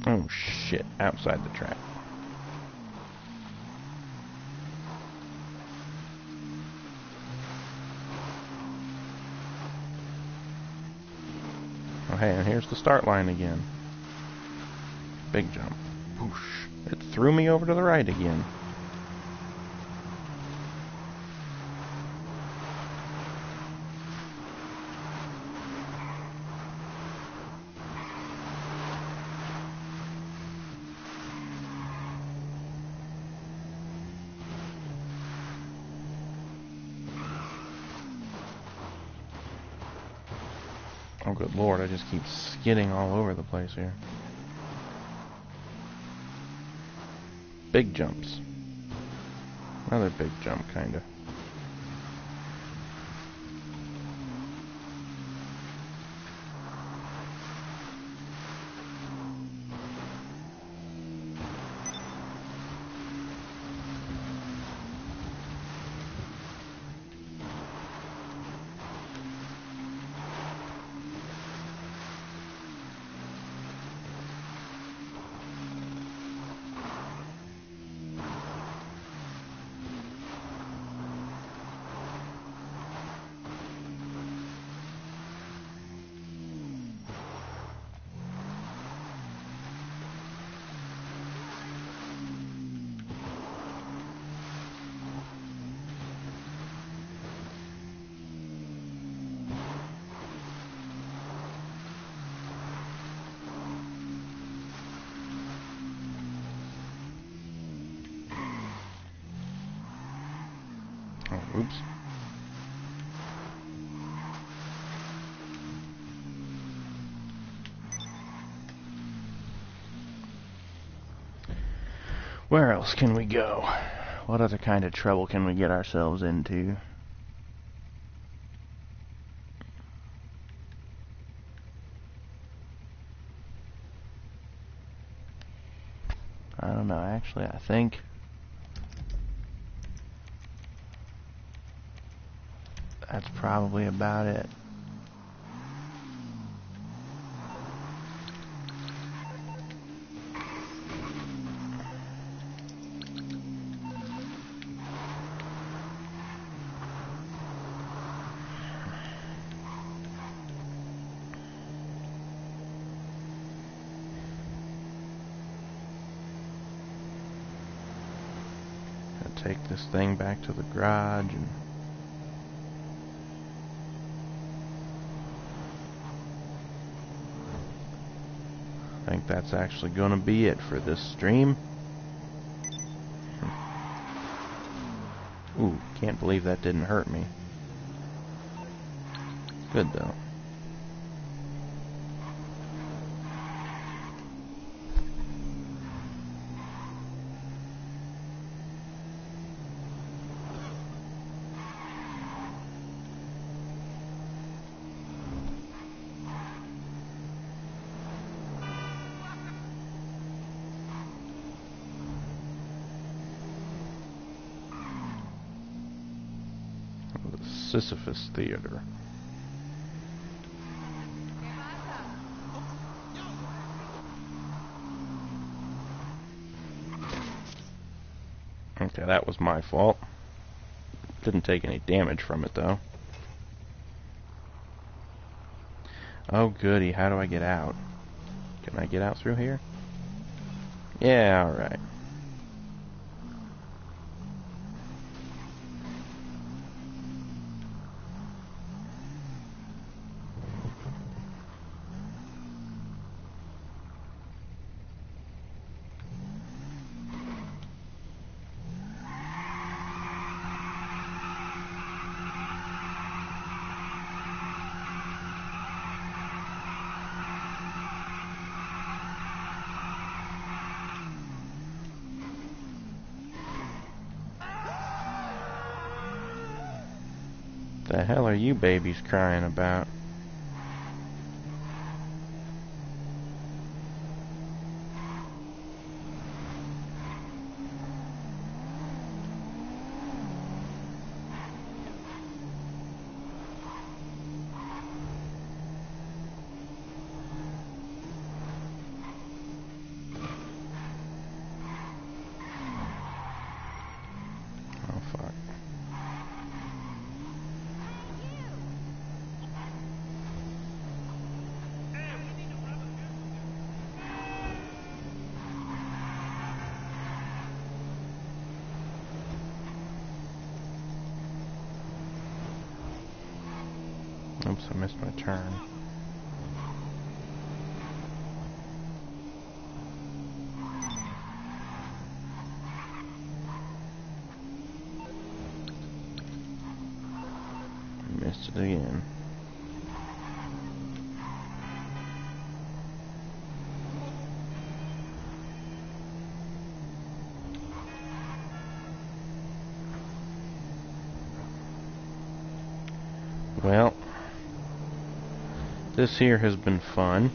Oh shit, outside the track. Oh hey, and here's the start line again. Big jump. Whoosh. It threw me over to the right again. Oh, good lord, I just keep skidding all over the place here. Big jumps. Another big jump, kinda. Oh, oops. Where else can we go? What other kind of trouble can we get ourselves into? I don't know, actually, I think that's probably about it. Take this thing back to the garage and I think that's actually gonna be it for this stream. Ooh, can't believe that didn't hurt me. Good though. Sisyphus Theater. Okay, that was my fault. Didn't take any damage from it, though. Oh, goody. How do I get out? Can I get out through here? Yeah, alright. The hell are you babies crying about? Oh, fuck. Oops, I missed my turn. Missed it again. Well, this here has been fun.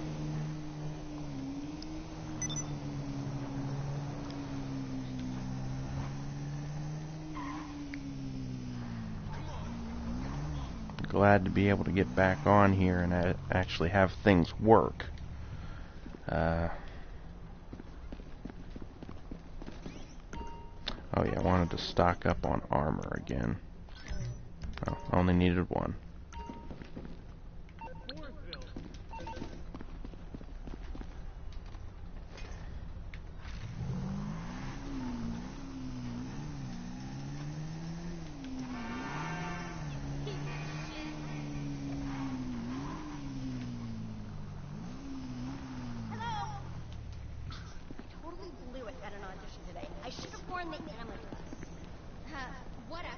Glad to be able to get back on here and actually have things work. Oh yeah, I wanted to stock up on armor again. Oh, only needed one.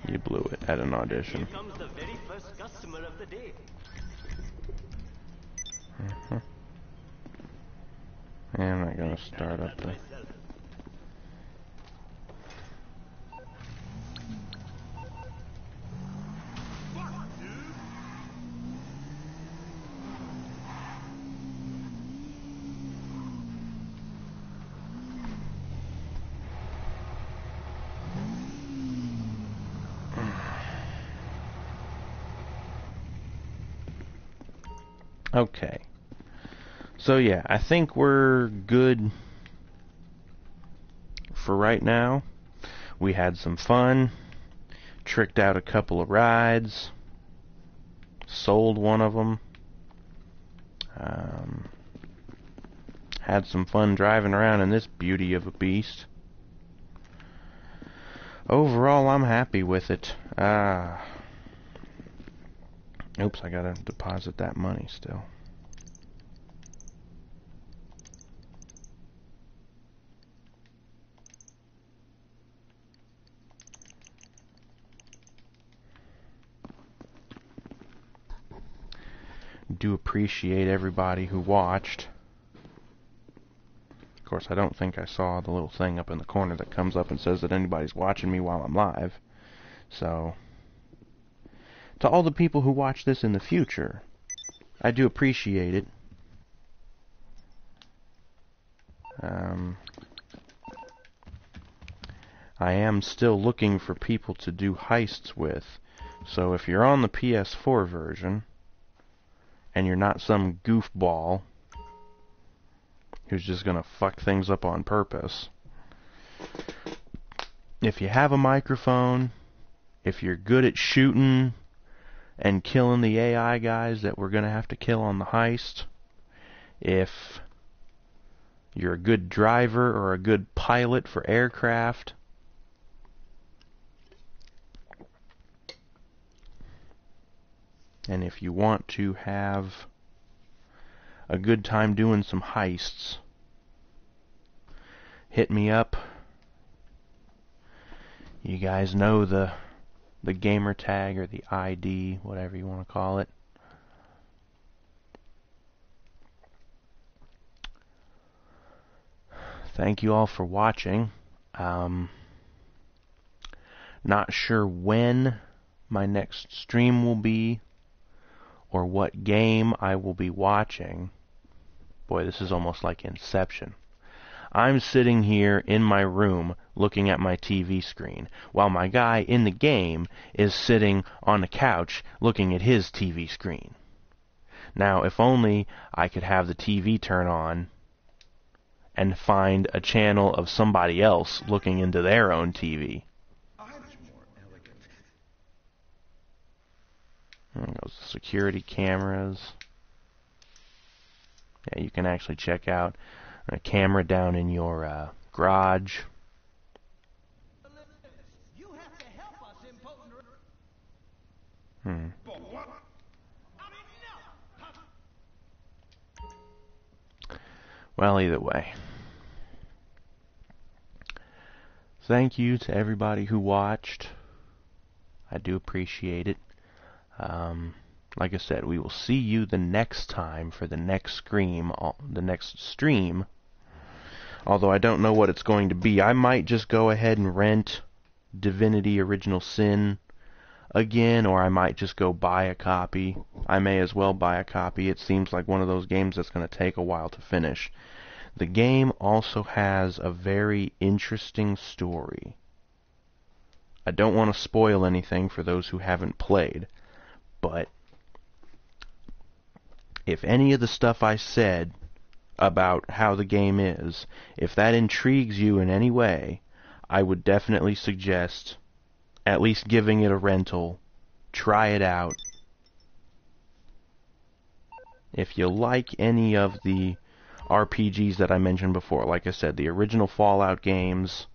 You blew it at an audition. Here comes the very first customer of the day. And I'm not gonna start up the... Okay. So yeah, I think we're good for right now. We had some fun, tricked out a couple of rides, sold one of them, had some fun driving around in this beauty of a beast. Overall, I'm happy with it. Oops, I gotta deposit that money still. Do appreciate everybody who watched. Of course, I don't think I saw the little thing up in the corner that comes up and says that anybody's watching me while I'm live. So, to all the people who watch this in the future, I do appreciate it. I am still looking for people to do heists with. So if you're on the PS4 version, and you're not some goofball who's just gonna fuck things up on purpose, if you have a microphone, if you're good at shooting and killing the AI guys that we're gonna have to kill on the heist, if you're a good driver or a good pilot for aircraft, and if you want to have a good time doing some heists, hit me up. You guys know the gamer tag or the ID, whatever you want to call it. Thank you all for watching. Not sure when my next stream will be or what game I will be watching. Boy, this is almost like Inception. I'm sitting here in my room looking at my TV screen, while my guy in the game is sitting on the couch looking at his TV screen. Now, if only I could have the TV turn on and find a channel of somebody else looking into their own TV. There goes the security cameras. Yeah, you can actually check out a camera down in your garage. You have to help us, impotent. Well, either way. Thank you to everybody who watched. I do appreciate it. Like I said, we will see you the next time for the next stream. Although I don't know what it's going to be. I might just go ahead and rent Divinity Original Sin again, or I might just go buy a copy. I may as well buy a copy. It seems like one of those games that's going to take a while to finish. The game also has a very interesting story. I don't want to spoil anything for those who haven't played, but if any of the stuff I said about how the game is, if that intrigues you in any way, I would definitely suggest at least giving it a rental. Try it out. If you like any of the RPGs that I mentioned before, like I said, the original Fallout games,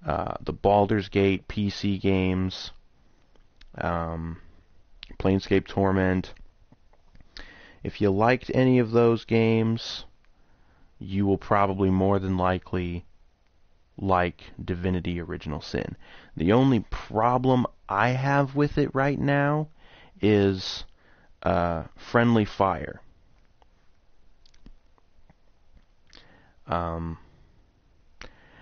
the Baldur's Gate PC games, Planescape Torment, if you liked any of those games, you will probably more than likely like Divinity Original Sin. The only problem I have with it right now is friendly fire. And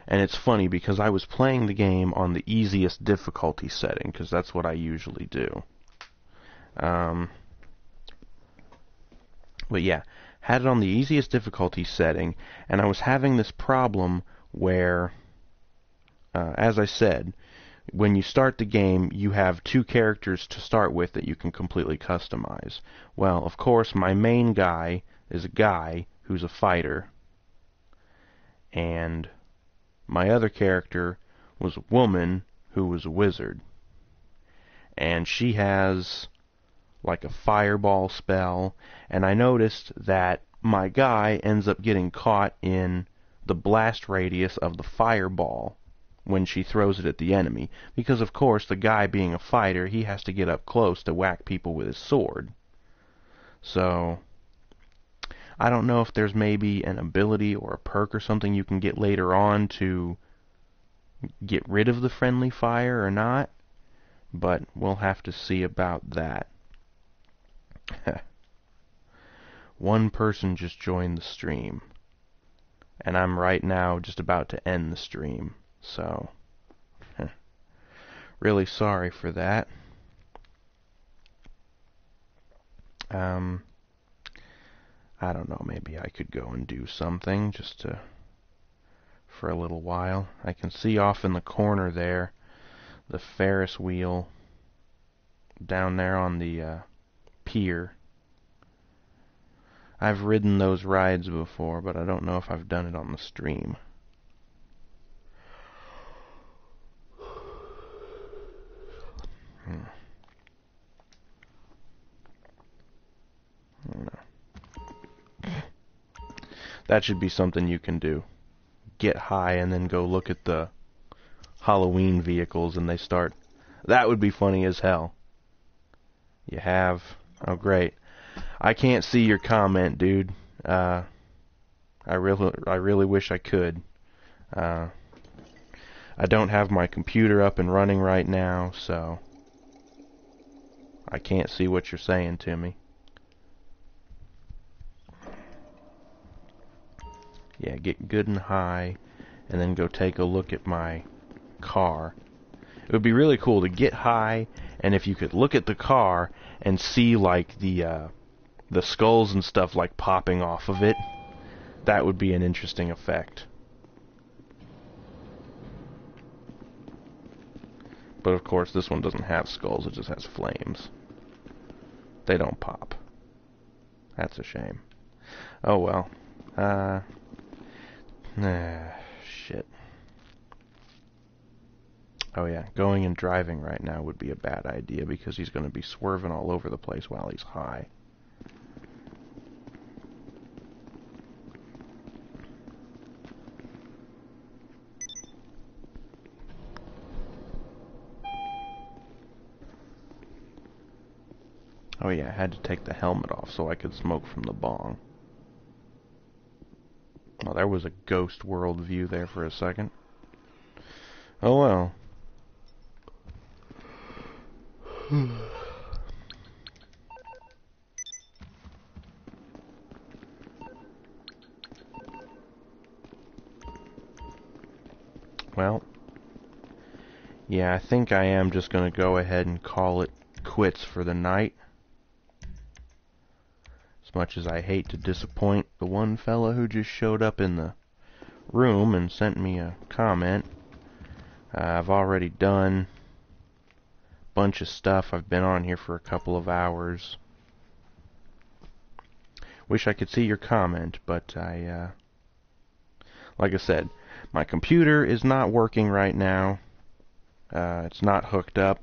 it's funny because I was playing the game on the easiest difficulty setting, because that's what I usually do. But yeah, had it on the easiest difficulty setting, and I was having this problem where, as I said, when you start the game, you have two characters to start with that you can completely customize. Well, of course, my main guy is a guy who's a fighter, and my other character was a woman who was a wizard. And she has like a fireball spell, and I noticed that my guy ends up getting caught in the blast radius of the fireball when she throws it at the enemy, because of course the guy being a fighter, he has to get up close to whack people with his sword. So I don't know if there's maybe an ability or a perk or something you can get later on to get rid of the friendly fire or not, but we'll have to see about that. One person just joined the stream, and I'm right now just about to end the stream, so really sorry for that. I don't know, maybe I could go and do something just for a little while. I can see off in the corner there the Ferris wheel down there on the pier. I've ridden those rides before, but I don't know if I've done it on the stream. I don't know. That should be something you can do. Get high and then go look at the Halloween vehicles and they start. That would be funny as hell. You have? Oh, great. I can't see your comment, dude. I really wish I could. I don't have my computer up and running right now, so I can't see what you're saying to me. Yeah, get good and high, and then go take a look at my car. It would be really cool to get high, and if you could look at the car and see like the skulls and stuff like popping off of it, that would be an interesting effect. But of course, this one doesn't have skulls; it just has flames. They don't pop. That's a shame. Oh well. Shit. Oh yeah, going and driving right now would be a bad idea because he's going to be swerving all over the place while he's high. Oh yeah, I had to take the helmet off so I could smoke from the bong. Well, there was a ghost world view there for a second. Oh well. Well, yeah, I think I am just going to go ahead and call it quits for the night. As much as I hate to disappoint the one fella who just showed up in the room and sent me a comment, I've already done a bunch of stuff. I've been on here for a couple of hours. Wish I could see your comment, but like I said, my computer is not working right now. It's not hooked up.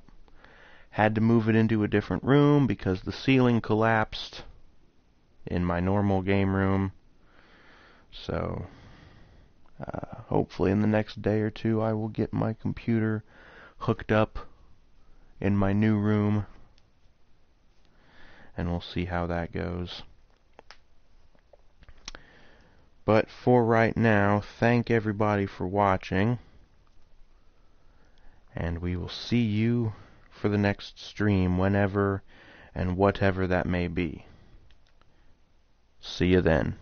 Had to move it into a different room because the ceiling collapsed in my normal game room. So, hopefully in the next day or two I will get my computer hooked up in my new room. And we'll see how that goes. But for right now, thank everybody for watching. And we will see you for the next stream, whenever and whatever that may be. See you then.